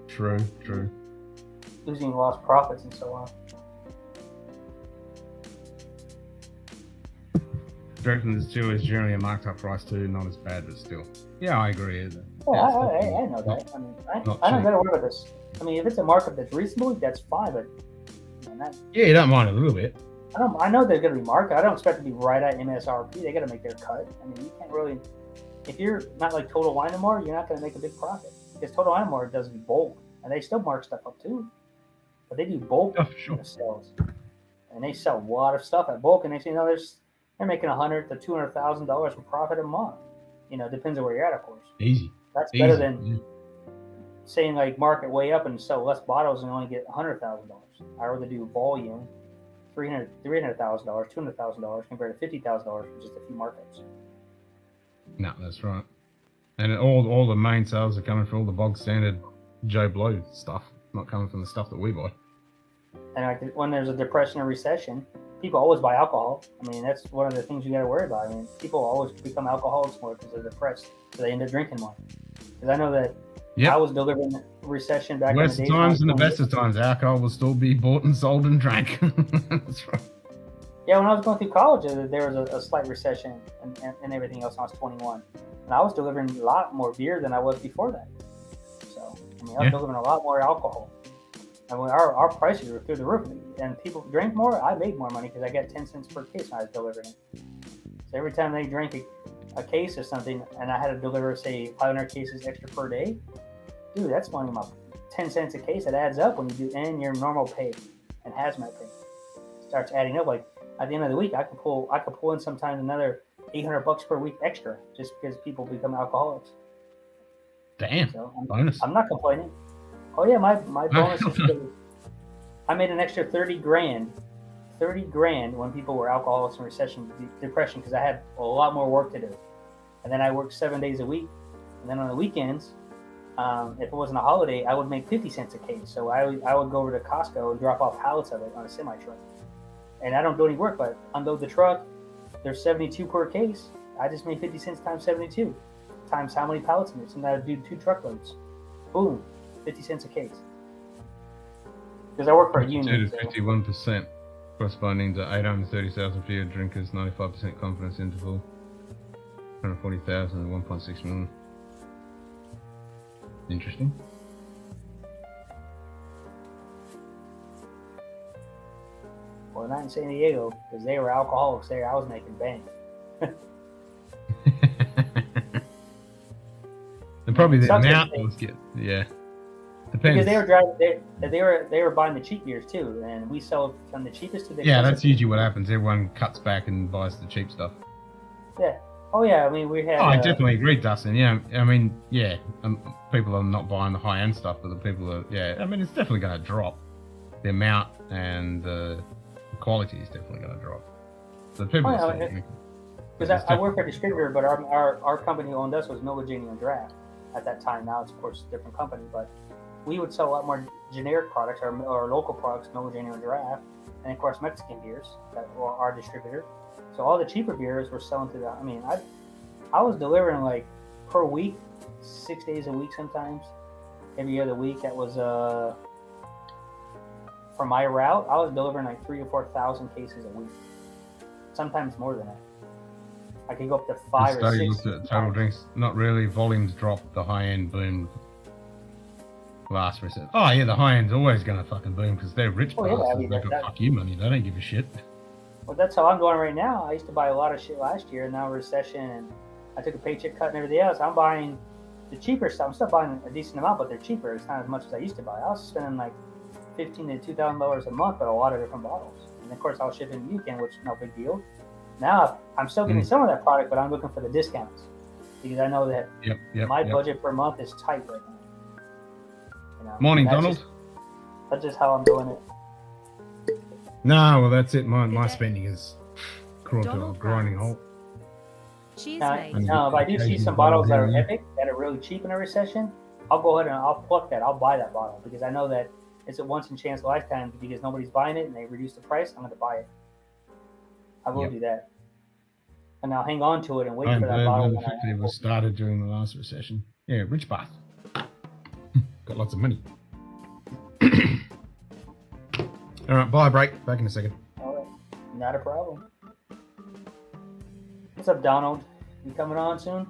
True. Losing lost profits and so on. Direct from the distillery is generally a marked up price too, not as bad, but still. Yeah, I agree. I know that. I mean, I don't got to worry about this. I mean, if it's a markup that's reasonable, that's fine. But you don't mind a little bit. I know they're going to be marked. I don't expect to be right at MSRP. They got to make their cut. I mean, you can't really. If you're not like Total Wine anymore, you're not going to make a big profit because Total Wine anymore does bulk, and they still mark stuff up too. But they do bulk sales, and they sell a lot of stuff at bulk, and they're making $100,000 to $200,000 in profit a month. Depends on where you're at, of course. Easy. That's better than saying like mark it way up and sell less bottles and only get $100,000. I rather do volume, $300,000, $200,000 compared to $50,000 for just a few markups. No, that's right. And all the main sales are coming from all the bog standard Joe Blow stuff, not coming from the stuff that we buy. And when there's a depression or recession, people always buy alcohol. I mean, that's one of the things you got to worry about. I mean, people always become alcoholics more because they're depressed, so they end up drinking more. Because I know that I was delivering recession back in the days. Worst times and the best of times, alcohol will still be bought and sold and drank. That's right. Yeah, when I was going through college, there was a slight recession and everything else. When I was 21, and I was delivering a lot more beer than I was before that. So, I mean, I was delivering a lot more alcohol. And when our prices were through the roof, and people drank more, I made more money because I got 10 cents per case when I was delivering it. So every time they drank a case or something, and I had to deliver, say, 500 cases extra per day, dude, that's money. 10 cents a case. It adds up when you do and your normal pay and hazmat pay starts adding up. Like at the end of the week, I could pull in sometimes another $800 per week extra just because people become alcoholics. Damn, so bonus. I'm not complaining. Oh yeah, my bonus is I made an extra 30 grand. 30 grand when people were alcoholics and recession depression because I had a lot more work to do. And then I worked 7 days a week. And then on the weekends, if it wasn't a holiday, I would make 50 cents a case. So I would go over to Costco and drop off pallets of it on a semi truck. And I don't do any work, but unload the truck. There's 72 per case. I just made 50 cents times 72 times how many pallets in it. So now I do 2 truckloads. Boom, 50 cents a case. Because I work for a union. 2 to 51%, corresponding to 830,000 fewer drinkers, 95% confidence interval, 140,000 and 1.6 million. Interesting. Well, not in San Diego, because they were alcoholics there. I was making bank. And probably the Sucks amount that was good. Yeah. Depends. Because they were driving, they were buying the cheap beers too, and we sell from the cheapest to the Yeah, expensive. that's usually what happens. Everyone cuts back and buys the cheap stuff. Yeah. Oh yeah. I mean, we had. Oh, I definitely agree, Dustin. Yeah, I mean, yeah, people are not buying the high-end stuff, but the people are, yeah, I mean, it's definitely going to drop. The amount and the quality is definitely going to drop. The people Oh, are yeah, still drinking. Because I work for a distributor, but our company who owned us was no Virginia Draft at that time. Now it's of course a different company, but we would sell a lot more generic products or local products, no Virginia Draft, and of course Mexican beers that were our distributor. So all the cheaper beers were selling to the. I mean, I was delivering like per week, 6 days a week sometimes, every other week. That was for my route. I was delivering like 3,000 or 4,000 cases a week, sometimes more than that. I could go up to 5 or 6. Looked at total drinks. Not really. Volumes dropped. The high end boomed. Last recession. Oh yeah, the high end's always going to fucking boom because they're rich Oh, yeah, bastards. I mean, They got fuck you money. They don't give a shit. Well, that's how I'm going right now. I used to buy a lot of shit last year, and now recession, and I took a paycheck cut and everything else. I'm buying the cheaper stuff. I'm still buying a decent amount, but they're cheaper. It's not as much as I used to buy. I was spending like $1,500 to $2,000 a month on a lot of different bottles. And of course, I'll ship in the weekend, which is no big deal. Now I'm still getting some of that product, but I'm looking for the discounts because I know that my budget per month is tight right now. You know, Morning, Donald. That's just how I'm doing it. No, well that's it. My Today- spending is crawled to a Donald grinding Drums. halt. Cheers, Now, mate. now, if I do see some bottles that are epic, that are really cheap in a recession, I'll go ahead and I'll pluck that. I'll buy that bottle because I know that it's a once in a chance lifetime because nobody's buying it and they reduce the price. I'm going to buy it. I will do that. And I'll hang on to it and wait for that bottle. The fact that it was started during the last recession. Yeah, rich bastard. Got lots of money. All right, bye, break. Back in a second. All right. Not a problem. What's up, Donald? You coming on soon?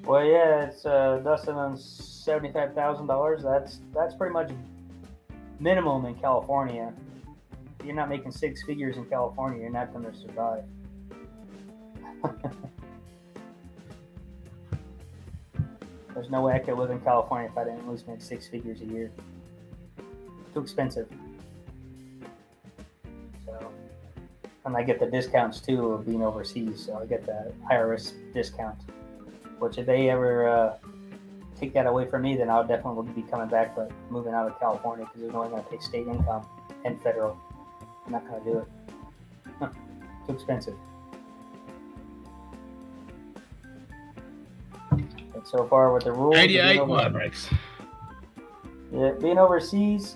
Well, yeah, it's Dustin on $75,000. That's pretty much minimum in California. If you're not making 6 figures in California, you're not going to survive. There's no way I could live in California if I didn't at least make 6 figures a year. Too expensive. So, and I get the discounts too of being overseas, so I get the higher risk discount. Which if they ever take that away from me, then I'll definitely be coming back, but moving out of California because there's no way I'm going to pay state income and federal. I'm not going to do it. Too expensive. But so far with the rules, 88 wire breaks. Yeah, being overseas,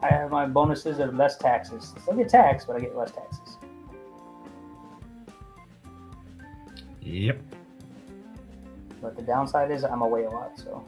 I have my bonuses of less taxes. Still get taxed, but I get less taxes. Yep. But the downside is I'm away a lot, so.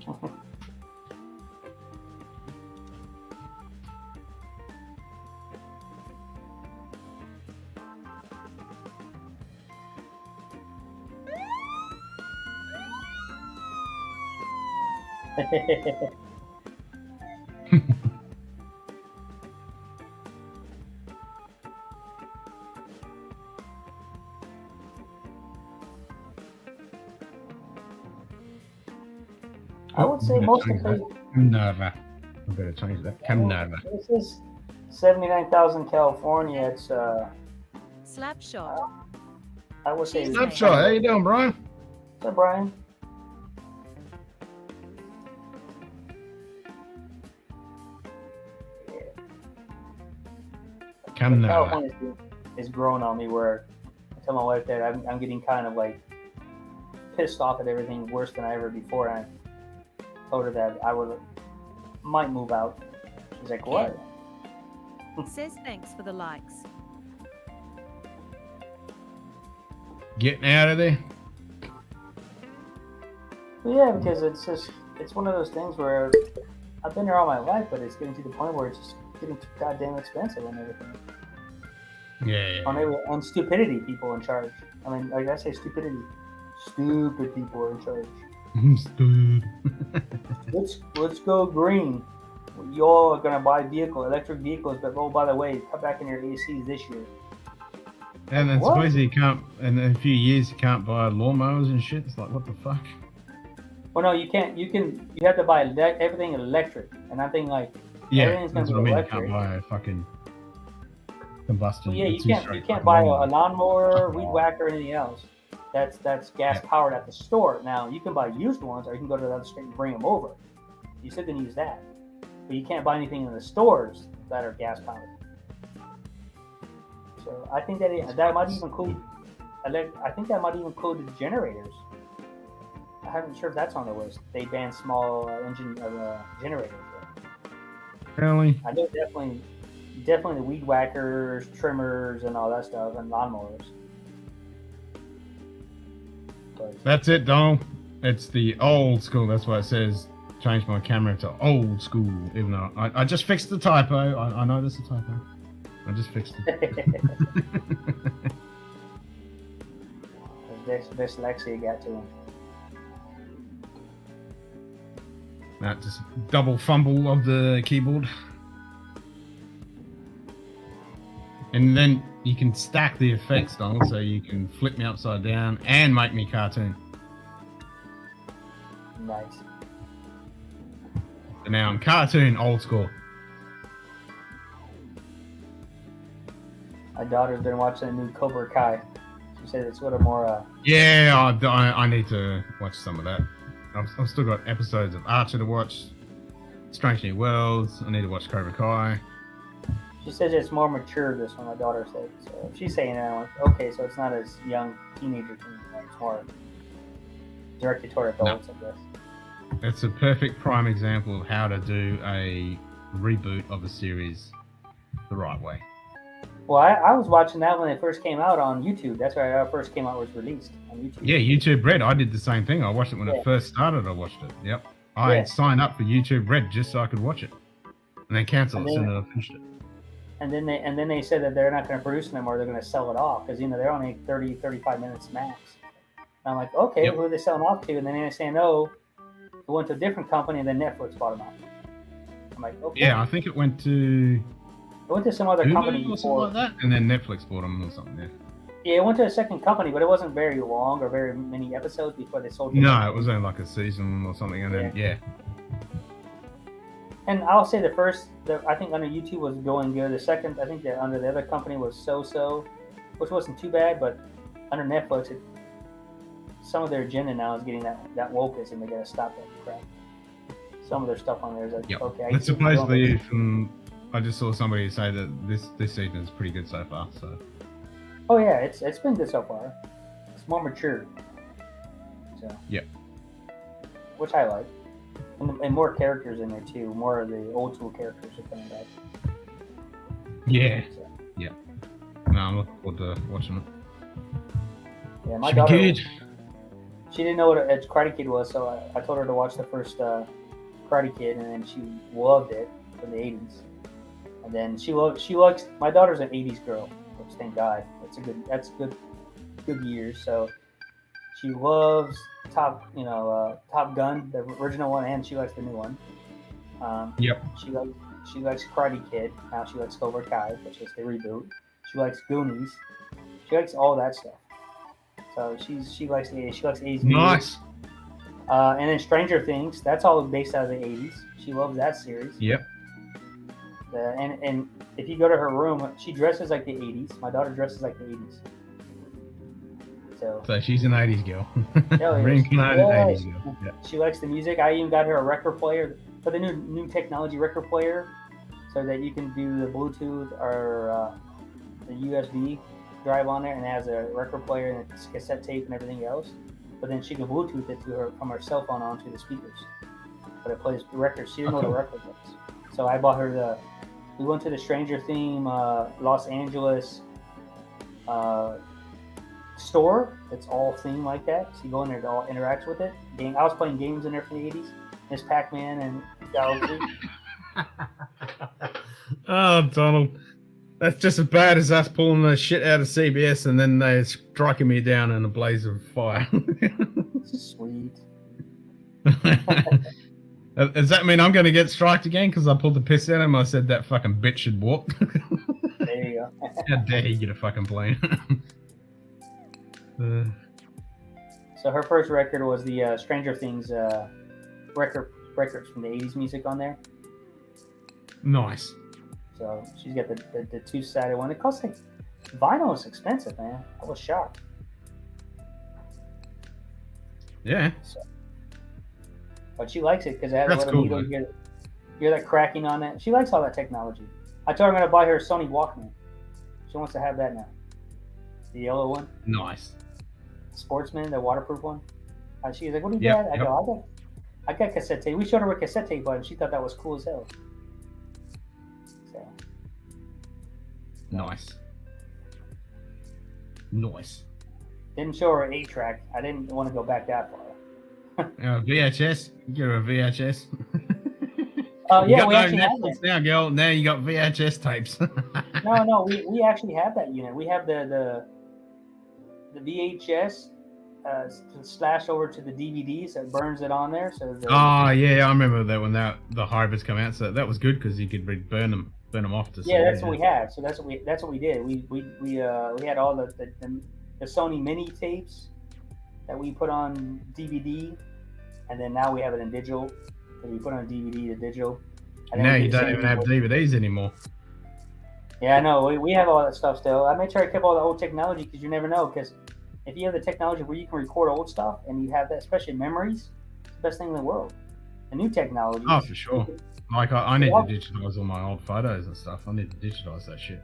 I would say most of the Canada. I better change that. Canada. This is 79,000 California. It's Slapshot. I would say. Snapshot. How you doing, Brian? What's up, Brian? Canada. California is growing on me where I tell my wife that I'm getting kind of like pissed off at everything worse than I ever before. And I told her that I might move out. She's like, what? Says thanks for the likes. Getting out of there. Well, yeah, because it's one of those things where I've been there all my life, but it's getting to the point where it's just getting too goddamn expensive and everything. Yeah. On stupidity, people in charge. I mean, like I say, stupidity. Stupid people are in charge. Stupid. Let's go green. Y'all are gonna buy electric vehicles, but oh, by the way, cut back in your ACs this year. And then What? supposedly you can't, in a few years, you can't buy lawnmowers and shit. It's like, what the fuck? Well, no, you can't. You have to buy everything electric, and I think like Yeah, everything's gonna that's be what I mean. You electric. can't buy a fucking combustion. Well, yeah, you two-stroke can't fucking buy a lawnmower. lawnmower, weed whacker, or anything else. That's gas powered at the store. Now you can buy used ones, or you can go to the other state and bring them over. You still can use that, but you can't buy anything in the stores that are gas powered. So I think that might even include. I think that might even include the generators. I haven't sure if that's on the list. They ban small engine generators. Really? I know definitely the weed whackers, trimmers, and all that stuff, and lawnmowers. But That's it, Donald. It's the old school. That's why it says change my camera to old school. Even though I just fixed the typo. I know there's a typo. I just fixed it. dyslexia got to him. That just double fumble of the keyboard. And then you can stack the effects, Donald, so you can flip me upside down and make me cartoon. Nice. So now I'm cartoon old school. My daughter's been watching the new Cobra Kai. She said it's sort of more. Yeah, I need to watch some of that. I've still got episodes of Archer to watch. Strange New Worlds. I need to watch Cobra Kai. She says it's more mature. This one, my daughter said. So if she's saying that, I'm like, okay, so it's not as young teenager thing. It's more directed toward adults, I guess. It's a perfect prime example of how to do a reboot of a series the right way. Well, I was watching that when it first came out on YouTube. That's where it first came out, was released on YouTube. Yeah, YouTube Red. I did the same thing. I watched it when it first started. I watched it. Yep. I had signed up for YouTube Red just so I could watch it, and then cancel it as soon as I finished it. And then they said that they're not going to produce them anymore. They're going to sell it off because they're only 30, 35 minutes max. And I'm like, okay, who are they selling off to? And then they're saying, no, it went to a different company, and then Netflix bought them out. I'm like, okay. Yeah, I think it went to. It went to some other company or something before. like that, and then Netflix bought them or something. Yeah. Yeah, it went to a second company, but it wasn't very long or very many episodes before they sold it. No, it was only like a season or something, and then And I'll say I think under YouTube was going good. The second, I think that under the other company was so, which wasn't too bad, but under Netflix, some of their agenda now is getting that wokeism. They gotta stop that crap. Some of their stuff on there is like, okay. It's supposedly I just saw somebody say that this season is pretty good so far. So. Oh yeah, it's been good so far. It's more mature. So. Yeah. Which I like. And more characters in there too. More of the old school characters are coming back. Yeah. So. Yeah. No, I'm looking forward to watching it. Yeah, my Should daughter. be good. She didn't know what a Karate Kid was, so I told her to watch the first Karate Kid, and then she loved it from the 80s. And then she likes. My daughter's an 80s girl, which thank God. That's good years. So she loves Top Gun, the original one, and she likes the new one. Yep. She likes Karate Kid. Now she likes Cobra Kai, which is the reboot. She likes Goonies. She likes all that stuff. So she likes 80s. Nice. And then Stranger Things, that's all based out of the 80s. She loves that series. Yep. And if you go to her room, she dresses like the 80s. My daughter dresses like the 80s. So she's an 80s girl. Yeah, Reincarnated yeah, 80s girl. Yeah. She likes the music. I even got her a record player, for the new technology record player, so that you can do the Bluetooth or the USB drive on there, and it has a record player and a cassette tape and everything else. But then she can Bluetooth it to her from her cell phone onto the speakers. But it plays the record. She didn't know what a record was. So I bought her we went to the Stranger Theme Los Angeles store. It's all themed like that. So you go in there, it all interacts with it. I was playing games in there from the 80s. Miss Pac-Man and Galaxy. Oh, Donald. That's just as bad as us pulling the shit out of CBS and then they're striking me down in a blaze of fire. Sweet. Does that mean I'm going to get striked again because I pulled the piss out of him? I said that fucking bitch should walk. There you go. How dare he get a fucking plane? So her first record was the Stranger Things records from the 80s music on there. Nice. So she's got the two-sided one. It costs like, vinyl is expensive, man. I was shocked. Yeah. But she likes it because it has That's a little cool, needle. You hear that cracking on it. She likes all that technology. I told her I'm going to buy her a Sony Walkman. She wants to have that now. The yellow one. Nice. Sportsman, the waterproof one. She's like, what do you Yep, got? I go, I got cassette tape. We showed her what cassette tape was, and she thought that was cool as hell. So. Nice. Nice. Didn't show her an 8-track. I didn't want to go back that far. VHS. Get her a VHS. Oh, yeah, you we got actually no have Netflix that. now, girl. Now you got VHS tapes. No, we actually have that unit. We have the VHS slash over to the DVDs that burns it on there. So Oh yeah, I remember that when the hybrids come out. So that was good because you could burn them off to. Yeah, that's what we have. So that's what we did. We had all the Sony mini tapes that we put on DVD, and then now we have it in digital. So we put on DVD to digital. And Now you don't even have DVDs anymore. Yeah, I know. We have all that stuff still. I made sure I kept all the old technology because you never know. Because if you have the technology where you can record old stuff and you have that, especially memories, it's the best thing in the world. The new technology. Oh, for sure. Like I need to digitize all my old photos and stuff. I need to digitize that shit.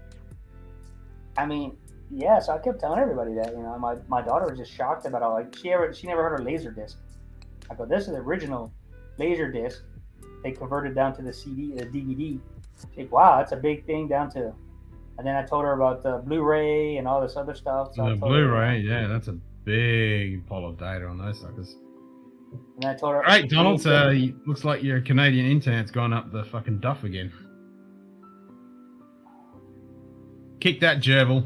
I mean, yeah. So I kept telling everybody that. You know, my daughter was just shocked about all. Like she never heard of laser disc. I go, this is the original laser disc. They converted down to the DVD. She's like, wow, that's a big thing down to. And then I told her about the Blu-ray and all this other stuff. So The Blu-ray, yeah, that's a big pile of data on those suckers. And I told her, Great, Donald. Looks like your Canadian internet's gone up the fucking duff again. Kick that gerbil.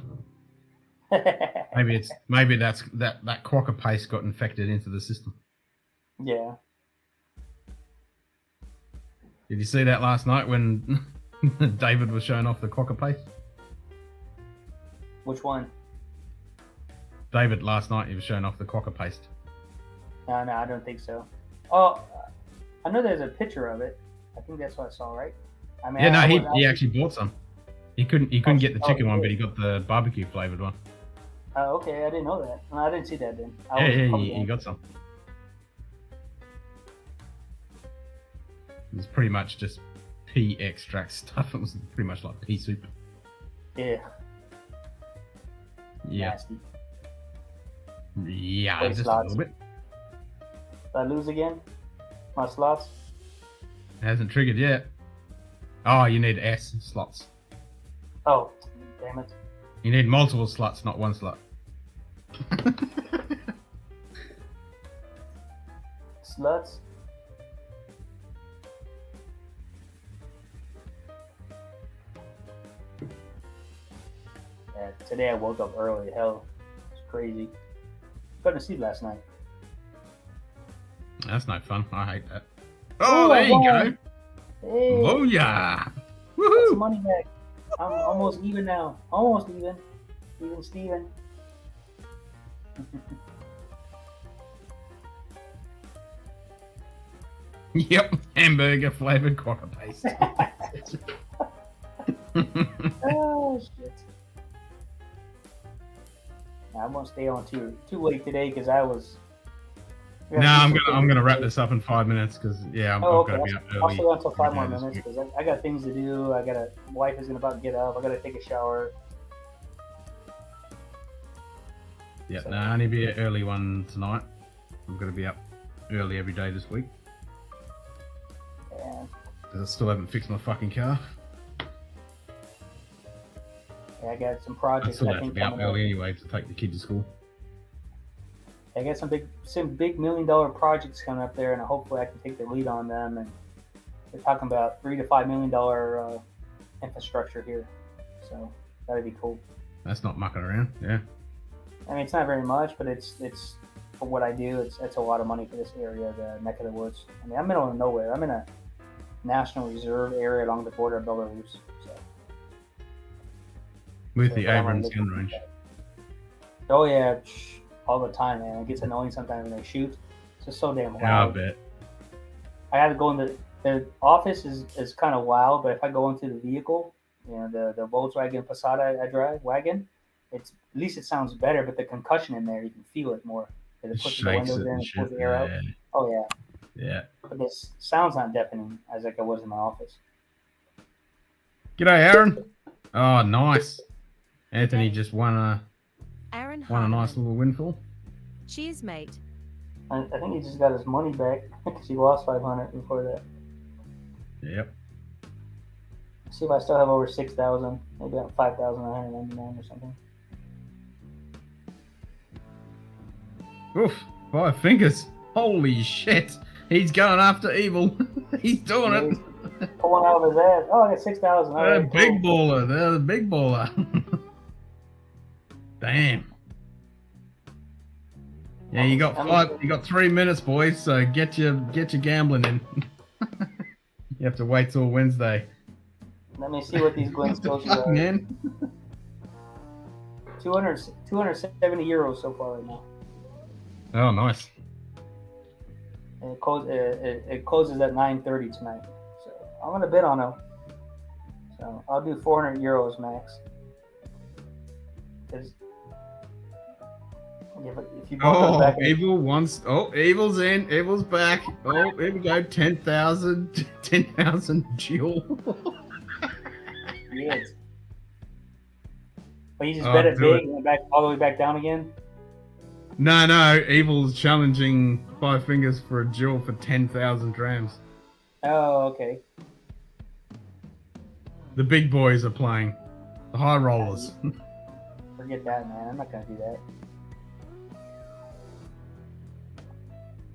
Maybe that's that crocker paste got infected into the system. Yeah. Did you see that last night when David was showing off the crocker paste? Which one? David last night he was showing off the crocker paste. No, I don't think so. Oh, I know there's a picture of it. I think that's what I saw, right? I mean, Yeah, no, he actually bought some. He couldn't get the chicken one, good. but he got the barbecue flavored one. Oh, okay. I didn't know that. No, I didn't see that then. He got some. It was pretty much just pea extract stuff. It was pretty much like pea soup. Yeah. Yeah. Nasty. Yeah, Play just slots. a little bit. Did I lose again? My slots? It hasn't triggered yet. Oh, you need S slots. Oh, damn it. You need multiple slots, not one slot. Sluts? Yeah, today I woke up early. Hell, it's crazy. Couldn't sleep last night. That's no fun. I hate that. Oh, there you go. Hey, Oh yeah. got Woohoo! some money back. I'm almost even now. Almost even. Even Steven. Yep, hamburger flavored guava paste. Oh shit! I won't stay on too late today because I was. No, I'm gonna wrap this up in 5 minutes because yeah, I've got to be up I'll early. stay on until 5 more every day this minutes week. because I got things to do. Wife is about to get up. I gotta take a shower. Yeah, So- no, only be an early one tonight. I'm gonna be up early every day this week Yeah, because I still haven't fixed my fucking car. I got some I projects still I have to think be up coming up. early anyway to take the kid to school. I got some big $1 million projects coming up there, and hopefully I can take the lead on them. And they're talking about $3 to $5 million infrastructure here, so that'd be cool. That's not mucking around. Yeah. I mean, it's not very much, but it's for what I do. It's a lot of money for this area, the neck of the woods. I mean, I'm middle of nowhere. I'm in a national reserve area along the border of Belarus. So, With the but I'm Abrams gonna gun look- range. Oh yeah, all the time, man. It gets annoying sometimes when they shoot. It's just so damn loud. Yeah, I bet. I had to go in the office is kind of loud, but if I go into the vehicle, you know, the Volkswagen Passat I drive, wagon, it's at least it sounds better. But the concussion in there, you can feel it more. It It pushes the shakes windows it in and and shit. pulls the air out. Yeah, Oh yeah, yeah. but this sound's not deafening as like it was in my office. G'day, Aaron. Oh, nice. Anthony just won a Aaron nice Hardiman. little windfall. Cheers, mate. I think he just got his money back because he lost 500 before that. Yep. See if I still have over 6,000, maybe I'm 5,999 or something. Oof. 5 fingers. Holy shit. He's going after evil. He's doing it. He's pulling out of his ass. Oh, I got 6,000. All They're right, big cool. baller. They're the big baller. Damn. Yeah, you got 3 minutes, boys. So get your gambling in. You have to wait till Wednesday. Let me see what these Glen skills Fuck, are. man. 270 euros so far right now. Oh, nice. And it closes at 9:30 tonight. So I'm gonna bid on them. So I'll do 400 euros max. Because if you both go Oh, back, Evil wants. Oh, Evil's in. Evil's back. Oh, here we go. 10,000. 10,000 jewel. yes. But you just Oh, bet it do big it. and went back all the way back down again. No. Evil's challenging 5 fingers for a jewel for 10,000 drams. Oh, okay. The big boys are playing. The high rollers. Forget that, man. I'm not gonna do that.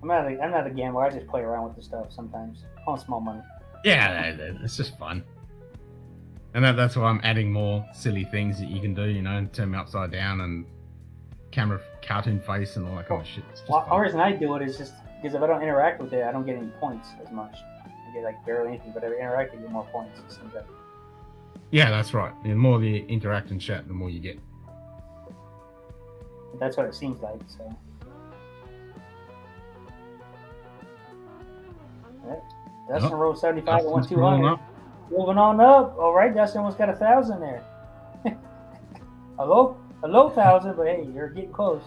I'm not a gambler. I just play around with the stuff sometimes. I want small money. Yeah, it's just fun. And that's why I'm adding more silly things that you can do, you know, turn me upside down and camera cartoon face and all that kind of shit. It's just Well, the fun. reason I do it is just because if I don't interact with it, I don't get any points as much. I get like barely anything, but if I interact, I get more points. It seems like. Yeah, that's right. The more you interact and chat, the more you get. That's what it seems like. So. Alright. Dustin Yep. rolled 75 and won Dustin's rolling 200. up. Moving on up. All right, Dustin almost got 1,000 there. a low 1,000, but hey, you're getting close.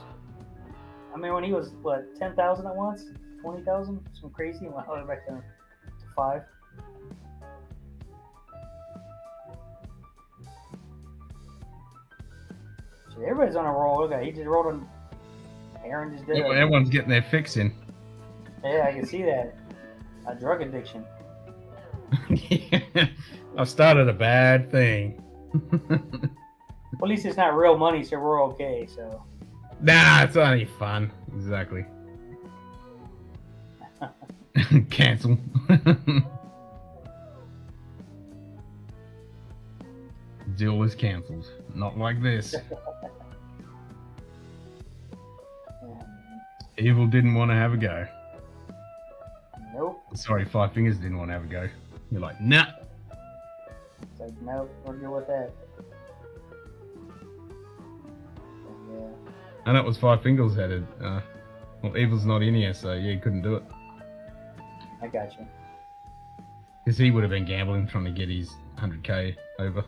I mean, when he was what 10,000 at once, 20,000, some crazy. Well, I back down to 5. So everybody's on a roll. Look at he just rolled on. Aaron just did it. Everyone's getting their fix in. Yeah, I can see that. A drug addiction. I've started a bad thing. Well, at least it's not real money, so we're okay. So. Nah, it's only fun. Exactly. Cancel. Deal was cancelled. Not like this. Evil didn't want to have a go. Nope. Sorry, 5 fingers didn't want to have a go. You're like, nah. It's like, nope, we're good with that. Yeah. And that was 5 fingers headed. Well, Evil's not in here, so yeah, he couldn't do it. I got you. Because he would have been gambling trying to get his 100k over.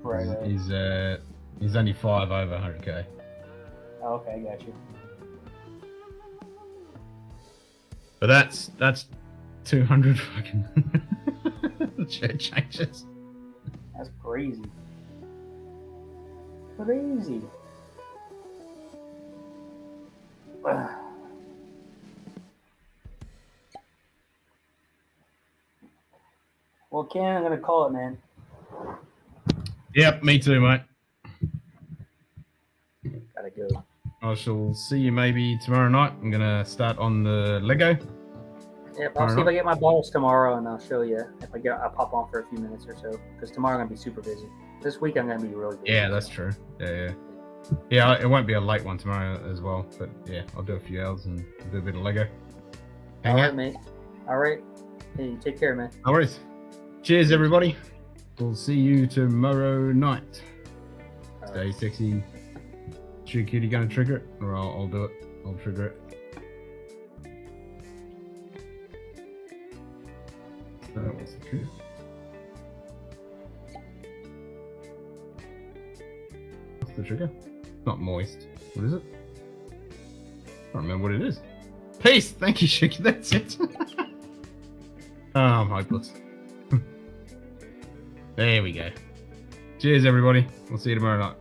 Right. He's only 5 over 100k. Oh, okay, I got you. But that's 200 fucking changes. That's crazy. Crazy. Well, Ken, I'm gonna call it, man. Yep, me too, mate. Gotta go. I shall see you maybe tomorrow night. I'm gonna start on the Lego. Yep, I'll see if I get my balls tomorrow, and I'll show you. If I get, I'll pop on for a few minutes or so. Because tomorrow I'm gonna be super busy. This week I'm gonna be really busy. Yeah, that's true. Yeah, it won't be a late one tomorrow as well. But yeah, I'll do a few hours and do a bit of Lego. All right, mate. All right. Hey, you take care, man. No worries. Cheers, everybody. We'll see you tomorrow night. Stay sexy. Shoot Cutie gonna trigger it? Or I'll do it. I'll trigger it. What's the trigger? What's the trigger? Not moist. What is it? I don't remember what it is. Peace! Thank you, Shiki. That's it. Oh, I'm hopeless. There we go. Cheers, everybody. We'll see you tomorrow night.